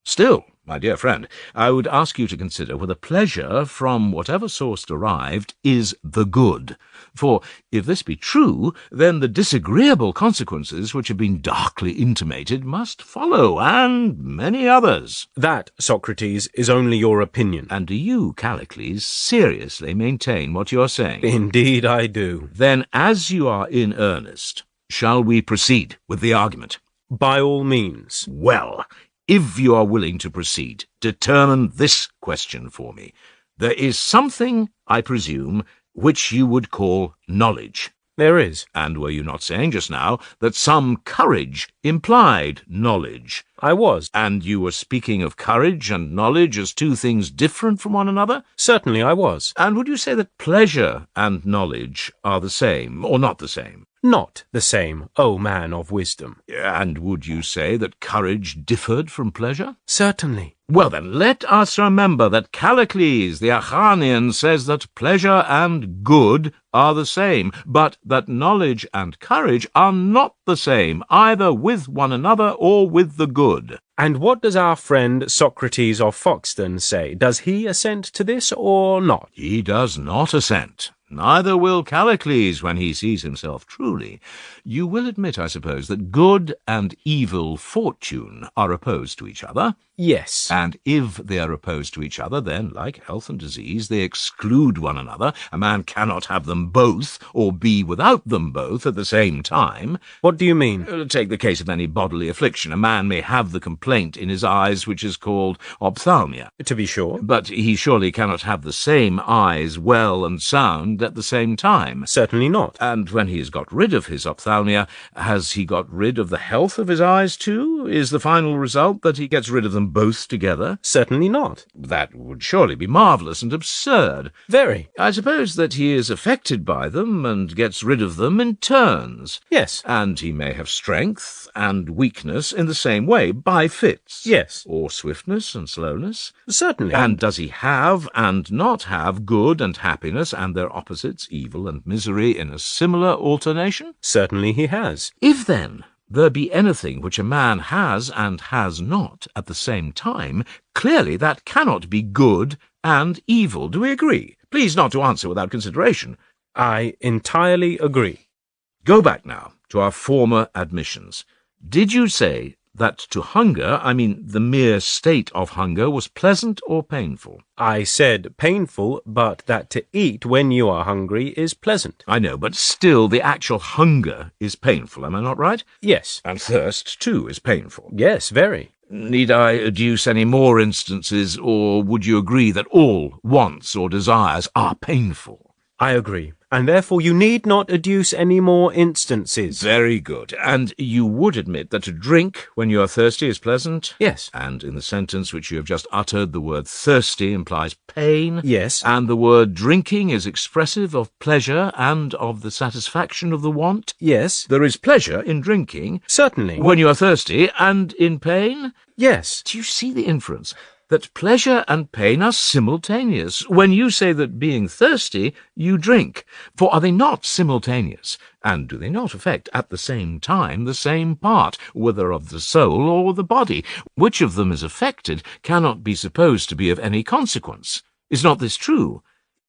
C: Still, my dear friend, I would ask you to consider whether pleasure, from whatever source derived, is the good. For if this be true, then the disagreeable consequences which have been darkly intimated must follow, and many others.
B: That, Socrates, is only your opinion.
C: And do you, Callicles, seriously maintain what you are saying?
B: Indeed I do.
C: Then, as you are in earnest, shall we proceed with the argument?
B: By all means.
C: Well, if you are willing to proceed, determine this question for me. There is something, I presume, which you would call knowledge.
B: There is.
C: And were you not saying just now that some courage implied knowledge?
B: I was.
C: And you were speaking of courage and knowledge as two things different from one another?
B: Certainly I was.
C: And would you say that pleasure and knowledge are the same, or not the same?
B: not the same, O man of wisdom.
C: And would you say that courage differed from pleasure?
B: Certainly.
C: Well then, let us remember that Callicles, the Achanian, says that pleasure and good are the same, but that knowledge and courage are not the same, either with one another or with the good.
B: And what does our friend Socrates of Foxton say? Does he assent to this or not?
C: He does not assent. Neither will Callicles when he sees himself truly. You will admit, I suppose, that good and evil fortune are opposed to each other.
B: Yes.
C: And if they are opposed to each other, then, like health and disease, they exclude one another. A man cannot have them both, or be without them both at the same time.
B: What do you mean?
C: Take the case of any bodily affliction. A man may have the complaint in his eyes which is called ophthalmia.
B: To be sure.
C: But he surely cannot have the same eyes well and sound at the same time.
B: Certainly not.
C: And when he has got rid of his ophthalmia, has he got rid of the health of his eyes too? Is the final result that he gets rid of them both together?
B: Certainly not.
C: That would surely be marvellous and absurd.
B: Very.
C: I suppose that he is affected by them and gets rid of them in turns.
B: Yes.
C: And he may have strength and weakness in the same way, by fits.
B: Yes.
C: Or swiftness and slowness.
B: Certainly.
C: And does he have and not have good and happiness and their opposites, evil and misery, in a similar alternation?
B: Certainly he has.
C: If, then, there be anything which a man has and has not at the same time, clearly that cannot be good and evil. Do we agree? Please not to answer without consideration.
B: I entirely agree.
C: Go back now to our former admissions. Did you say that to hunger, I mean the mere state of hunger, was pleasant or painful?
B: I said painful, but that to eat when you are hungry is pleasant.
C: I know, but still the actual hunger is painful, am I not right?
B: Yes.
C: And thirst, too, is painful.
B: Yes, very.
C: Need I adduce any more instances, or would you agree that all wants or desires are painful?
B: I agree. And therefore you need not adduce any more instances.
C: Very good. And you would admit that to drink when you are thirsty is pleasant?
B: Yes.
C: And in the sentence which you have just uttered, the word thirsty implies pain?
B: Yes.
C: And the word drinking is expressive of pleasure and of the satisfaction of the want?
B: Yes.
C: There is pleasure in drinking?
B: Certainly.
C: When you are thirsty and in pain?
B: Yes.
C: Do you see the inference? That pleasure and pain are simultaneous. When you say that being thirsty, you drink. For are they not simultaneous? And do they not affect at the same time the same part, whether of the soul or the body? Which of them is affected cannot be supposed to be of any consequence. Is not this true?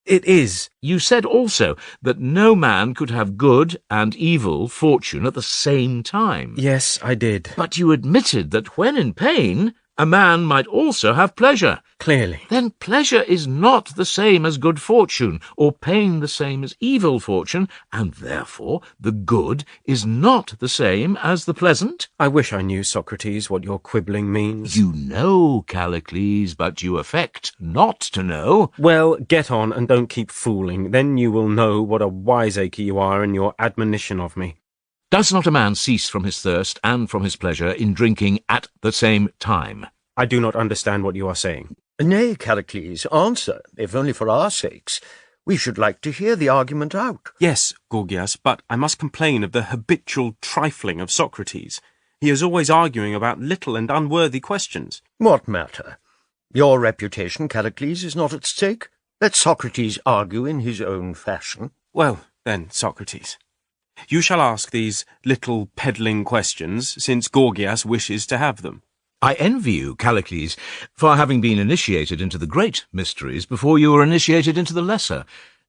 B: It is.
C: You said also that no man could have good and evil fortune at the same time.
B: Yes, I did.
C: But you admitted that when in pain, a man might also have pleasure.
B: Clearly.
C: Then pleasure is not the same as good fortune, or pain the same as evil fortune, and therefore the good is not the same as the pleasant.
B: I wish I knew, Socrates, what your quibbling means.
C: You know, Callicles, but you affect not to know.
B: Well, get on and don't keep fooling. Then you will know what a wiseacre you are in your admonition of me.
C: Does not a man cease from his thirst and from his pleasure in drinking at the same time?
B: I do not understand what you are saying.
D: Nay, Callicles, answer, if only for our sakes. We should like to hear the argument out.
B: Yes, Gorgias, but I must complain of the habitual trifling of Socrates. He is always arguing about little and unworthy questions.
D: What matter? Your reputation, Callicles, is not at stake. Let Socrates argue in his own fashion.
B: Well, then, Socrates, you shall ask these little peddling questions, since Gorgias wishes to have them.
C: I envy you, Callicles, for having been initiated into the great mysteries before you were initiated into the lesser.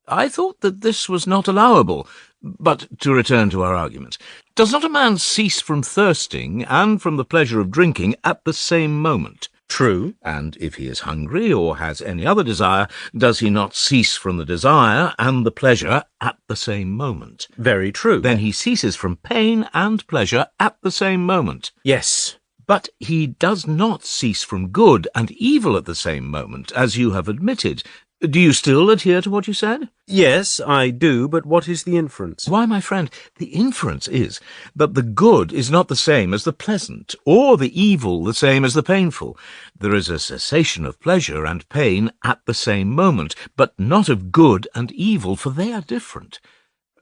C: I thought that this was not allowable. But to return to our argument, does not a man cease from thirsting and from the pleasure of drinking at the same moment?
B: True.
C: And if he is hungry or has any other desire, does he not cease from the desire and the pleasure at the same moment?
B: Very true.
C: Then he ceases from pain and pleasure at the same moment.
B: Yes.
C: But he does not cease from good and evil at the same moment, as you have admitted. Do you still adhere to what you said?
B: Yes, I do, but what is the inference?
C: Why, my friend, the inference is that the good is not the same as the pleasant, or the evil the same as the painful. There is a cessation of pleasure and pain at the same moment, but not of good and evil, for they are different.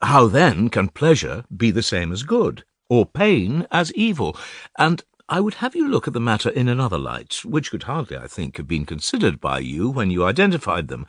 C: How then can pleasure be the same as good, or pain as evil? And I would have you look at the matter in another light, which could hardly, I think, have been considered by you when you identified them.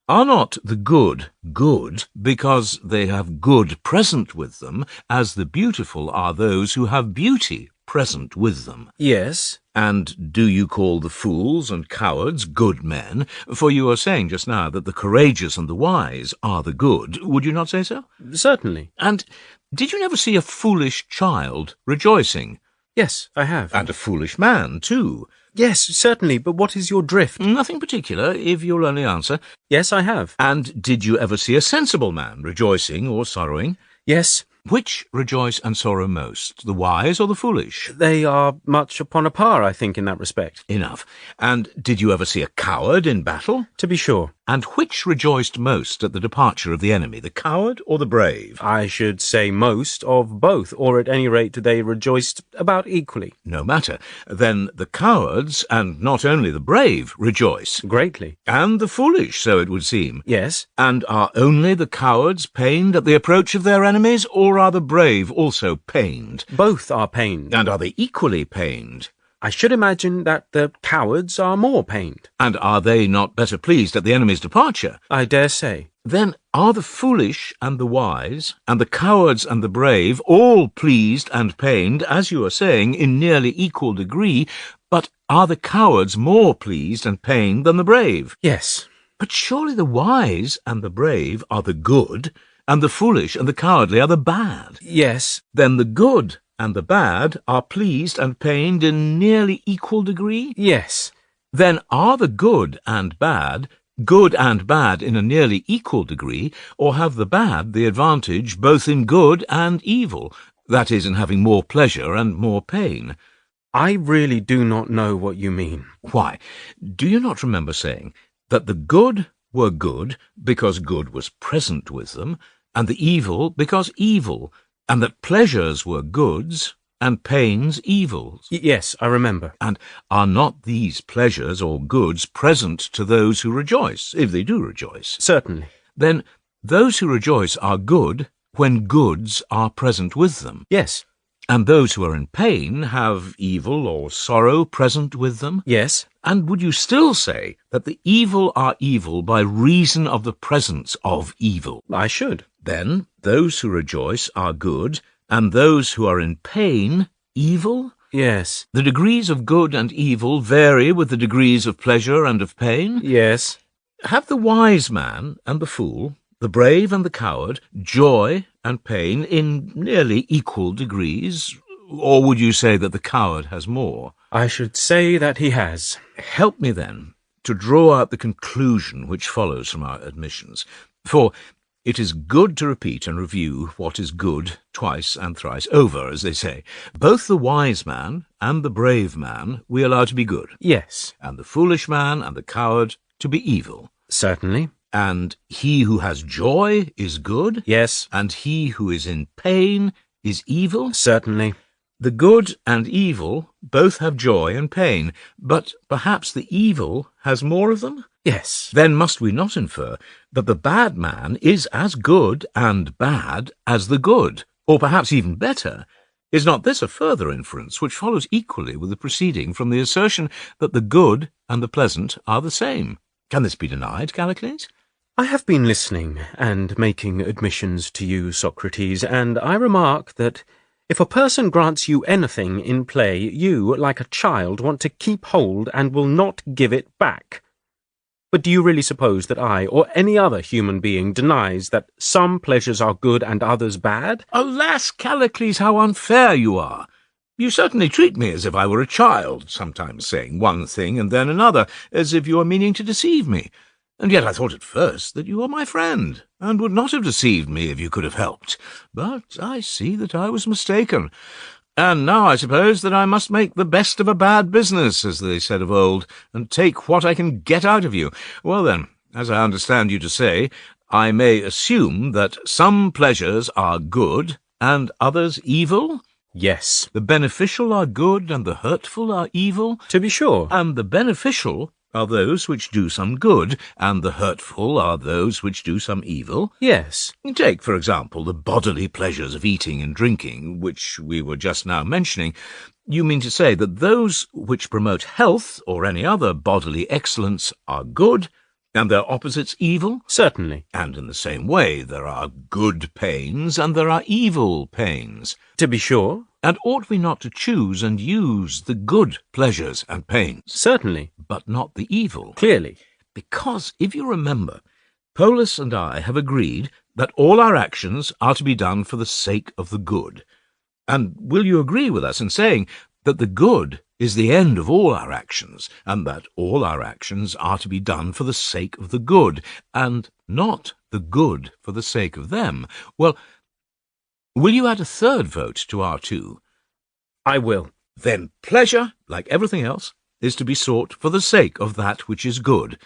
C: Are not the good good because they have good present with them, as the beautiful are those who have beauty present with them?
B: Yes.
C: And do you call the fools and cowards good men? For you were saying just now that the courageous and the wise are the good. Would you not say so?
B: Certainly.
C: And did you never see a foolish child rejoicing?
B: Yes, I have.
C: And a foolish man, too?
B: Yes, certainly, but what is your drift?
C: Nothing particular, if you'll only answer.
B: Yes, I have.
C: And did you ever see a sensible man rejoicing or sorrowing?
B: Yes.
C: Which rejoice and sorrow most, the wise or the foolish?
B: They are much upon a par, I think, in that respect.
C: Enough. And did you ever see a coward in battle?
B: To be sure.
C: And which rejoiced most at the departure of the enemy, the coward or the brave?
B: I should say most of both, or at any rate they rejoiced about equally.
C: No matter. Then the cowards, and not only the brave, rejoice.
B: Greatly.
C: And the foolish, so it would seem.
B: Yes.
C: And are only the cowards pained at the approach of their enemies, or are the brave also pained?
B: Both are pained.
C: And are they equally pained?
B: I should imagine that the cowards are more pained.
C: And are they not better pleased at the enemy's departure?
B: I dare say.
C: Then are the foolish and the wise, and the cowards and the brave, all pleased and pained, as you are saying, in nearly equal degree, but are the cowards more pleased and pained than the brave?
B: Yes.
C: But surely the wise and the brave are the good, and the foolish and the cowardly are the bad.
B: Yes.
C: Then the good and the bad are pleased and pained in nearly equal degree?
B: Yes.
C: Then are the good and bad in a nearly equal degree, or have the bad the advantage both in good and evil, that is, in having more pleasure and more pain?
B: I really do not know what you mean.
C: Why, do you not remember saying that the good were good because good was present with them, and the evil because evil, and that pleasures were goods, and pains evils?
B: Yes, I remember.
C: And are not these pleasures or goods present to those who rejoice, if they do rejoice?
B: Certainly.
C: Then those who rejoice are good when goods are present with them.
B: Yes.
C: And those who are in pain have evil or sorrow present with them?
B: Yes.
C: And would you still say that the evil are evil by reason of the presence of evil?
B: I should.
C: Then those who rejoice are good, and those who are in pain evil?
B: Yes.
C: The degrees of good and evil vary with the degrees of pleasure and of pain?
B: Yes.
C: Have the wise man and the fool, the brave and the coward, joy and pain in nearly equal degrees? Or would you say that the coward has more?
B: I should say that he has.
C: Help me, then, to draw out the conclusion which follows from our admissions. For it is good to repeat and review what is good twice and thrice over, as they say. Both the wise man and the brave man we allow to be good.
B: Yes.
C: And the foolish man and the coward to be evil.
B: Certainly.
C: And he who has joy is good.
B: Yes.
C: And he who is in pain is evil.
B: Certainly.
C: The good and evil both have joy and pain, but perhaps the evil has more of them?
B: Yes.
C: Then must we not infer that the bad man is as good and bad as the good, or perhaps even better? Is not this a further inference which follows equally with the preceding from the assertion that the good and the pleasant are the same? Can this be denied, Callicles?
B: I have been listening and making admissions to you, Socrates, and I remark that if a person grants you anything in play, you, like a child, want to keep hold and will not give it back. But do you really suppose that I, or any other human being, denies that some pleasures are good and others bad?
C: Alas, Callicles, how unfair you are! You certainly treat me as if I were a child, sometimes saying one thing and then another, as if you were meaning to deceive me. And yet I thought at first that you were my friend, and would not have deceived me if you could have helped. But I see that I was mistaken. And now I suppose that I must make the best of a bad business, as they said of old, and take what I can get out of you. Well then, as I understand you to say, I may assume that some pleasures are good, and others evil?
B: Yes.
C: The beneficial are good, and the hurtful are evil?
B: To be sure.
C: And the beneficial are those which do some good, and the hurtful are those which do some evil?
B: Yes.
C: Take, for example, the bodily pleasures of eating and drinking, which we were just now mentioning. You mean to say that those which promote health or any other bodily excellence are good, and their opposites evil?
B: Certainly.
C: And in the same way, there are good pains and there are evil pains.
B: To be sure.
C: And ought we not to choose and use the good pleasures and pains?
B: Certainly.
C: But not the evil?
B: Clearly.
C: Because, if you remember, Polus and I have agreed that all our actions are to be done for the sake of the good. And will you agree with us in saying that the good is the end of all our actions, and that all our actions are to be done for the sake of the good, and not the good for the sake of them? Well, will you add a third vote to our two?
B: I will.
C: Then pleasure, like everything else, is to be sought for the sake of that which is good,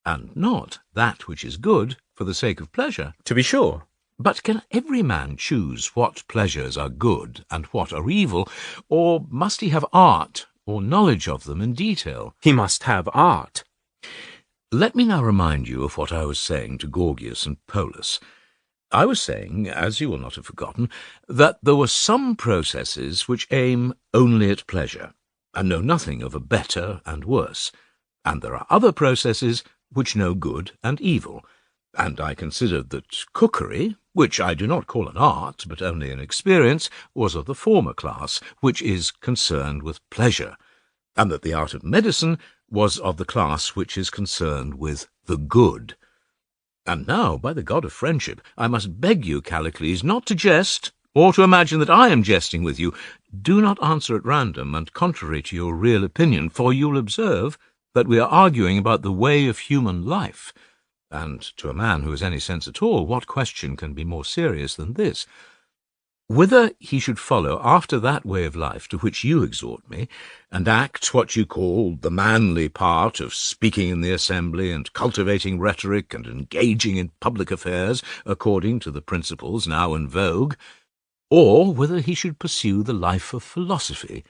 C: and not that which is good for the sake of pleasure.
B: To be sure.
C: But can every man choose what pleasures are good and what are evil, or must he have art or knowledge of them in detail?
B: He must have art.
C: Let me now remind you of what I was saying to Gorgias and Polus. I was saying, as you will not have forgotten, that there were some processes which aim only at pleasure, and know nothing of a better and worse, and there are other processes which know good and evil. And I considered that cookery, which I do not call an art, but only an experience, was of the former class, which is concerned with pleasure, and that the art of medicine was of the class which is concerned with the good. And now, by the god of friendship, I must beg you, Callicles, not to jest, or to imagine that I am jesting with you. Do not answer at random and contrary to your real opinion, for you'll observe that we are arguing about the way of human life. And to a man who has any sense at all, what question can be more serious than this? Whether he should follow after that way of life to which you exhort me, and act what you call the manly part of speaking in the assembly and cultivating rhetoric and engaging in public affairs according to the principles now in vogue, or whether he should pursue the life of philosophy,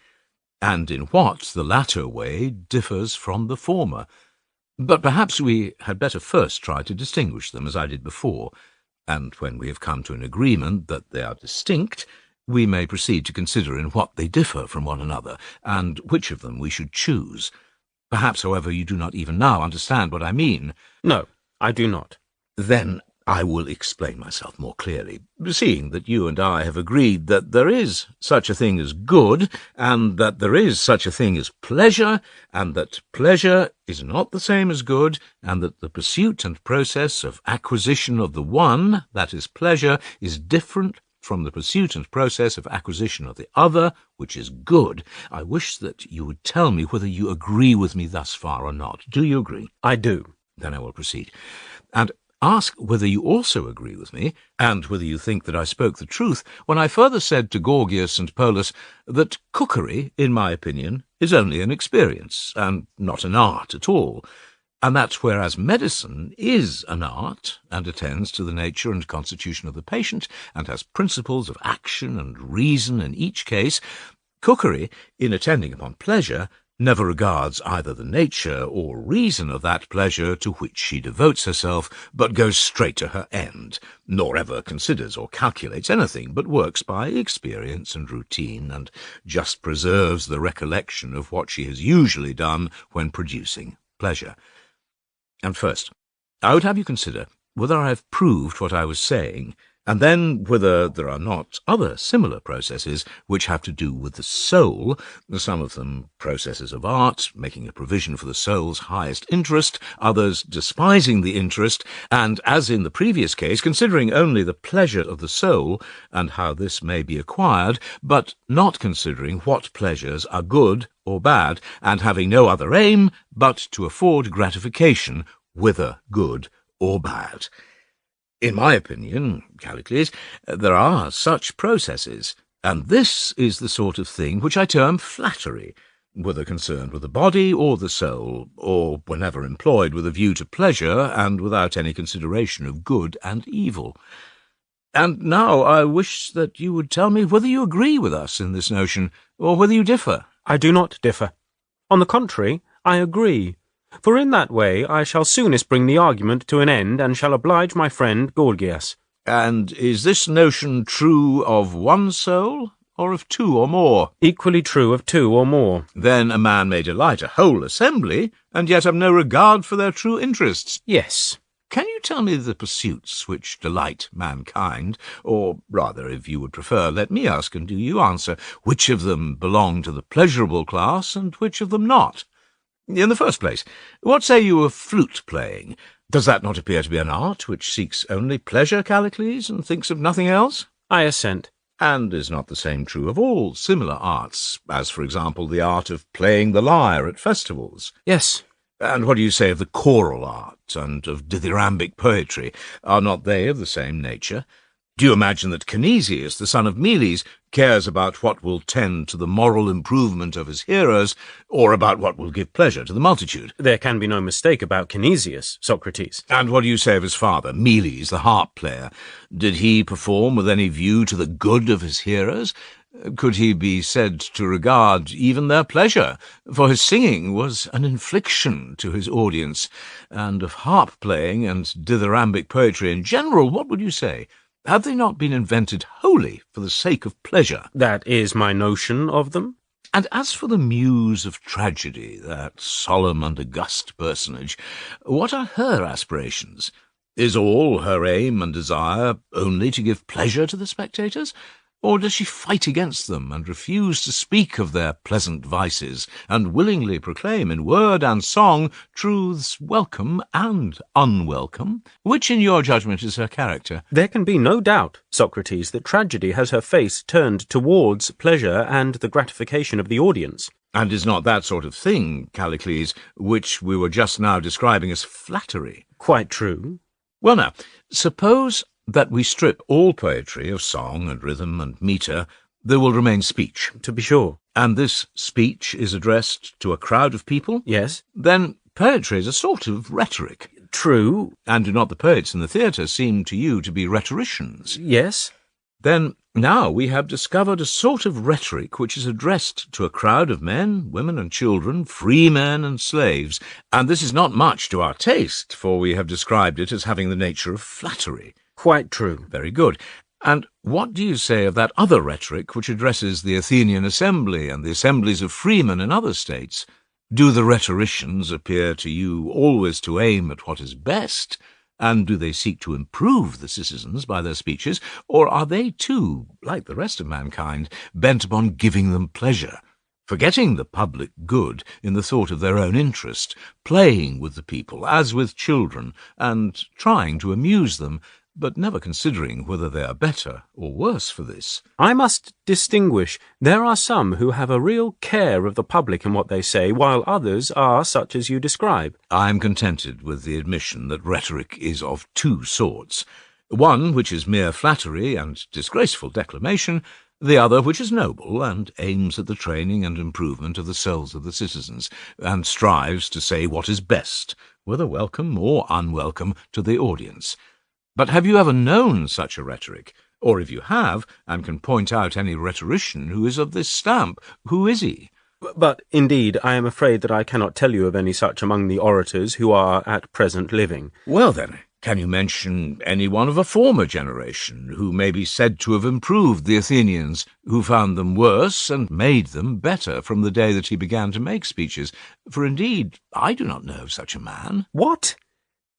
C: and in what the latter way differs from the former. But perhaps we had better first try to distinguish them, as I did before, and when we have come to an agreement that they are distinct, we may proceed to consider in what they differ from one another, and which of them we should choose. Perhaps, however, you do not even now understand what I mean.
B: No, I do not.
C: Then I will explain myself more clearly, seeing that you and I have agreed that there is such a thing as good, and that there is such a thing as pleasure, and that pleasure is not the same as good, and that the pursuit and process of acquisition of the one, that is pleasure, is different from the pursuit and process of acquisition of the other, which is good. I wish that you would tell me whether you agree with me thus far or not. Do you agree?
B: I do.
C: Then I will proceed. And ask whether you also agree with me, and whether you think that I spoke the truth, when I further said to Gorgias and Polus that cookery, in my opinion, is only an experience, and not an art at all, and that whereas medicine is an art, and attends to the nature and constitution of the patient, and has principles of action and reason in each case, cookery, in attending upon pleasure, never regards either the nature or reason of that pleasure to which she devotes herself, but goes straight to her end, nor ever considers or calculates anything, but works by experience and routine, and just preserves the recollection of what she has usually done when producing pleasure. And first, I would have you consider whether I have proved what I was saying, and then whether there are not other similar processes which have to do with the soul, some of them processes of art, making a provision for the soul's highest interest, others despising the interest, and, as in the previous case, considering only the pleasure of the soul, and how this may be acquired, but not considering what pleasures are good or bad, and having no other aim but to afford gratification, whether good or bad. In my opinion, Callicles, there are such processes, and this is the sort of thing which I term flattery, whether concerned with the body or the soul, or whenever employed with a view to pleasure and without any consideration of good and evil. And now I wish that you would tell me whether you agree with us in this notion, or whether you differ.
B: I do not differ. On the contrary, I agree. For in that way I shall soonest bring the argument to an end, and shall oblige my friend Gorgias.
C: And is this notion true of one soul, or of two or more?
B: Equally true of two or more.
C: Then a man may delight a whole assembly, and yet have no regard for their true interests.
B: Yes.
C: Can you tell me the pursuits which delight mankind? Or, rather, if you would prefer, let me ask, and do you answer, which of them belong to the pleasurable class, and which of them not? In the first place, what say you of flute-playing? Does that not appear to be an art which seeks only pleasure, Callicles, and thinks of nothing else?
B: I assent.
C: And is not the same true of all similar arts, as, for example, the art of playing the lyre at festivals?
B: Yes.
C: And what do you say of the choral art and of dithyrambic poetry? Are not they of the same nature? Do you imagine that Canisius, the son of Meles, cares about what will tend to the moral improvement of his hearers, or about what will give pleasure to the multitude?
B: There can be no mistake about Canisius, Socrates.
C: And what do you say of his father, Meles, the harp player? Did he perform with any view to the good of his hearers? Could he be said to regard even their pleasure? For his singing was an infliction to his audience. And of harp-playing and dithyrambic poetry in general, what would you say? Have they not been invented wholly for the sake of pleasure?
B: That is my notion of them.
C: And as for the muse of tragedy, that solemn and august personage, what are her aspirations? Is all her aim and desire only to give pleasure to the spectators? Or does she fight against them and refuse to speak of their pleasant vices, and willingly proclaim in word and song truths welcome and unwelcome? Which, in your judgment, is her character?
B: There can be no doubt, Socrates, that tragedy has her face turned towards pleasure and the gratification of the audience.
C: And is not that sort of thing, Callicles, which we were just now describing as flattery?
B: Quite true.
C: Well now, suppose that we strip all poetry of song and rhythm and metre, there will remain speech.
B: To be sure.
C: And this speech is addressed to a crowd of people?
B: Yes.
C: Then poetry is a sort of rhetoric.
B: True.
C: And do not the poets in the theatre seem to you to be rhetoricians?
B: Yes.
C: Then now we have discovered a sort of rhetoric which is addressed to a crowd of men, women and children, free men and slaves, and this is not much to our taste, for we have described it as having the nature of flattery.
B: Quite true.
C: Very good. And what do you say of that other rhetoric which addresses the Athenian assembly and the assemblies of freemen in other states? Do the rhetoricians appear to you always to aim at what is best? And do they seek to improve the citizens by their speeches? Or are they too, like the rest of mankind, bent upon giving them pleasure, forgetting the public good in the thought of their own interest, playing with the people as with children, and trying to amuse them, but never considering whether they are better or worse for this?
B: I must distinguish. There are some who have a real care of the public in what they say, while others are such as you describe.
C: I am contented with the admission that rhetoric is of two sorts. One which is mere flattery and disgraceful declamation, the other which is noble and aims at the training and improvement of the souls of the citizens, and strives to say what is best, whether welcome or unwelcome, to the audience. But have you ever known such a rhetoric? Or if you have, and can point out any rhetorician who is of this stamp, who is he?
B: But, indeed, I am afraid that I cannot tell you of any such among the orators who are at present living.
C: Well, then, can you mention any one of a former generation who may be said to have improved the Athenians, who found them worse and made them better from the day that he began to make speeches? For, indeed, I do not know of such a man.
B: What?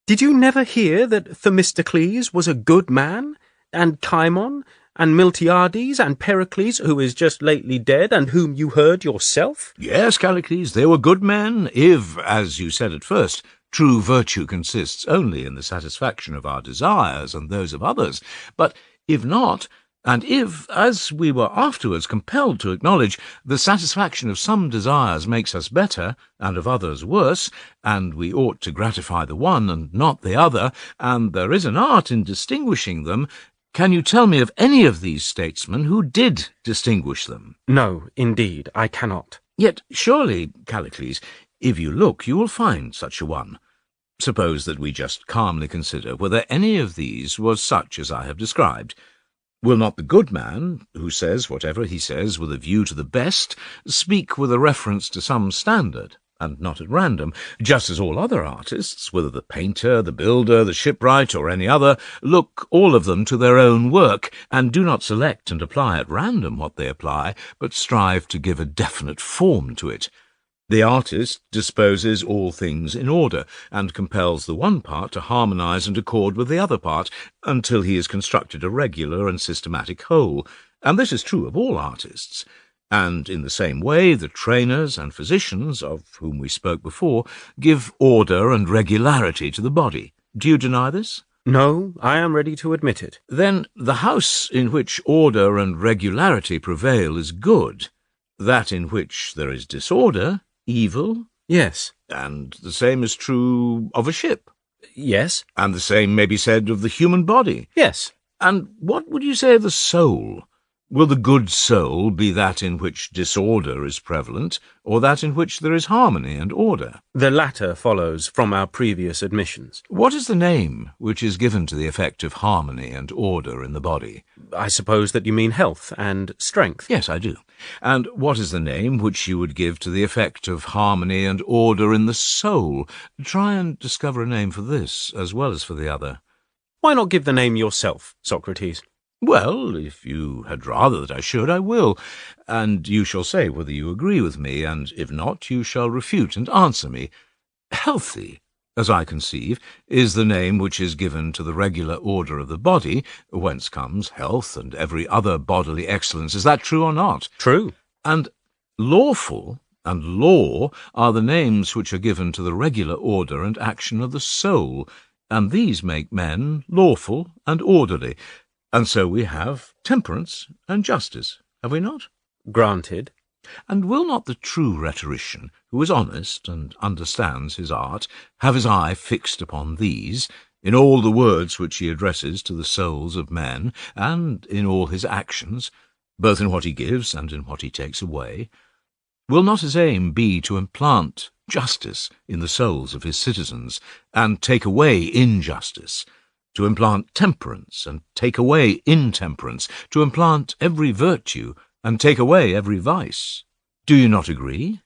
B: Did you never hear that Themistocles was a good man, and Cimon, and Miltiades, and Pericles, who is just lately dead, and whom you heard yourself?
C: Yes, Callicles, they were good men, if, as you said at first, true virtue consists only in the satisfaction of our desires and those of others. But if not, and if, as we were afterwards compelled to acknowledge, the satisfaction of some desires makes us better, and of others worse, and we ought to gratify the one and not the other, and there is an art in distinguishing them, can you tell me of any of these statesmen who did distinguish them?
B: No, indeed, I cannot.
C: Yet surely, Callicles, if you look, you will find such a one. Suppose that we just calmly consider whether any of these was such as I have described. Will not the good man, who says whatever he says with a view to the best, speak with a reference to some standard, and not at random, just as all other artists, whether the painter, the builder, the shipwright, or any other, look all of them to their own work, and do not select and apply at random what they apply, but strive to give a definite form to it. The artist disposes all things in order, and compels the one part to harmonize and accord with the other part, until he has constructed a regular and systematic whole, and this is true of all artists. And in the same way, the trainers and physicians, of whom we spoke before, give order and regularity to the body. Do you deny this?
B: No, I am ready to admit it.
C: Then the house in which order and regularity prevail is good, that in which there is disorder, evil.
B: Yes.
C: And the same is true of a ship.
B: Yes.
C: And the same may be said of the human body.
B: Yes.
C: And what would you say of the soul? Will the good soul be that in which disorder is prevalent, or that in which there is harmony and order?
B: The latter follows from our previous admissions.
C: What is the name which is given to the effect of harmony and order in the body?
B: I suppose that you mean health and strength.
C: Yes, I do. And what is the name which you would give to the effect of harmony and order in the soul? Try and discover a name for this as well as for the other.
B: Why not give the name yourself, Socrates?
C: Well, if you had rather that I should, I will, and you shall say whether you agree with me, and if not, you shall refute and answer me. Healthy, as I conceive, is the name which is given to the regular order of the body, whence comes health and every other bodily excellence. Is that true or not?
B: True.
C: And lawful and law are the names which are given to the regular order and action of the soul, and these make men lawful and orderly. And so we have temperance and justice, have we not?
B: Granted.
C: And will not the true rhetorician, who is honest and understands his art, have his eye fixed upon these, in all the words which he addresses to the souls of men, and in all his actions, both in what he gives and in what he takes away? Will not his aim be to implant justice in the souls of his citizens, and take away injustice, to implant temperance and take away intemperance, to implant every virtue and take away every vice? Do you not agree?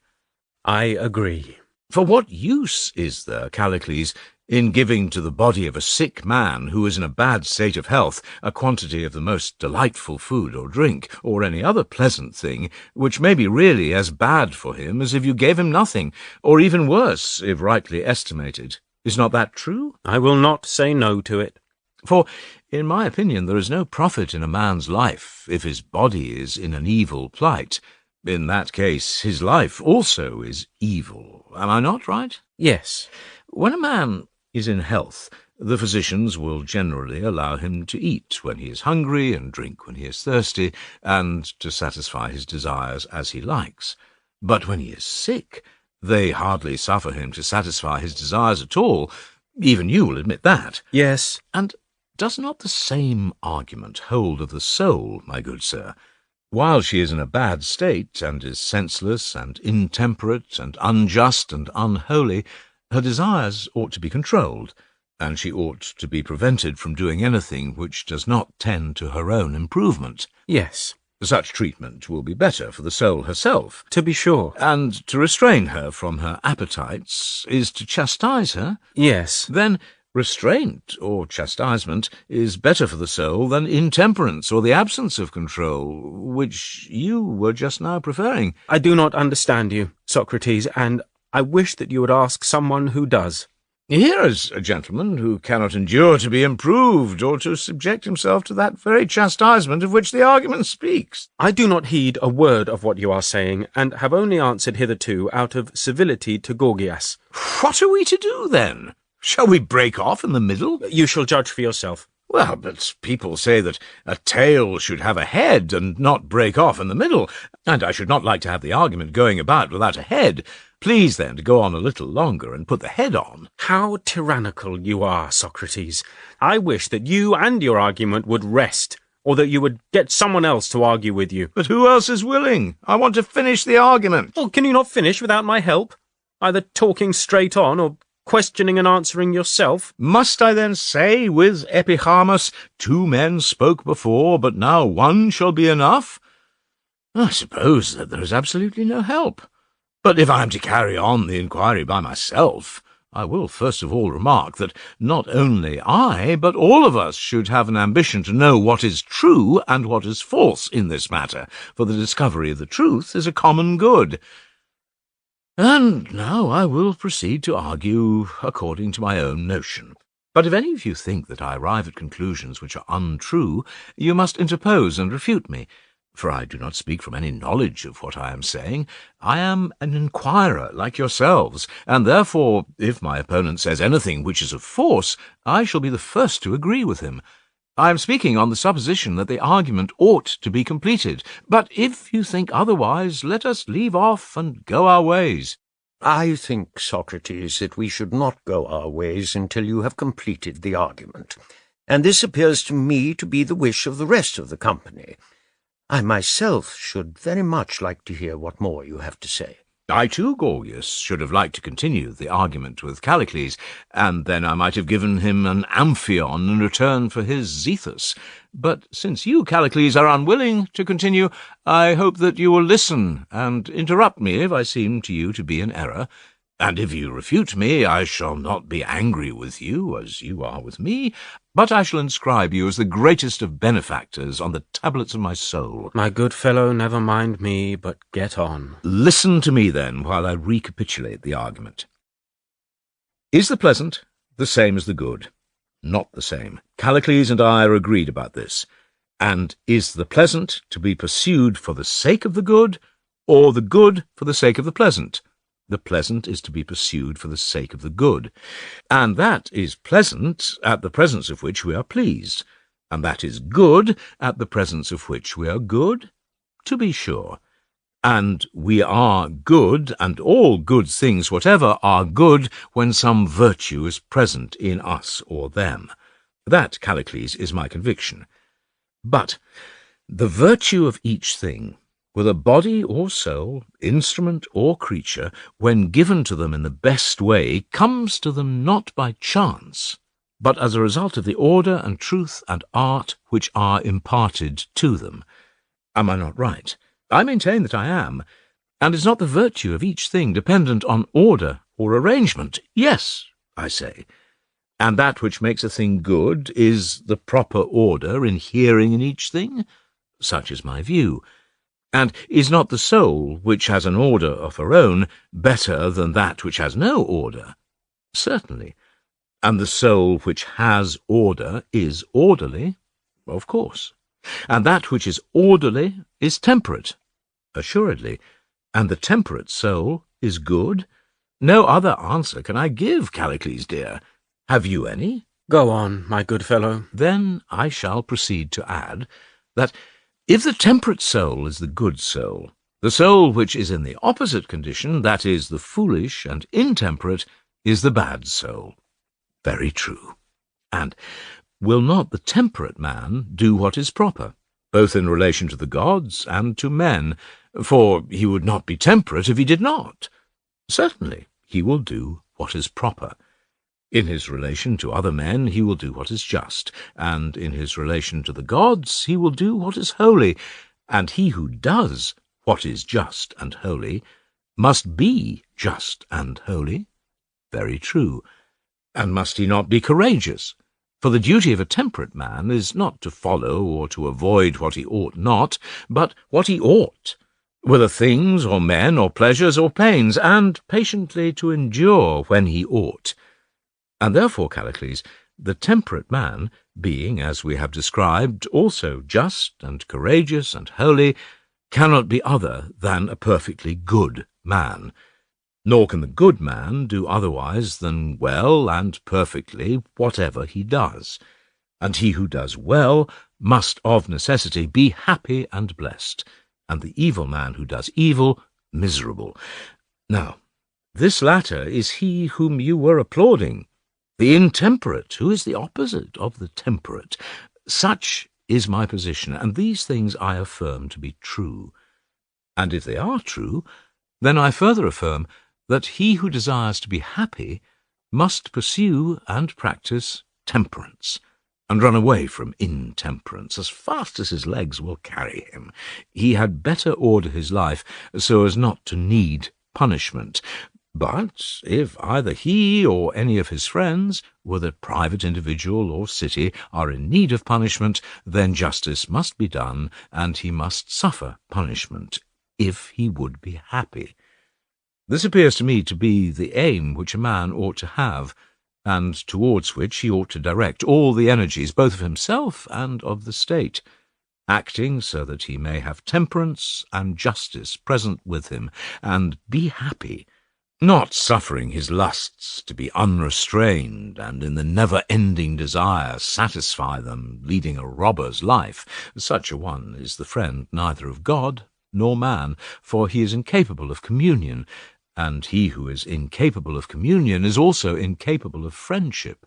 B: I agree.
C: For what use is there, Callicles, in giving to the body of a sick man who is in a bad state of health a quantity of the most delightful food or drink, or any other pleasant thing, which may be really as bad for him as if you gave him nothing, or even worse, if rightly estimated? Is not that true?
B: I will not say no to it.
C: For, in my opinion, there is no profit in a man's life if his body is in an evil plight. In that case, his life also is evil. Am I not right?
B: Yes.
C: When a man is in health, the physicians will generally allow him to eat when he is hungry and drink when he is thirsty, and to satisfy his desires as he likes. But when he is sick, they hardly suffer him to satisfy his desires at all. Even you will admit that.
B: Yes.
C: And does not the same argument hold of the soul, my good sir? While she is in a bad state, and is senseless and intemperate and unjust and unholy, her desires ought to be controlled, and she ought to be prevented from doing anything which does not tend to her own improvement.
B: Yes.
C: Such treatment will be better for the soul herself.
B: To be sure.
C: And to restrain her from her appetites is to chastise her.
B: Yes.
C: Then restraint or chastisement is better for the soul than intemperance or the absence of control, which you were just now preferring.
B: I do not understand you, Socrates, and I wish that you would ask someone who does.
C: Here is a gentleman who cannot endure to be improved, or to subject himself to that very chastisement of which the argument speaks.
B: I do not heed a word of what you are saying, and have only answered hitherto out of civility to Gorgias.
C: What are we to do, then? Shall we break off in the middle?
B: You shall judge for yourself.
C: Well, but people say that a tail should have a head and not break off in the middle, and I should not like to have the argument going about without a head. Please, then, to go on a little longer and put the head on.
B: How tyrannical you are, Socrates. I wish that you and your argument would rest, or that you would get someone else to argue with you.
C: But who else is willing? I want to finish the argument.
B: Well, can you not finish without my help? Either talking straight on, or questioning and answering yourself?
C: Must I then say with Epicharmus, 2 men spoke before, but now 1 shall be enough? I suppose that there is absolutely no help. But if I am to carry on the inquiry by myself, I will first of all remark that not only I, but all of us should have an ambition to know what is true and what is false in this matter, for the discovery of the truth is a common good. And now I will proceed to argue according to my own notion. But if any of you think that I arrive at conclusions which are untrue, you must interpose and refute me, for I do not speak from any knowledge of what I am saying. I am an inquirer like yourselves, and therefore, if my opponent says anything which is of force, I shall be the first to agree with him. I am speaking on the supposition that the argument ought to be completed, but if you think otherwise, let us leave off and go our ways.
D: I think, Socrates, that we should not go our ways until you have completed the argument, and this appears to me to be the wish of the rest of the company. I myself should very much like to hear what more you have to say.
C: I too, Gorgias, should have liked to continue the argument with Callicles, and then I might have given him an Amphion in return for his Zethus. But since you, Callicles, are unwilling to continue, I hope that you will listen and interrupt me if I seem to you to be in error. And if you refute me, I shall not be angry with you, as you are with me, but I shall inscribe you as the greatest of benefactors on the tablets of my soul.
B: My good fellow, never mind me, but get on.
C: Listen to me, then, while I recapitulate the argument. Is the pleasant the same as the good? Not the same. Callicles and I are agreed about this. And is the pleasant to be pursued for the sake of the good, or the good for the sake of the pleasant? The pleasant is to be pursued for the sake of the good, and that is pleasant at the presence of which we are pleased, and that is good at the presence of which we are good, to be sure. And we are good, and all good things whatever are good when some virtue is present in us or them. That, Callicles, is my conviction. But the virtue of each thing, whether body or soul, instrument or creature, when given to them in the best way, comes to them not by chance, but as a result of the order and truth and art which are imparted to them. Am I not right? I maintain that I am. And is not the virtue of each thing dependent on order or arrangement? Yes, I say. And that which makes a thing good is the proper order inhering in each thing? Such is my view. And is not the soul, which has an order of her own, better than that which has no order? Certainly. And the soul which has order is orderly? Of course. And that which is orderly is temperate? Assuredly. And the temperate soul is good? No other answer can I give, Callicles dear. Have you any?
B: Go on, my good fellow.
C: Then I shall proceed to add that if the temperate soul is the good soul, the soul which is in the opposite condition, that is, the foolish and intemperate, is the bad soul. Very true. And will not the temperate man do what is proper, both in relation to the gods and to men? For he would not be temperate if he did not. Certainly, he will do what is proper. In his relation to other men he will do what is just, and in his relation to the gods he will do what is holy, and he who does what is just and holy must be just and holy. Very true. And must he not be courageous? For the duty of a temperate man is not to follow or to avoid what he ought not, but what he ought, whether things or men or pleasures or pains, and patiently to endure when he ought. And therefore, Callicles, the temperate man, being, as we have described, also just and courageous and holy, cannot be other than a perfectly good man. Nor can the good man do otherwise than well and perfectly whatever he does. And he who does well must of necessity be happy and blessed, and the evil man who does evil miserable. Now, this latter is he whom you were applauding, the intemperate, who is the opposite of the temperate. Such is my position, and these things I affirm to be true. And if they are true, then I further affirm that he who desires to be happy must pursue and practice temperance, and run away from intemperance as fast as his legs will carry him. He had better order his life so as not to need punishment. But if either he or any of his friends, whether private individual or city, are in need of punishment, then justice must be done, and he must suffer punishment, if he would be happy. This appears to me to be the aim which a man ought to have, and towards which he ought to direct all the energies both of himself and of the state, acting so that he may have temperance and justice present with him, and be happy, not suffering his lusts to be unrestrained, and in the never-ending desire satisfy them, leading a robber's life. Such a one is the friend neither of God nor man, for he is incapable of communion, and he who is incapable of communion is also incapable of friendship.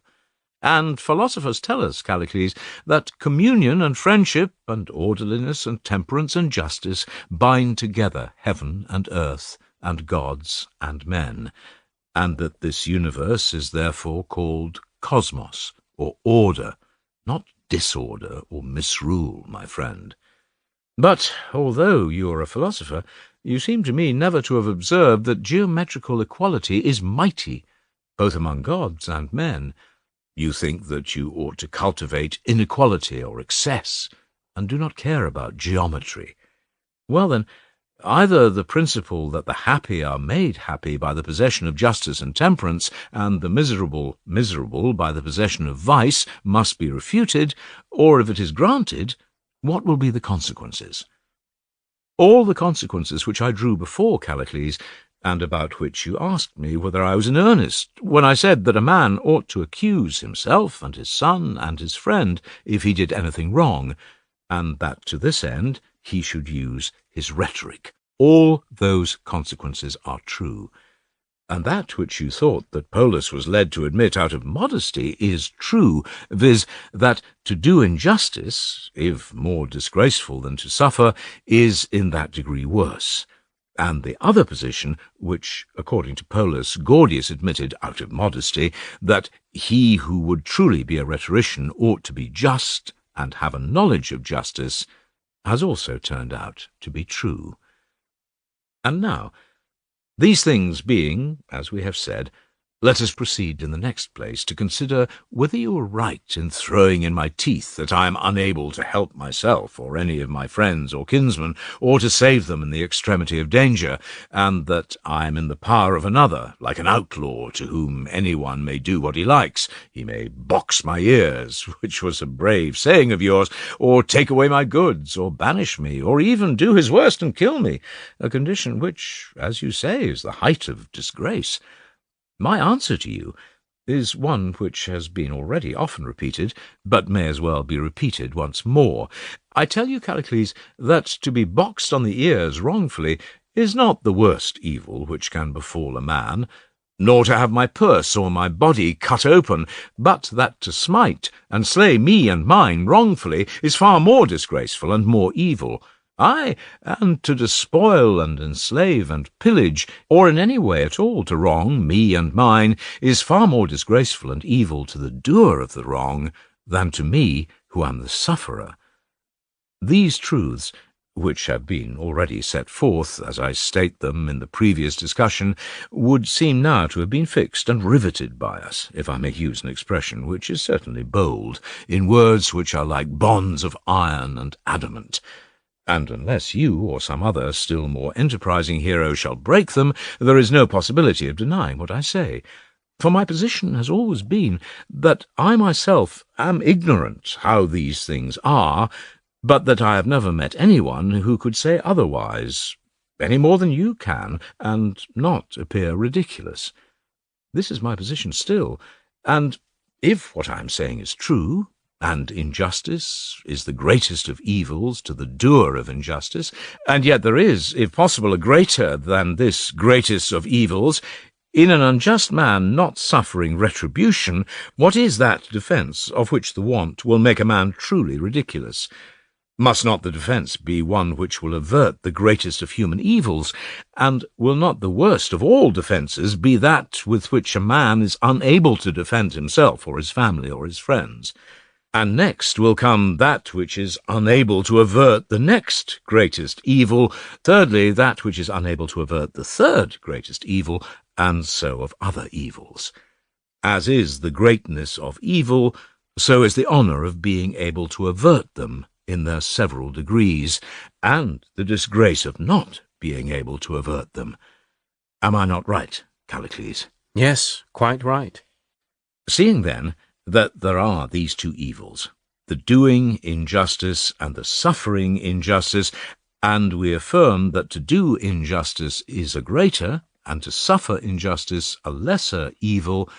C: And philosophers tell us, Callicles, that communion and friendship and orderliness and temperance and justice bind together heaven and earth, and gods and men, and that this universe is therefore called cosmos, or order, not disorder or misrule, my friend. But although you are a philosopher, you seem to me never to have observed that geometrical equality is mighty, both among gods and men. You think that you ought to cultivate inequality or excess, and do not care about geometry. Well then, either the principle that the happy are made happy by the possession of justice and temperance, and the miserable miserable by the possession of vice, must be refuted, or if it is granted, what will be the consequences? All the consequences which I drew before, Callicles, and about which you asked me whether I was in earnest, when I said that a man ought to accuse himself and his son and his friend if he did anything wrong, and that to this end he should use his rhetoric. All those consequences are true, and that which you thought that Polus was led to admit out of modesty is true, viz., that to do injustice, if more disgraceful than to suffer, is in that degree worse. And the other position, which, according to Polus, Gorgias admitted out of modesty, that he who would truly be a rhetorician ought to be just and have a knowledge of justice, has also turned out to be true. And now, these things being, as we have said, let us proceed in the next place to consider whether you are right in throwing in my teeth that I am unable to help myself or any of my friends or kinsmen, or to save them in the extremity of danger, and that I am in the power of another, like an outlaw, to whom any one may do what he likes. He may box my ears, which was a brave saying of yours, or take away my goods, or banish me, or even do his worst and kill me, a condition which, as you say, is the height of disgrace. My answer to you is one which has been already often repeated, but may as well be repeated once more. I tell you, Callicles, that to be boxed on the ears wrongfully is not the worst evil which can befall a man, nor to have my purse or my body cut open, but that to smite and slay me and mine wrongfully is far more disgraceful and more evil. Aye, and to despoil and enslave and pillage, or in any way at all to wrong me and mine, is far more disgraceful and evil to the doer of the wrong than to me who am the sufferer. These truths, which have been already set forth, as I state them in the previous discussion, would seem now to have been fixed and riveted by us, if I may use an expression which is certainly bold, in words which are like bonds of iron and adamant. And unless you or some other still more enterprising hero shall break them, there is no possibility of denying what I say. For my position has always been that I myself am ignorant how these things are, but that I have never met anyone who could say otherwise, any more than you can, and not appear ridiculous. This is my position still, and if what I am saying is true, and injustice is the greatest of evils to the doer of injustice, and yet there is, if possible, a greater than this greatest of evils, in an unjust man not suffering retribution, what is that defence of which the want will make a man truly ridiculous? Must not the defence be one which will avert the greatest of human evils, and will not the worst of all defences be that with which a man is unable to defend himself or his family or his friends? And next will come that which is unable to avert the next greatest evil, thirdly, that which is unable to avert the third greatest evil, and so of other evils. As is the greatness of evil, so is the honour of being able to avert them in their several degrees, and the disgrace of not being able to avert them. Am I not right, Callicles?
B: Yes, quite right.
C: Seeing, then, that there are these two evils, the doing injustice and the suffering injustice, and we affirm that to do injustice is a greater, and to suffer injustice a lesser evil,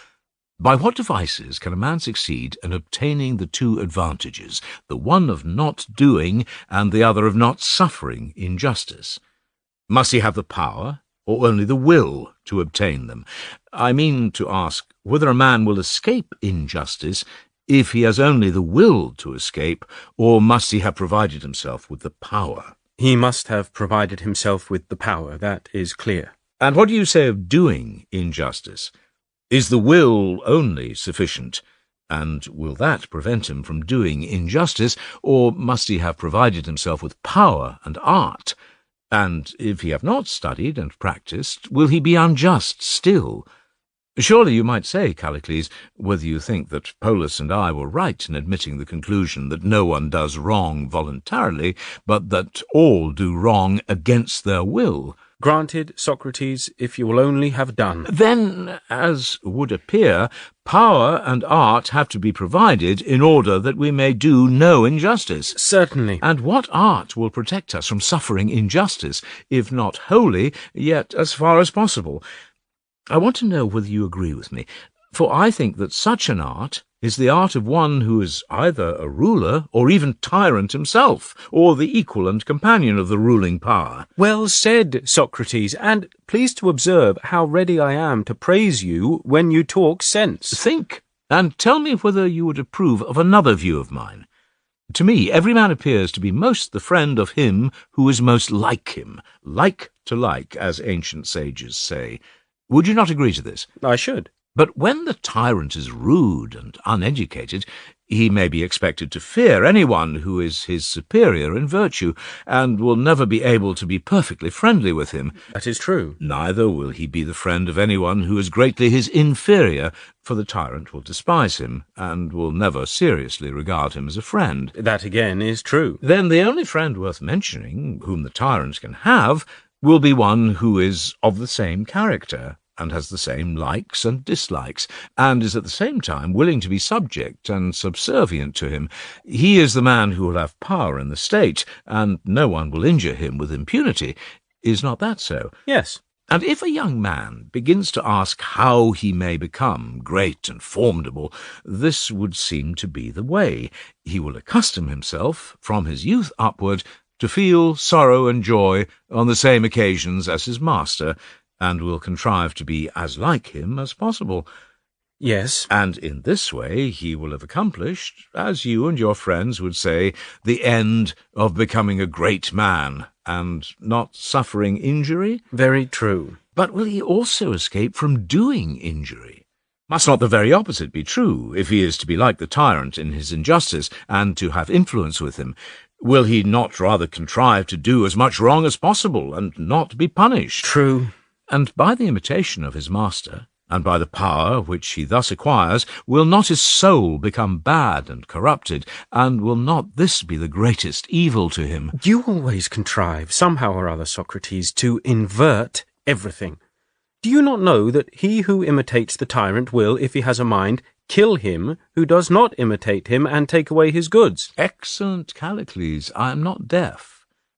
C: by what devices can a man succeed in obtaining the two advantages, the one of not doing and the other of not suffering injustice? Must he have the power, or only the will, to obtain them? I mean to ask whether a man will escape injustice if he has only the will to escape, or must he have provided himself with the power?
B: He must have provided himself with the power, that is clear.
C: And what do you say of doing injustice? Is the will only sufficient, and will that prevent him from doing injustice, or must he have provided himself with power and art? And if he have not studied and practised, will he be unjust still? Surely you might say, Callicles, whether you think that Polus and I were right in admitting the conclusion that no one does wrong voluntarily, but that all do wrong against their will.
B: Granted, Socrates, if you will only have done.
C: Then, as would appear, power and art have to be provided in order that we may do no injustice.
B: Certainly.
C: And what art will protect us from suffering injustice, if not wholly, yet as far as possible? I want to know whether you agree with me, for I think that such an art is the art of one who is either a ruler or even tyrant himself, or the equal and companion of the ruling power.
B: Well said, Socrates, and please to observe how ready I am to praise you when you talk sense.
C: Think, and tell me whether you would approve of another view of mine. To me, every man appears to be most the friend of him who is most like him, like to like, as ancient sages say. Would you not agree to this?
B: I should.
C: But when the tyrant is rude and uneducated, he may be expected to fear anyone who is his superior in virtue, and will never be able to be perfectly friendly with him.
B: That is true.
C: Neither will he be the friend of anyone who is greatly his inferior, for the tyrant will despise him, and will never seriously regard him as a friend.
B: That again is true.
C: Then the only friend worth mentioning, whom the tyrant can have, will be one who is of the same character, and has the same likes and dislikes, and is at the same time willing to be subject and subservient to him. He is the man who will have power in the state, and no one will injure him with impunity. Is not that so?
B: Yes.
C: And if a young man begins to ask how he may become great and formidable, this would seem to be the way. He will accustom himself, from his youth upward, to feel sorrow and joy on the same occasions as his master, and will contrive to be as like him as possible.
B: Yes.
C: And in this way he will have accomplished, as you and your friends would say, the end of becoming a great man, and not suffering injury?
B: Very true.
C: But will he also escape from doing injury? Must not the very opposite be true, if he is to be like the tyrant in his injustice, and to have influence with him? Will he not rather contrive to do as much wrong as possible, and not be punished?
B: True.
C: And by the imitation of his master, and by the power which he thus acquires, will not his soul become bad and corrupted, and will not this be the greatest evil to him?
B: You always contrive, somehow or other, Socrates, to invert everything. Do you not know that he who imitates the tyrant will, if he has a mind, kill him who does not imitate him and take away his goods?
C: Excellent, Callicles, I am not deaf.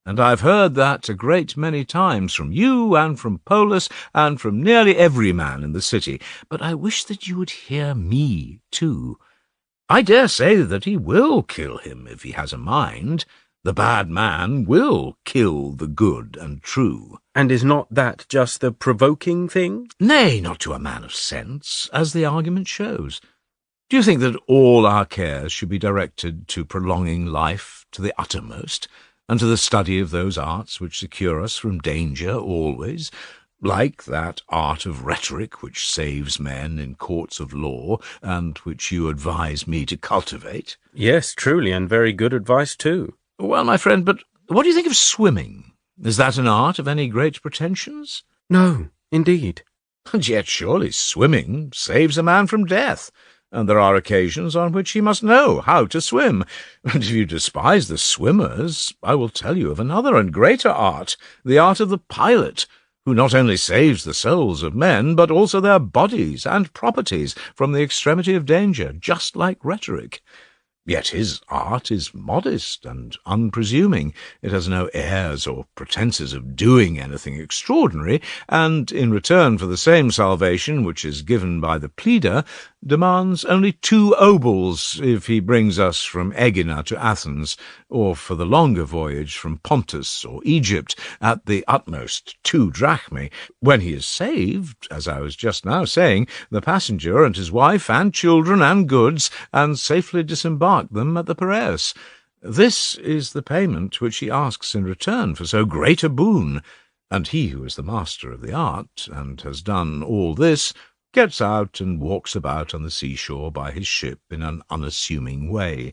C: And I've heard that a great many times from you and from Polus and from nearly every man in the city. But I wish that you would hear me too. I dare say that he will kill him if he has a mind. The bad man will kill the good and true.
B: And is not that just the provoking thing?
C: Nay, not to a man of sense, as the argument shows. Do you think that all our cares should be directed to prolonging life to the uttermost, and to the study of those arts which secure us from danger always? like that art of rhetoric which saves men in courts of law, and which you advise me to cultivate?
B: Yes, truly, and very good advice too.
C: Well, my friend, but what do you think of swimming? Is that an art of any great pretensions?
B: No, indeed.
C: And yet surely swimming saves a man from death, and there are occasions on which he must know how to swim. And if you despise the swimmers, I will tell you of another and greater art, the art of the pilot, who not only saves the souls of men, but also their bodies and properties from the extremity of danger, just like rhetoric. Yet his art is modest and unpresuming. It has no airs or pretences of doing anything extraordinary, and in return for the same salvation which is given by the pleader, demands only 2 obols if he brings us from Aegina to Athens, or for the longer voyage from Pontus or Egypt, at the utmost 2 drachmae. When he is saved, as I was just now saying, the passenger and his wife and children and goods, and safely disembark them at the Piraeus. This is the payment which he asks in return for so great a boon, and he who is the master of the art, and has done all this, gets out and walks about on the seashore by his ship in an unassuming way.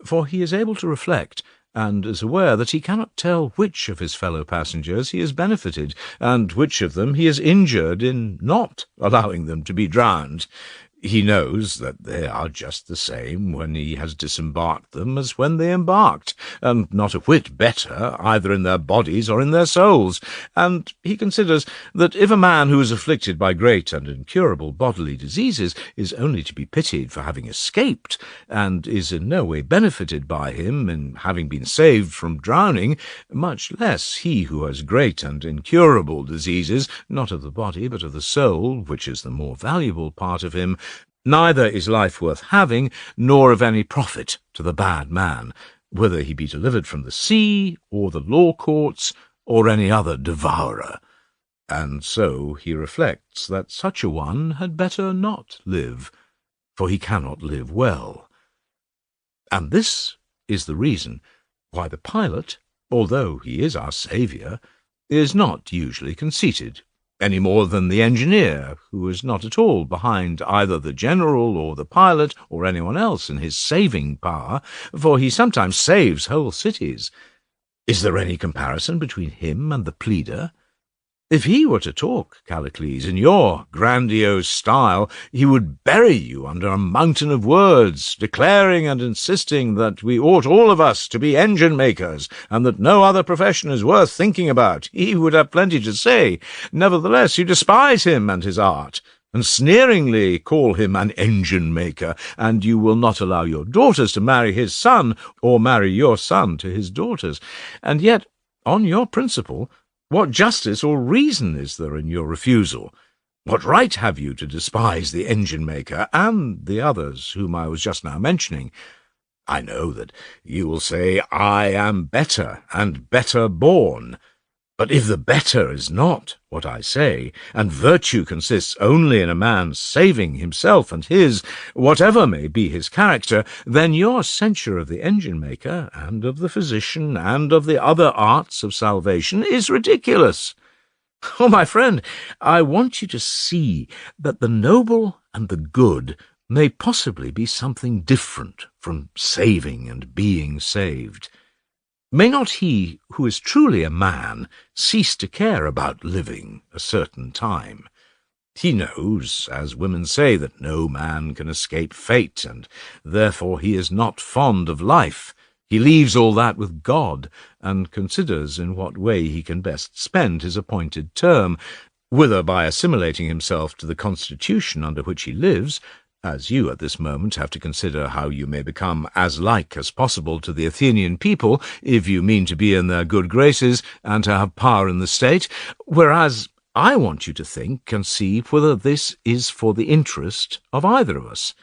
C: For he is able to reflect, and is aware that he cannot tell which of his fellow passengers he has benefited, and which of them he has injured in not allowing them to be drowned. He knows that they are just the same when he has disembarked them as when they embarked, and not a whit better either in their bodies or in their souls, and he considers that if a man who is afflicted by great and incurable bodily diseases is only to be pitied for having escaped, and is in no way benefited by him in having been saved from drowning, much less he who has great and incurable diseases, not of the body but of the soul, which is the more valuable part of him, neither is life worth having, nor of any profit to the bad man, whether he be delivered from the sea, or the law courts, or any other devourer. And so he reflects that such a one had better not live, for he cannot live well. And this is the reason why the pilot, although he is our saviour, is not usually conceited, any more than the engineer, who is not at all behind either the general or the pilot or anyone else in his saving power, for he sometimes saves whole cities. Is there any comparison between him and the pleader? If he were to talk, Callicles, in your grandiose style, he would bury you under a mountain of words, declaring and insisting that we ought all of us to be engine-makers, and that no other profession is worth thinking about. He would have plenty to say. Nevertheless, you despise him and his art, and sneeringly call him an engine-maker, and you will not allow your daughters to marry his son, or marry your son to his daughters. And yet, on your principle, what justice or reason is there in your refusal? What right have you to despise the engine-maker and the others whom I was just now mentioning? I know that you will say, I am better and better born. But if the better is not what I say, and virtue consists only in a man saving himself and his, whatever may be his character, then your censure of the engine-maker, and of the physician, and of the other arts of salvation is ridiculous. Oh, my friend, I want you to see that the noble and the good may possibly be something different from saving and being saved. May not he who is truly a man cease to care about living a certain time? He knows, as women say, that no man can escape fate, and therefore he is not fond of life. He leaves all that with God, and considers in what way he can best spend his appointed term, whether by assimilating himself to the constitution under which he lives, as you at this moment have to consider how you may become as like as possible to the Athenian people, if you mean to be in their good graces and to have power in the state, whereas I want you to think and see whether this is for the interest of either of us.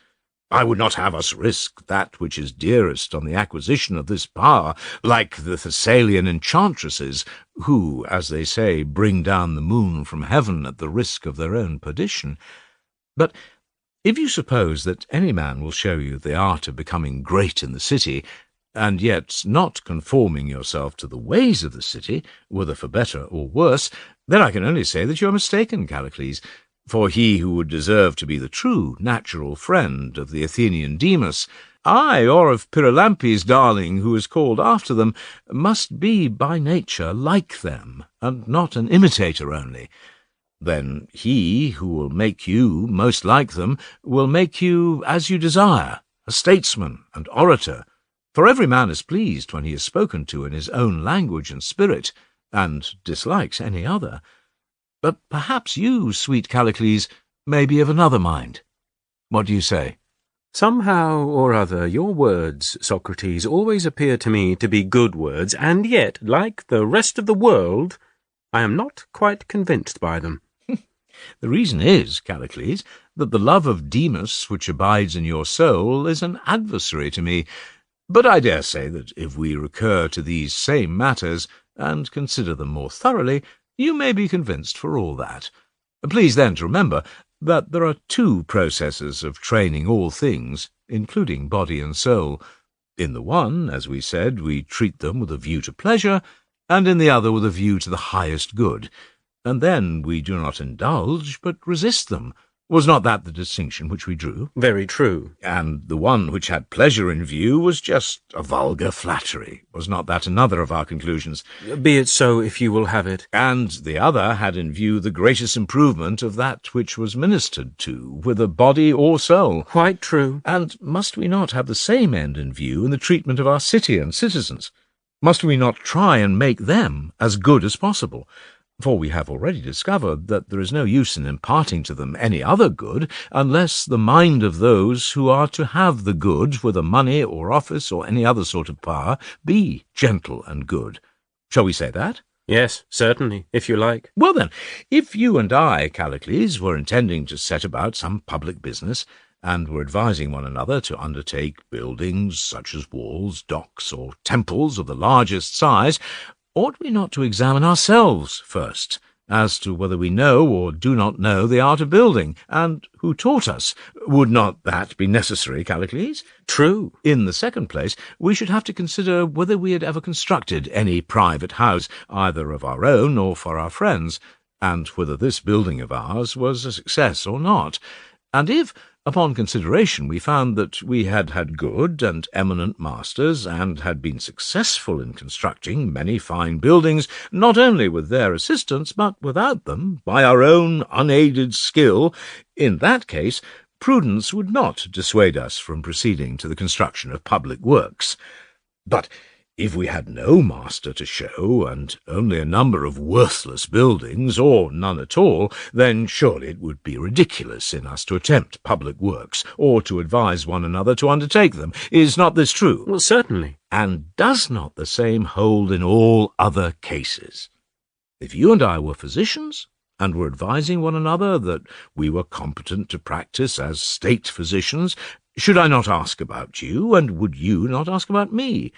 C: I would not have us risk that which is dearest on the acquisition of this power, like the Thessalian enchantresses, who, as they say, bring down the moon from heaven at the risk of their own perdition. But if you suppose that any man will show you the art of becoming great in the city, and yet not conforming yourself to the ways of the city, whether for better or worse, Then I can only say that you are mistaken, Callicles, for he who would deserve to be the true natural friend of the Athenian Demas, ay, or of Pyrilampes' darling who is called after them, must be by nature like them, and not an imitator only. Then he who will make you most like them will make you as you desire, a statesman and orator, for every man is pleased when he is spoken to in his own language and spirit, and dislikes any other. But perhaps you, sweet Callicles, may be of another mind. What do you say?
B: Somehow or other, your words, Socrates, always appear to me to be good words, and yet, like the rest of the world, I am not quite convinced by them.
C: The reason is, Callicles, that the love of Demas which abides in your soul is an adversary to me. But I dare say that if we recur to these same matters, and consider them more thoroughly, you may be convinced for all that. Please then to remember that there are two processes of training all things, including body and soul. In the one, as we said, we treat them with a view to pleasure, and in the other with a view to the highest good. And then we do not indulge, but resist them. Was not that the distinction which we drew?
B: Very true.
C: And the one which had pleasure in view was just a vulgar flattery. Was not that another of our conclusions?
B: Be it so, if you will have it.
C: And the other had in view the greatest improvement of that which was ministered to, whether body or soul.
B: Quite true.
C: And must we not have the same end in view in the treatment of our city and citizens? Must we not try and make them as good as possible? For we have already discovered that there is no use in imparting to them any other good, unless the mind of those who are to have the good, whether money or office or any other sort of power, be gentle and good. Shall we say that?
B: Yes, certainly, if you like.
C: Well then, if you and I, Callicles, were intending to set about some public business, and were advising one another to undertake buildings such as walls, docks, or temples of the largest size, ought we not to examine ourselves first, as to whether we know or do not know the art of building, and who taught us? Would not that be necessary, Callicles?
B: True.
C: In the second place, we should have to consider whether we had ever constructed any private house, either of our own or for our friends, and whether this building of ours was a success or not. And if, upon consideration, we found that we had had good and eminent masters, and had been successful in constructing many fine buildings, not only with their assistance, but without them, by our own unaided skill, in that case, prudence would not dissuade us from proceeding to the construction of public works. But if we had no master to show, and only a number of worthless buildings, or none at all, then surely it would be ridiculous in us to attempt public works, or to advise one another to undertake them. Is not this true?
B: Well, certainly.
C: And does not the same hold in all other cases? If you and I were physicians, and were advising one another that we were competent to practice as state physicians, should I not ask about you, and would you not ask about me?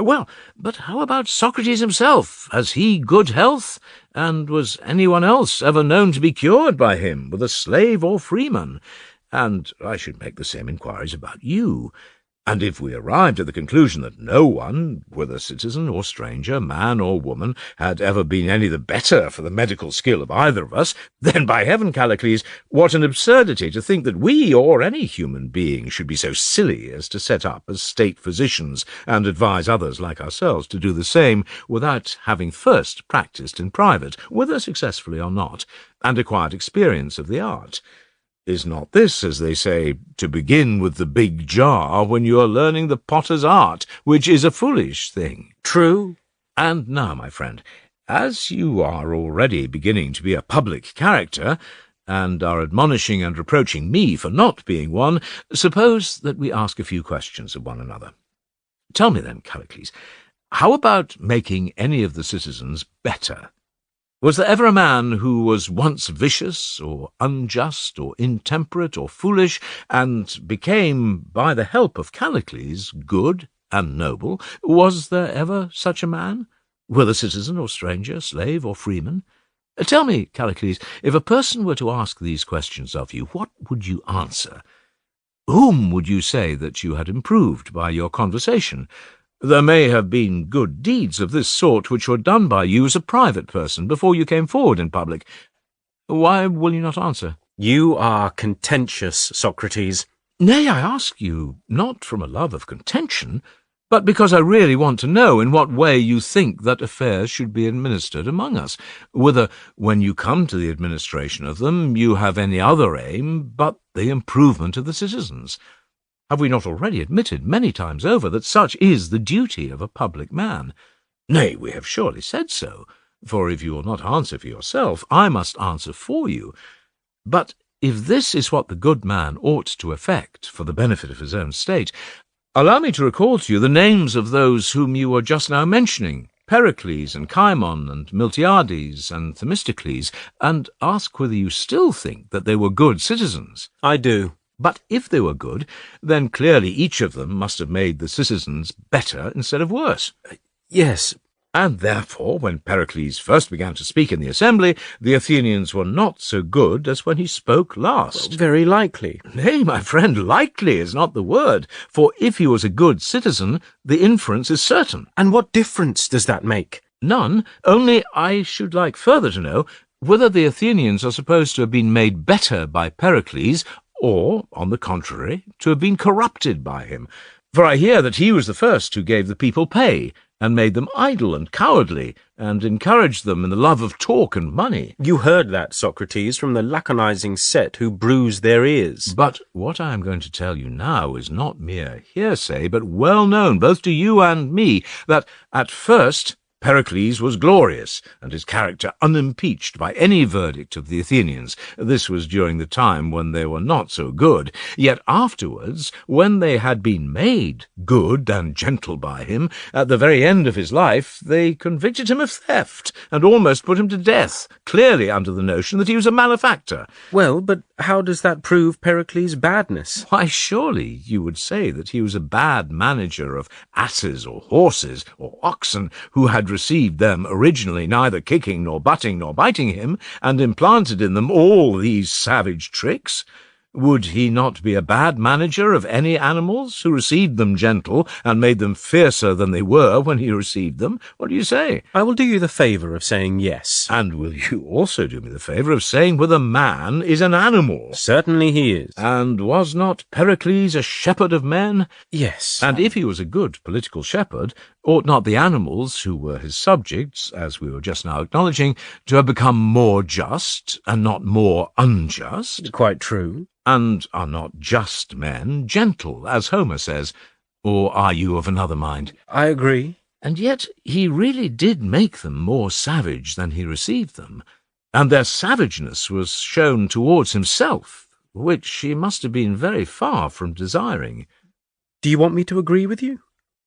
C: Well, but how about Socrates himself? Has he good health? And was anyone else ever known to be cured by him, whether slave or freeman? And I should make the same inquiries about you. And if we arrived at the conclusion that no one, whether citizen or stranger, man or woman, had ever been any the better for the medical skill of either of us, then by heaven, Callicles, what an absurdity to think that we or any human being should be so silly as to set up as state physicians and advise others like ourselves to do the same without having first practised in private, whether successfully or not, and acquired experience of the art. Is not this, as they say, to begin with the big jar when you are learning the potter's art, which is a foolish thing?
B: True.
C: And now, my friend, as you are already beginning to be a public character, and are admonishing and reproaching me for not being one, suppose that we ask a few questions of one another. Tell me then, Callicles, how about making any of the citizens better? Was there ever a man who was once vicious, or unjust, or intemperate, or foolish, and became, by the help of Callicles, good and noble? Was there ever such a man, whether citizen or stranger, slave or freeman? Tell me, Callicles, if a person were to ask these questions of you, what would you answer? Whom would you say that you had improved by your conversation? There may have been good deeds of this sort which were done by you as a private person before you came forward in public. Why will you not answer?
B: You are contentious, Socrates.
C: Nay, I ask you, not from a love of contention, but because I really want to know in what way you think that affairs should be administered among us, whether, when you come to the administration of them, you have any other aim but the improvement of the citizens. Have we not already admitted many times over that such is the duty of a public man? Nay, we have surely said so, for if you will not answer for yourself, I must answer for you. But if this is what the good man ought to effect for the benefit of his own state, allow me to recall to you the names of those whom you were just now mentioning, Pericles and Cimon and Miltiades and Themistocles, and ask whether you still think that they were good citizens.
B: I do.
C: But if they were good, then clearly each of them must have made the citizens better instead of worse.
B: Yes.
C: And therefore, when Pericles first began to speak in the assembly, the Athenians were not so good as when he spoke last.
B: Well, very likely.
C: Nay, my friend, likely is not the word, for if he was a good citizen, the inference is certain.
B: And what difference does that make?
C: None, only I should like further to know whether the Athenians are supposed to have been made better by Pericles, or, on the contrary, to have been corrupted by him. For I hear that he was the first who gave the people pay, and made them idle and cowardly, and encouraged them in the love of talk and money.
B: You heard that, Socrates, from the laconizing set who bruise their ears.
C: But what I am going to tell you now is not mere hearsay, but well known both to you and me, that at first Pericles was glorious, and his character unimpeached by any verdict of the Athenians. This was during the time when they were not so good. Yet afterwards, when they had been made good and gentle by him, at the very end of his life, they convicted him of theft, and almost put him to death, clearly under the notion that he was a malefactor.
B: Well, but how does that prove Pericles' badness?
C: Why, surely you would say that he was a bad manager of asses or horses or oxen, who had received them originally neither kicking nor butting nor biting him, and implanted in them all these savage tricks. Would he not be a bad manager of any animals, who received them gentle, and made them fiercer than they were when he received them? What do you say?
B: I will do you the favour of saying yes.
C: And will you also do me the favour of saying whether man is an animal?
B: Certainly he is.
C: And was not Pericles a shepherd of men?
B: Yes.
C: And if he was a good political shepherd, ought not the animals, who were his subjects, as we were just now acknowledging, to have become more just, and not more unjust?
B: Quite true.
C: And are not just men gentle, as Homer says? Or are you of another mind?
B: I agree.
C: And yet he really did make them more savage than he received them, and their savageness was shown towards himself, which he must have been very far from desiring.
B: Do you want me to agree with you?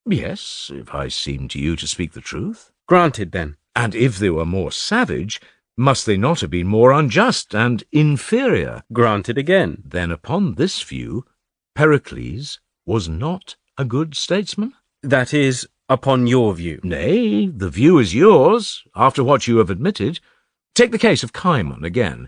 C: Yes, if I seem to you to speak the truth.
B: Granted, then.
C: And if they were more savage, must they not have been more unjust and inferior?
B: Granted again.
C: Then upon this view, Pericles was not a good statesman?
B: That is, upon your view.
C: Nay, the view is yours, after what you have admitted. Take the case of Cimon again.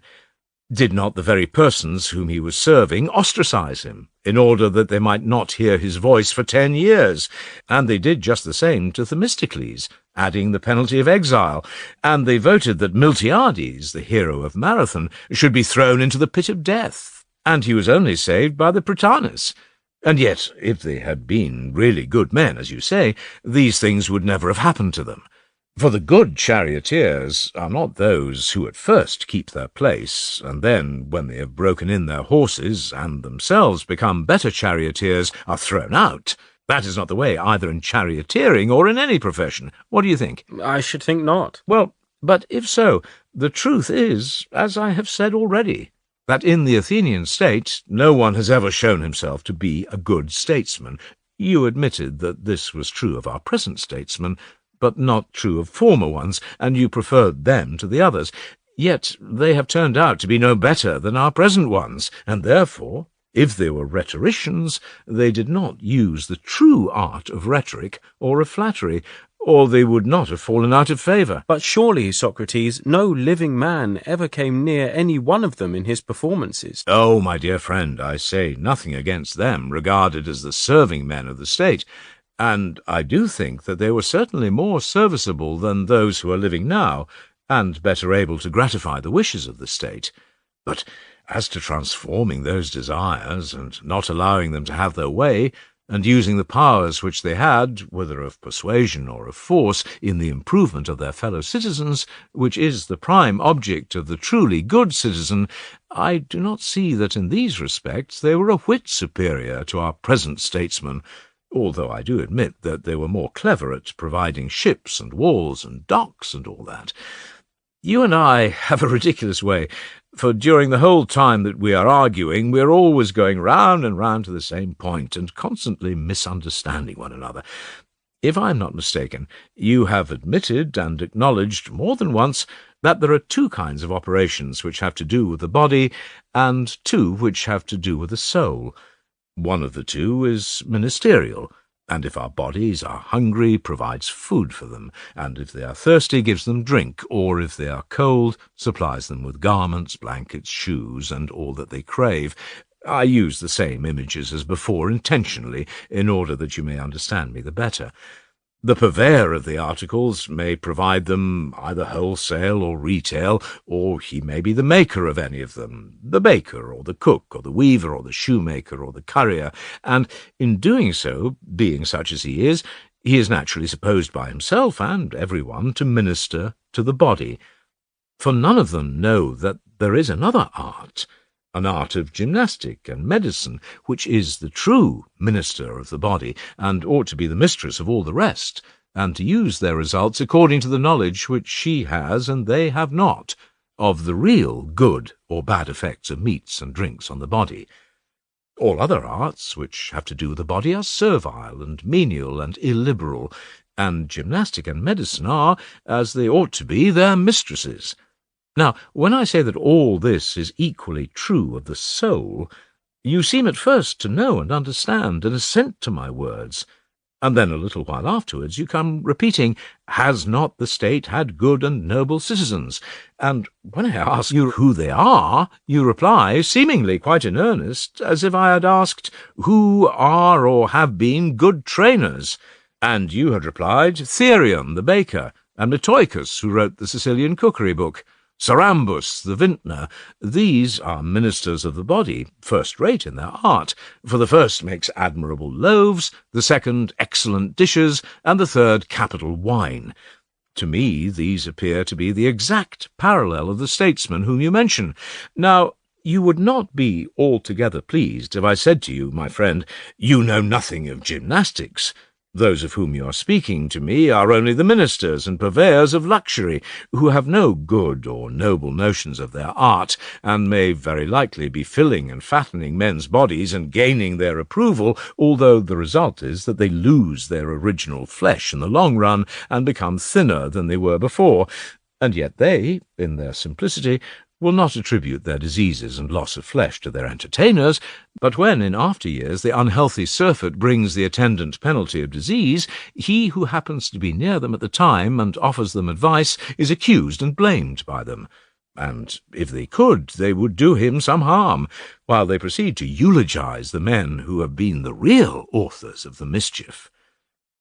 C: Did not the very persons whom he was serving ostracize him, in order that they might not hear his voice for 10 years? And they did just the same to Themistocles, adding the penalty of exile, and they voted that Miltiades, the hero of Marathon, should be thrown into the pit of death, and he was only saved by the Prytanis. And yet, if they had been really good men, as you say, these things would never have happened to them. For the good charioteers are not those who at first keep their place, and then, when they have broken in their horses, and themselves become better charioteers, are thrown out. That is not the way either in charioteering or in any profession. What do you think?
B: I should think not.
C: Well, but if so, the truth is, as I have said already, that in the Athenian state no one has ever shown himself to be a good statesman. You admitted that this was true of our present statesmen, but not true of former ones, and you preferred them to the others. Yet they have turned out to be no better than our present ones, and therefore, if they were rhetoricians, they did not use the true art of rhetoric or of flattery, or they would not have fallen out of favour.
B: But surely, Socrates, no living man ever came near any one of them in his performances.
C: Oh, my dear friend, I say nothing against them, regarded as the serving men of the state. and I do think that they were certainly more serviceable than those who are living now, and better able to gratify the wishes of the state. But as to transforming those desires, and not allowing them to have their way, and using the powers which they had, whether of persuasion or of force, in the improvement of their fellow citizens, which is the prime object of the truly good citizen, I do not see that in these respects they were a whit superior to our present statesmen, although I do admit that they were more clever at providing ships and walls and docks and all that. You and I have a ridiculous way, for during the whole time that we are arguing, we are always going round and round to the same point, and constantly misunderstanding one another. If I am not mistaken, you have admitted and acknowledged more than once that there are two kinds of operations which have to do with the body, and two which have to do with the soul. One of the two is ministerial, and if our bodies are hungry, provides food for them, and if they are thirsty, gives them drink, or if they are cold, supplies them with garments, blankets, shoes, and all that they crave. I use the same images as before intentionally, in order that you may understand me the better. The purveyor of the articles may provide them either wholesale or retail, or he may be the maker of any of them, the baker or the cook or the weaver or the shoemaker or the currier, and in doing so, being such as he is naturally supposed by himself and everyone to minister to the body. For none of them know that there is another art, an art of gymnastic and medicine, which is the true minister of the body, and ought to be the mistress of all the rest, and to use their results according to the knowledge which she has and they have not, of the real good or bad effects of meats and drinks on the body. All other arts which have to do with the body are servile and menial and illiberal, and gymnastic and medicine are, as they ought to be, their mistresses. Now, when I say that all this is equally true of the soul, you seem at first to know and understand and assent to my words, and then a little while afterwards you come repeating, "Has not the state had good and noble citizens?" And when I ask you who they are, you reply, seemingly quite in earnest, as if I had asked, "Who are or have been good trainers?" And you had replied, "Therion, the baker, and Metoicus, who wrote the Sicilian cookery book. Sarambus, the vintner. These are ministers of the body, first-rate in their art, for the first makes admirable loaves, the second excellent dishes, and the third capital wine. To me these appear to be the exact parallel of the statesmen whom you mention. Now, you would not be altogether pleased if I said to you, my friend, you know nothing of gymnastics. Those of whom you are speaking to me are only the ministers and purveyors of luxury, who have no good or noble notions of their art, and may very likely be filling and fattening men's bodies and gaining their approval, although the result is that they lose their original flesh in the long run and become thinner than they were before, and yet they, in their simplicity, will not attribute their diseases and loss of flesh to their entertainers, but when in after years the unhealthy surfeit brings the attendant penalty of disease, he who happens to be near them at the time and offers them advice is accused and blamed by them. And if they could, they would do him some harm, while they proceed to eulogize the men who have been the real authors of the mischief.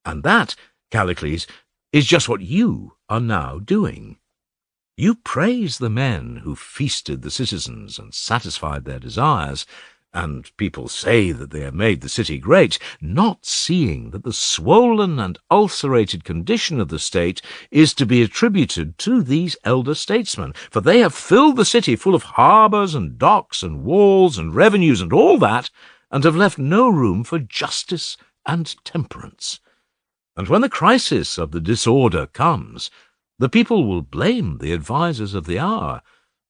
C: And that, Callicles, is just what you are now doing. You praise the men who feasted the citizens and satisfied their desires, and people say that they have made the city great, not seeing that the swollen and ulcerated condition of the state is to be attributed to these elder statesmen, for they have filled the city full of harbours and docks and walls and revenues and all that, and have left no room for justice and temperance. And when the crisis of the disorder comes, the people will blame the advisers of the hour,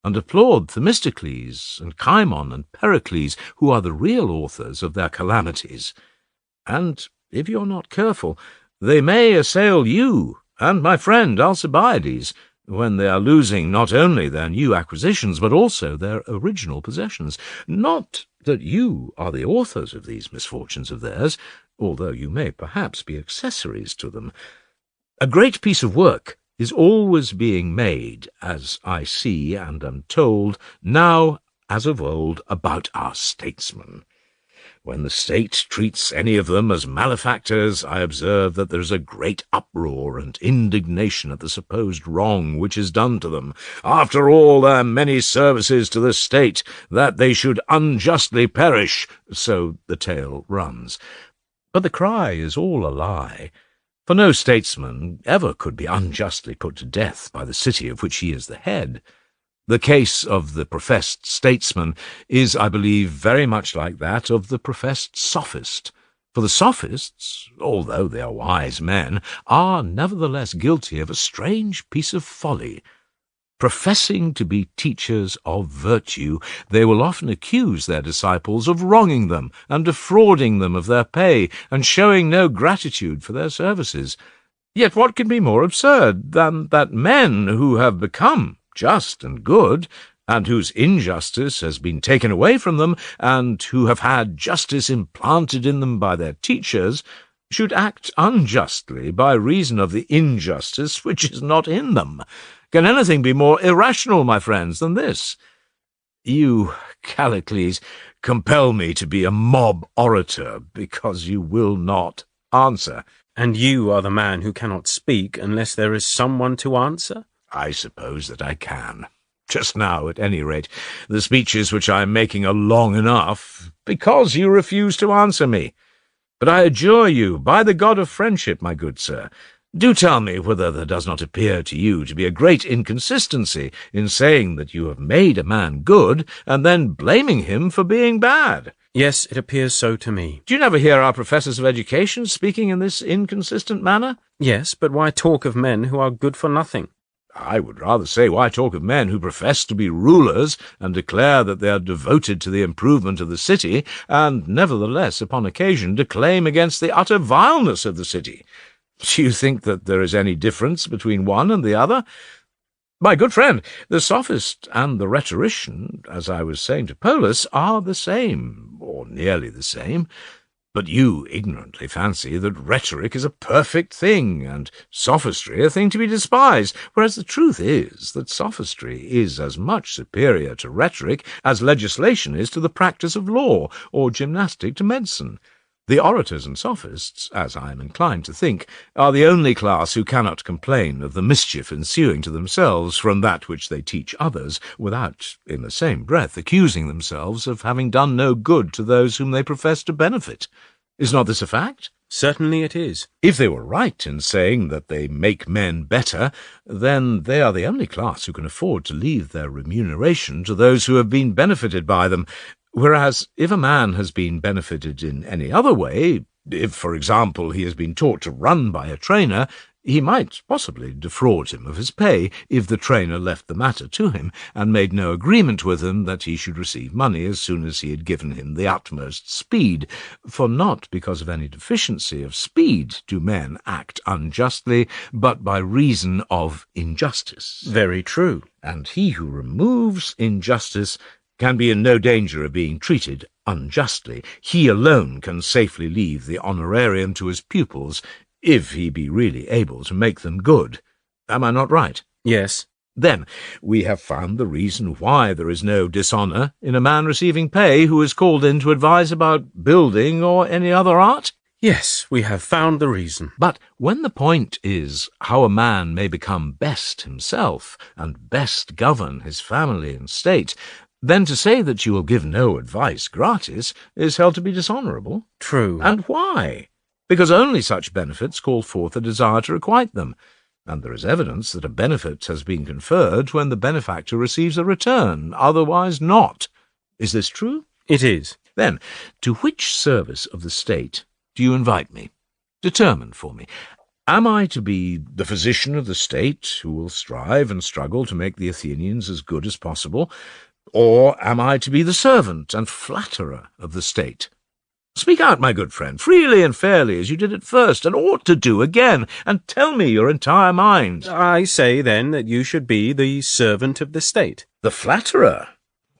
C: and applaud Themistocles and Cimon and Pericles, who are the real authors of their calamities. And, if you're not careful, they may assail you and my friend Alcibiades, when they are losing not only their new acquisitions, but also their original possessions. Not that you are the authors of these misfortunes of theirs, although you may perhaps be accessories to them. A great piece of work is always being made, as I see and am told, now as of old, about our statesmen. When the state treats any of them as malefactors, I observe that there is a great uproar and indignation at the supposed wrong which is done to them. After all their many services to the state, that they should unjustly perish, so the tale runs. But the cry is all a lie, for no statesman ever could be unjustly put to death by the city of which he is the head. The case of the professed statesman is, I believe, very much like that of the professed sophist. For the sophists, although they are wise men, are nevertheless guilty of a strange piece of folly. Professing to be teachers of virtue, they will often accuse their disciples of wronging them and defrauding them of their pay and showing no gratitude for their services. Yet what can be more absurd than that men who have become just and good, and whose injustice has been taken away from them, and who have had justice implanted in them by their teachers, should act unjustly by reason of the injustice which is not in them? Can anything be more irrational, my friends, than this? You, Callicles, compel me to be a mob orator, because you will not answer.
B: And you are the man who cannot speak unless there is someone to answer?
C: I suppose that I can. Just now, at any rate, the speeches which I am making are long enough, because you refuse to answer me. But I adjure you, by the God of friendship, my good sir, do tell me whether there does not appear to you to be a great inconsistency in saying that you have made a man good, and then blaming him for being bad.
B: Yes, it appears so to me.
C: Do you never hear our professors of education speaking in this inconsistent manner?
B: Yes, but why talk of men who are good for nothing?
C: I would rather say, why talk of men who profess to be rulers and declare that they are devoted to the improvement of the city, and nevertheless, upon occasion, declaim against the utter vileness of the city? Do you think that there is any difference between one and the other? My good friend, the sophist and the rhetorician, as I was saying to Polus, are the same, or nearly the same. But you ignorantly fancy that rhetoric is a perfect thing, and sophistry a thing to be despised, whereas the truth is that sophistry is as much superior to rhetoric as legislation is to the practice of law, or gymnastic to medicine. The orators and sophists, as I am inclined to think, are the only class who cannot complain of the mischief ensuing to themselves from that which they teach others, without, in the same breath, accusing themselves of having done no good to those whom they profess to benefit. Is not this a fact?
B: Certainly it is.
C: If they were right in saying that they make men better, then they are the only class who can afford to leave their remuneration to those who have been benefited by them. Whereas, if a man has been benefited in any other way, if, for example, he has been taught to run by a trainer, he might possibly defraud him of his pay if the trainer left the matter to him and made no agreement with him that he should receive money as soon as he had given him the utmost speed. For not because of any deficiency of speed do men act unjustly, but by reason of injustice.
B: Very true.
C: And he who removes injustice can be in no danger of being treated unjustly. He alone can safely leave the honorarium to his pupils, if he be really able to make them good. Am I not right?
B: Yes.
C: Then we have found the reason why there is no dishonour in a man receiving pay who is called in to advise about building or any other art?
B: Yes, we have found the reason.
C: But when the point is how a man may become best himself, and best govern his family and state, then to say that you will give no advice gratis is held to be dishonourable.
B: True.
C: And why? Because only such benefits call forth a desire to requite them, and there is evidence that a benefit has been conferred when the benefactor receives a return, otherwise not. Is this true?
B: It is.
C: Then, to which service of the state do you invite me? Determine for me. Am I to be the physician of the state, who will strive and struggle to make the Athenians as good as possible, or am I to be the servant and flatterer of the state? Speak out, my good friend, freely and fairly, as you did at first, and ought to do again, and tell me your entire mind.
B: I say, then, that you should be the servant of the state.
C: The flatterer?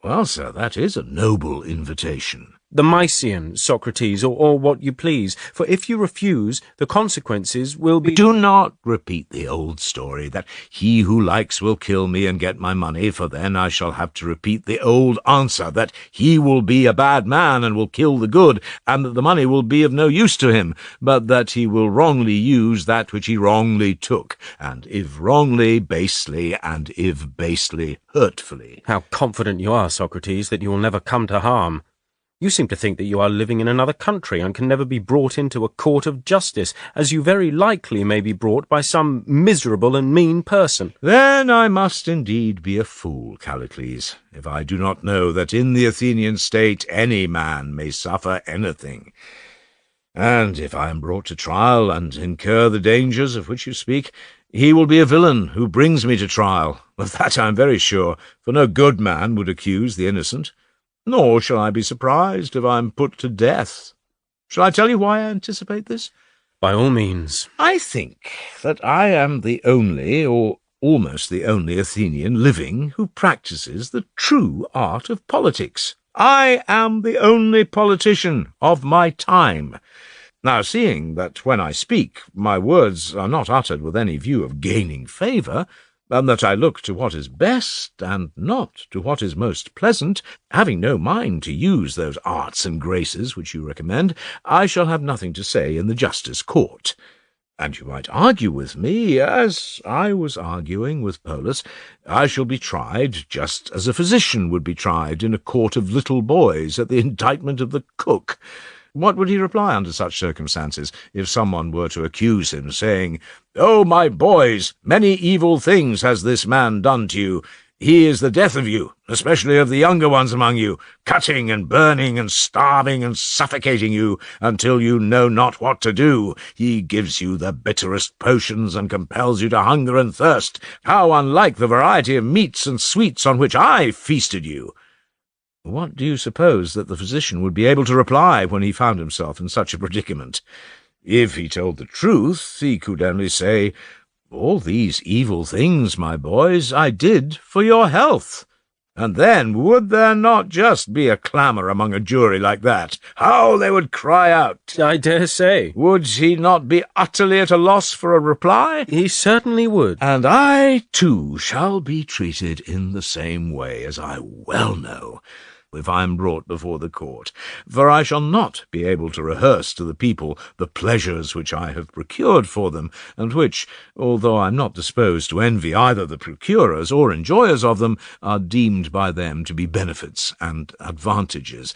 C: Well, sir, that is a noble invitation.
B: the Mysian, Socrates, or what you please, for if you refuse, the consequences will be—
C: Do not repeat the old story, that he who likes will kill me and get my money, for then I shall have to repeat the old answer, that he will be a bad man and will kill the good, and that the money will be of no use to him, but that he will wrongly use that which he wrongly took, and if wrongly, basely, and if basely, hurtfully.
B: How confident you are, Socrates, that you will never come to harm. You seem to think that you are living in another country and can never be brought into a court of justice, as you very likely may be brought by some miserable and mean person.
C: Then I must indeed be a fool, Callicles, if I do not know that in the Athenian state any man may suffer anything. And if I am brought to trial and incur the dangers of which you speak, he will be a villain who brings me to trial. Of that I am very sure, for no good man would accuse the innocent. Nor shall I be surprised if I am put to death. Shall I tell you why I anticipate this?
B: By all means.
C: I think that I am the only, or almost the only Athenian living who practices the true art of politics. I am the only politician of my time. Now, seeing that when I speak, my words are not uttered with any view of gaining favour, and that I look to what is best, and not to what is most pleasant, having no mind to use those arts and graces which you recommend, I shall have nothing to say in the justice court. And you might argue with me, as I was arguing with Polus. I shall be tried just as a physician would be tried in a court of little boys at the indictment of the cook. What would he reply under such circumstances, if someone were to accuse him, saying, "Oh, my boys, many evil things has this man done to you. He is the death of you, especially of the younger ones among you, cutting and burning and starving and suffocating you until you know not what to do. He gives you the bitterest potions and compels you to hunger and thirst. How unlike the variety of meats and sweets on which I feasted you!" What do you suppose that the physician would be able to reply when he found himself in such a predicament? If he told the truth, he could only say, "All these evil things, my boys, I did for your health." And then would there not just be a clamour among a jury like that? How they would cry out!
B: I dare say.
C: Would he not be utterly at a loss for a reply?
B: He certainly would.
C: And I, too, shall be treated in the same way, as I well know, if I am brought before the court, for I shall not be able to rehearse to the people the pleasures which I have procured for them, and which, although I am not disposed to envy either the procurers or enjoyers of them, are deemed by them to be benefits and advantages.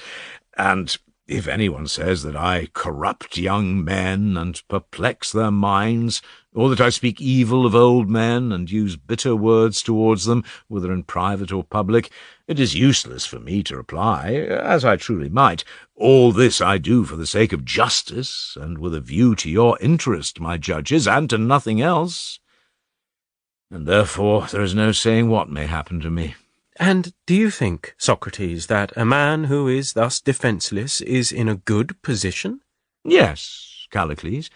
C: And if anyone says that I corrupt young men and perplex their minds, or that I speak evil of old men and use bitter words towards them, whether in private or public, it is useless for me to reply, as I truly might, "All this I do for the sake of justice, and with a view to your interest, my judges, and to nothing else." And therefore there is no saying what may happen to me.
B: And do you think, Socrates, that a man who is thus defenceless is in a good position?
C: Yes, Callicles,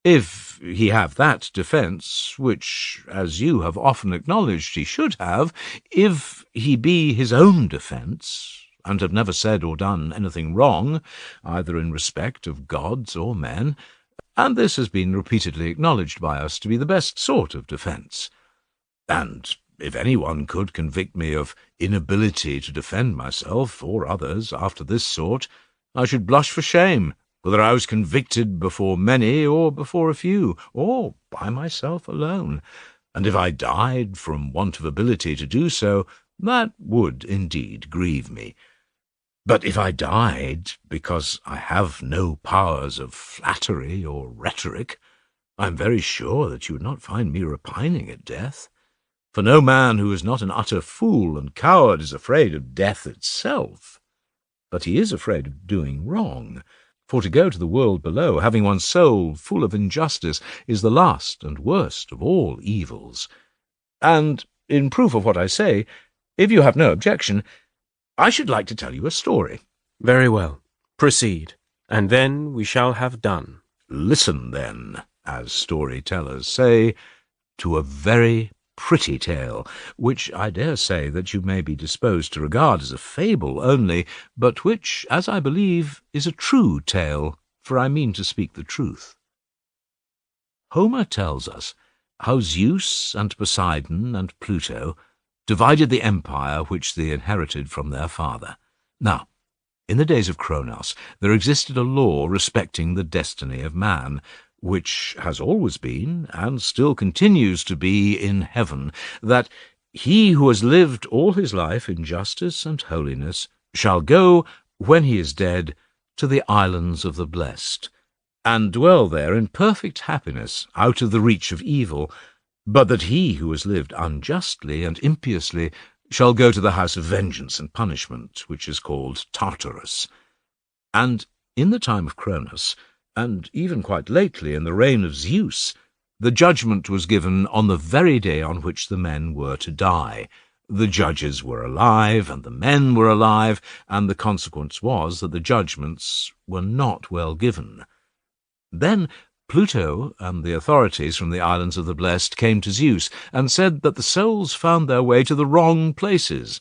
C: if he have that defence, which, as you have often acknowledged he should have, if he be his own defence, and have never said or done anything wrong, either in respect of gods or men, and this has been repeatedly acknowledged by us to be the best sort of defence. And if anyone could convict me of inability to defend myself or others after this sort, I should blush for shame, whether I was convicted before many or before a few, or by myself alone. And if I died from want of ability to do so, that would indeed grieve me. But if I died because I have no powers of flattery or rhetoric, I am very sure that you would not find me repining at death. For no man who is not an utter fool and coward is afraid of death itself. But he is afraid of doing wrong, for to go to the world below, having one's soul full of injustice, is the last and worst of all evils. And, in proof of what I say, if you have no objection, I should like to tell you a story.
B: Very well. Proceed, and then we shall have done.
C: Listen, then, as storytellers say, to a very pretty tale, which I dare say that you may be disposed to regard as a fable only, but which, as I believe, is a true tale, for I mean to speak the truth. Homer tells us how Zeus and Poseidon and Pluto divided the empire which they inherited from their father. Now, in the days of Kronos, there existed a law respecting the destiny of man, which has always been, and still continues to be in heaven, that he who has lived all his life in justice and holiness shall go, when he is dead, to the islands of the blessed, and dwell there in perfect happiness, out of the reach of evil, but that he who has lived unjustly and impiously shall go to the house of vengeance and punishment, which is called Tartarus. And in the time of Kronos, and even quite lately in the reign of Zeus, the judgment was given on the very day on which the men were to die. The judges were alive, and the men were alive, and the consequence was that the judgments were not well given. Then Pluto and the authorities from the islands of the blessed came to Zeus and said that the souls found their way to the wrong places.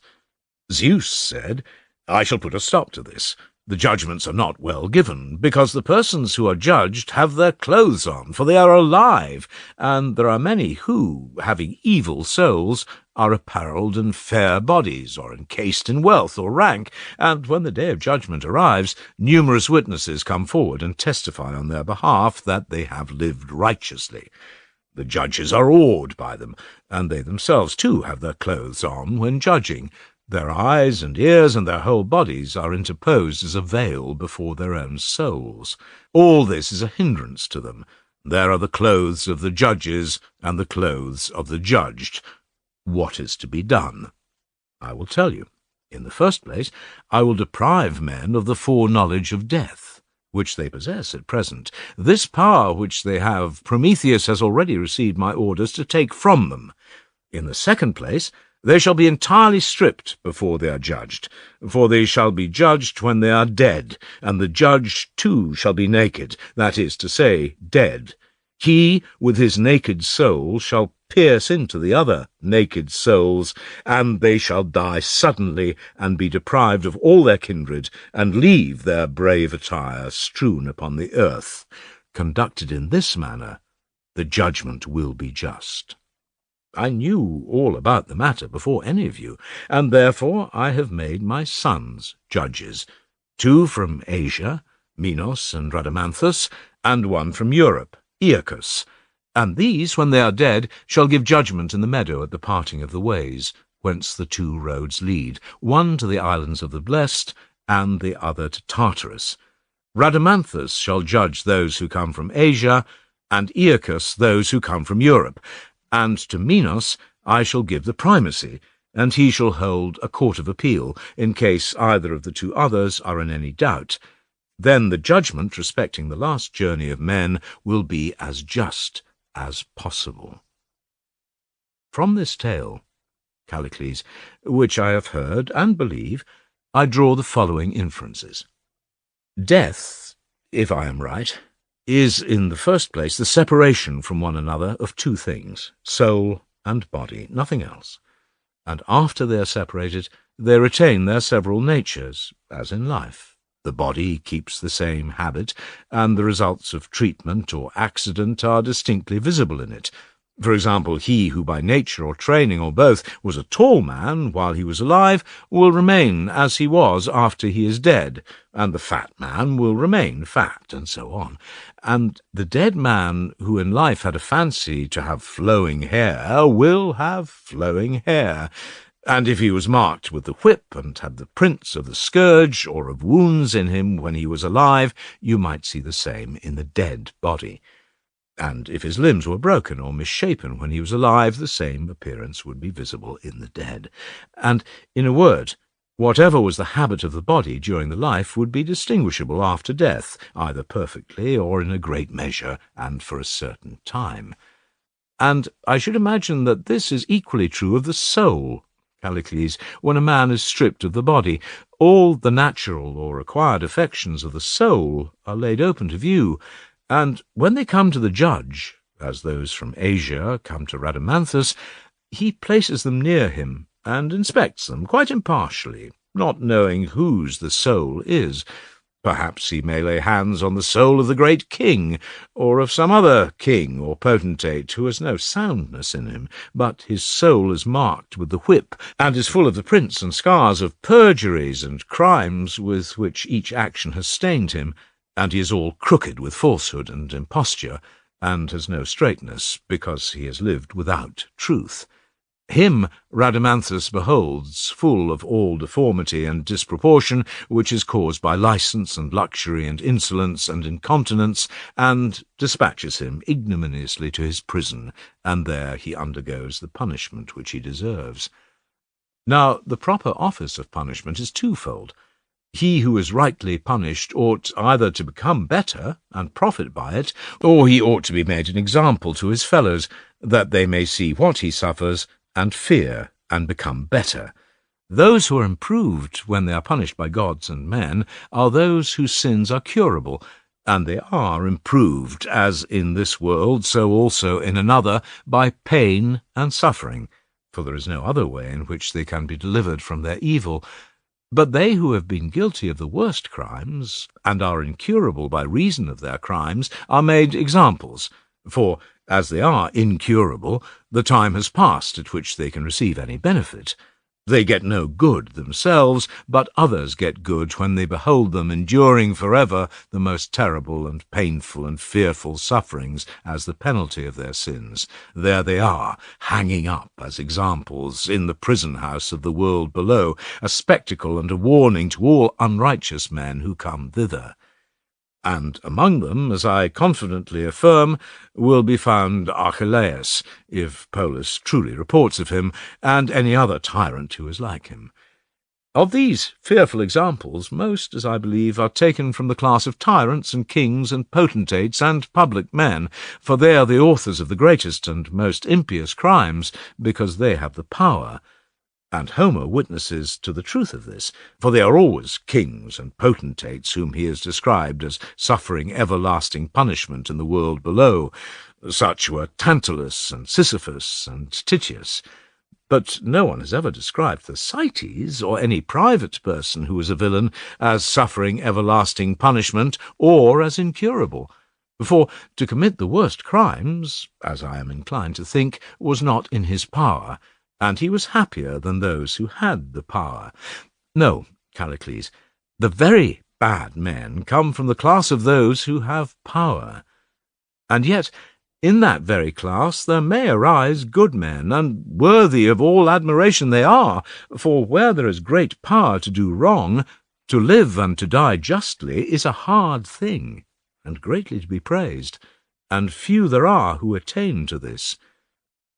C: Zeus said, "I shall put a stop to this. The judgments are not well given, because the persons who are judged have their clothes on, for they are alive, and there are many who, having evil souls, are apparelled in fair bodies, or encased in wealth or rank, and when the day of judgment arrives, numerous witnesses come forward and testify on their behalf that they have lived righteously. The judges are awed by them, and they themselves too have their clothes on when judging. Their eyes and ears and their whole bodies are interposed as a veil before their own souls. All this is a hindrance to them. There are the clothes of the judges and the clothes of the judged. What is to be done? I will tell you. In the first place, I will deprive men of the foreknowledge of death, which they possess at present. This power which they have, Prometheus has already received my orders to take from them. In the second place, they shall be entirely stripped before they are judged, for they shall be judged when they are dead, and the judge too shall be naked, that is to say, dead. He, with his naked soul, shall pierce into the other naked souls, and they shall die suddenly, and be deprived of all their kindred, and leave their brave attire strewn upon the earth. Conducted in this manner, the judgment will be just. I knew all about the matter before any of you, and therefore I have made my sons judges, 2 from Asia, Minos and Rhadamanthus, and 1 from Europe, Aeacus. And these, when they are dead, shall give judgment in the meadow at the parting of the ways, whence the 2 roads lead, one to the islands of the blessed, and the other to Tartarus. Rhadamanthus shall judge those who come from Asia, and Aeacus those who come from Europe. And to Minos I shall give the primacy, and he shall hold a court of appeal, in case either of the 2 others are in any doubt. Then the judgment respecting the last journey of men will be as just as possible. From this tale, Callicles, which I have heard and believe, I draw the following inferences. Death, if I am right, is, in the first place, the separation from one another of 2 things, soul and body, nothing else. And after they are separated, they retain their several natures, as in life. The body keeps the same habit, and the results of treatment or accident are distinctly visible in it. For example, he who by nature or training or both was a tall man while he was alive will remain as he was after he is dead, and the fat man will remain fat, and so on. And the dead man who in life had a fancy to have flowing hair will have flowing hair. And if he was marked with the whip and had the prints of the scourge or of wounds in him when he was alive, you might see the same in the dead body. And if his limbs were broken or misshapen when he was alive, the same appearance would be visible in the dead. And, in a word, whatever was the habit of the body during the life would be distinguishable after death, either perfectly or in a great measure and for a certain time. And I should imagine that this is equally true of the soul, Callicles, when a man is stripped of the body. All the natural or acquired affections of the soul are laid open to view, and when they come to the judge, as those from Asia come to Rhadamanthus, He places them near him and inspects them quite impartially, not knowing whose the soul is. Perhaps he may lay hands on the soul of the great king, or of some other king or potentate who has no soundness in him, but his soul is marked with the whip, and is full of the prints and scars of perjuries and crimes with which each action has stained him, and he is all crooked with falsehood and imposture, and has no straightness, because he has lived without truth. Him Rhadamanthus beholds, full of all deformity and disproportion, which is caused by licence and luxury and insolence and incontinence, and dispatches him ignominiously to his prison, and there he undergoes the punishment which he deserves. Now, the proper office of punishment is twofold. He who is rightly punished ought either to become better and profit by it, or he ought to be made an example to his fellows, that they may see what he suffers, and fear, and become better. Those who are improved when they are punished by gods and men are those whose sins are curable, and they are improved, as in this world, so also in another, by pain and suffering, for there is no other way in which they can be delivered from their evil. But they who have been guilty of the worst crimes, and are incurable by reason of their crimes, are made examples, for, as they are incurable, the time has passed at which they can receive any benefit. They get no good themselves, but others get good when they behold them enduring forever the most terrible and painful and fearful sufferings as the penalty of their sins. There they are, hanging up as examples in the prison-house of the world below, a spectacle and a warning to all unrighteous men who come thither. And among them, as I confidently affirm, will be found Archelaus, if Polus truly reports of him, and any other tyrant who is like him. Of these fearful examples, most, as I believe, are taken from the class of tyrants and kings and potentates and public men, for they are the authors of the greatest and most impious crimes, because they have the power. And Homer witnesses to the truth of this, for they are always kings and potentates whom he has described as suffering everlasting punishment in the world below. Such were Tantalus and Sisyphus and Titius. But no one has ever described Thersites, or any private person who was a villain, as suffering everlasting punishment, or as incurable. For to commit the worst crimes, as I am inclined to think, was not in his power, and he was happier than those who had the power. No, Callicles, the very bad men come from the class of those who have power. And yet, in that very class there may arise good men, and worthy of all admiration they are, for where there is great power to do wrong, to live and to die justly is a hard thing, and greatly to be praised, and few there are who attain to this.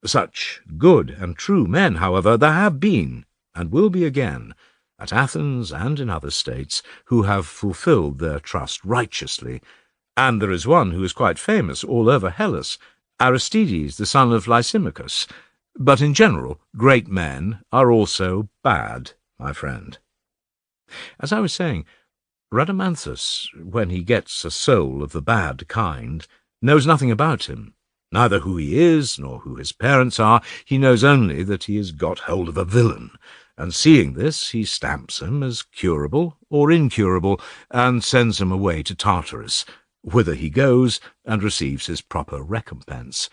C: Such good and true men, however, there have been, and will be again, at Athens and in other states, who have fulfilled their trust righteously, and there is one who is quite famous all over Hellas, Aristides, the son of Lysimachus. But in general, great men are also bad, my friend. As I was saying, Rhadamanthus, when he gets a soul of the bad kind, knows nothing about him. Neither who he is, nor who his parents are. He knows only that he has got hold of a villain, and seeing this, he stamps him as curable or incurable, and sends him away to Tartarus, whither he goes and receives his proper recompense.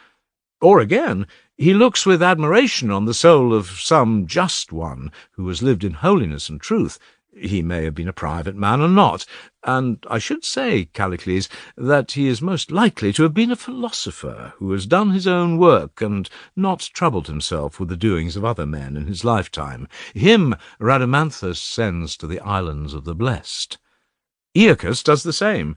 C: Or again, he looks with admiration on the soul of some just one who has lived in holiness and truth. He may have been a private man or not, and I should say, Callicles, that he is most likely to have been a philosopher who has done his own work and not troubled himself with the doings of other men in his lifetime. Him Rhadamanthus sends to the islands of the blessed. Aeacus does the same,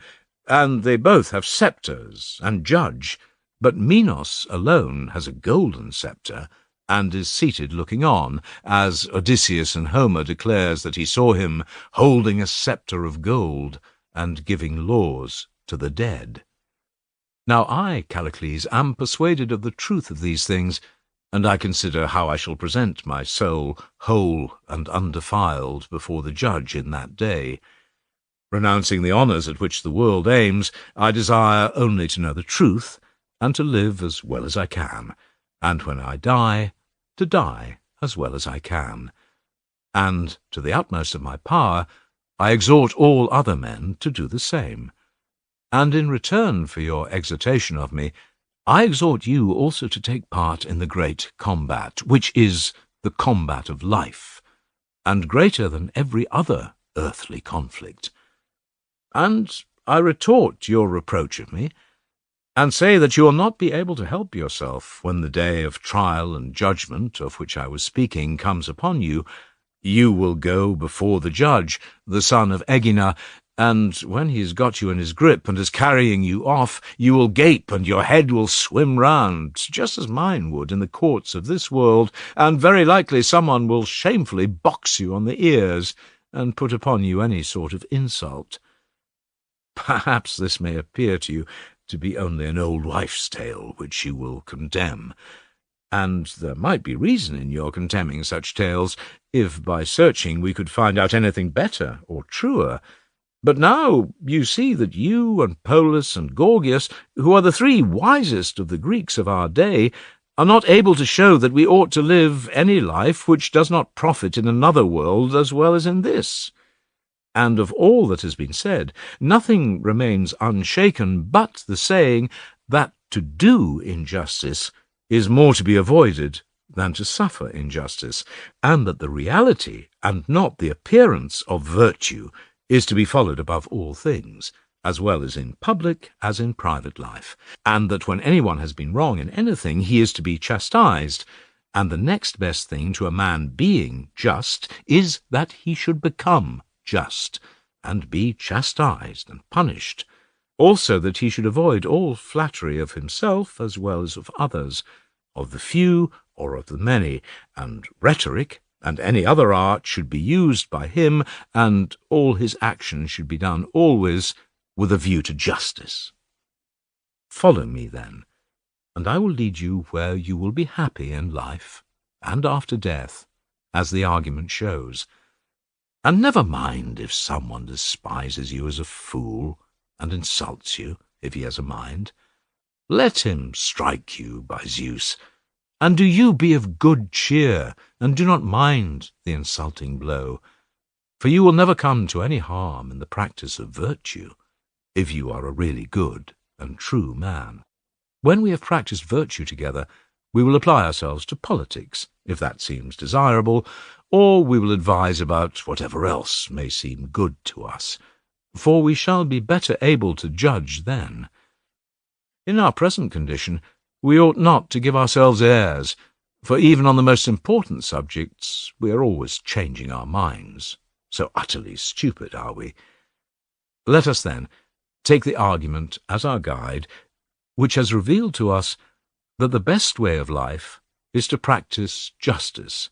C: and they both have sceptres and judge, but Minos alone has a golden sceptre, and is seated looking on, as Odysseus in Homer declares that he saw him holding a sceptre of gold and giving laws to the dead. Now I, Callicles, am persuaded of the truth of these things, and I consider how I shall present my soul whole and undefiled before the judge in that day. Renouncing the honours at which the world aims, I desire only to know the truth, and to live as well as I can, and when I die, to die as well as I can. And, to the utmost of my power, I exhort all other men to do the same. And in return for your exhortation of me, I exhort you also to take part in the great combat, which is the combat of life, and greater than every other earthly conflict. And I retort your reproach of me, and say that you will not be able to help yourself when the day of trial and judgment of which I was speaking comes upon you. You will go before the judge, the son of Aegina, and when he has got you in his grip and is carrying you off, you will gape and your head will swim round, just as mine would in the courts of this world, and very likely someone will shamefully box you on the ears and put upon you any sort of insult. Perhaps this may appear to you to be only an old wife's tale which you will condemn, and there might be reason in your condemning such tales, if by searching we could find out anything better or truer. But now you see that you and Polus and Gorgias, who are the three wisest of the Greeks of our day, are not able to show that we ought to live any life which does not profit in another world as well as in this. And of all that has been said, nothing remains unshaken but the saying that to do injustice is more to be avoided than to suffer injustice, and that the reality, and not the appearance, of virtue is to be followed above all things, as well as in public as in private life, and that when anyone has been wrong in anything, he is to be chastised, and the next best thing to a man being just is that he should become just, and be chastised and punished. Also that he should avoid all flattery of himself as well as of others, of the few or of the many, and rhetoric and any other art should be used by him, and all his actions should be done always with a view to justice. Follow me, then, and I will lead you where you will be happy in life and after death, as the argument shows. And never mind if someone despises you as a fool and insults you, if he has a mind. Let him strike you, by Zeus, and do you be of good cheer, and do not mind the insulting blow, for you will never come to any harm in the practice of virtue, if you are a really good and true man. When we have practiced virtue together, we will apply ourselves to politics, if that seems desirable, or we will advise about whatever else may seem good to us, for we shall be better able to judge then. In our present condition, we ought not to give ourselves airs, for even on the most important subjects we are always changing our minds. So utterly stupid are we. Let us, then, take the argument as our guide, which has revealed to us that the best way of life is to practice justice,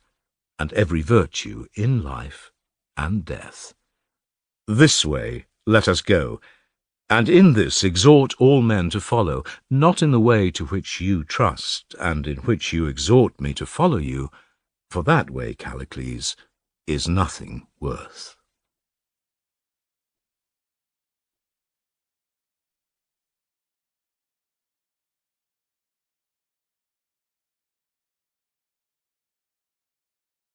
C: and every virtue in life and death. This way let us go, and in this exhort all men to follow, not in the way to which you trust, and in which you exhort me to follow you, for that way, Callicles, is nothing worth.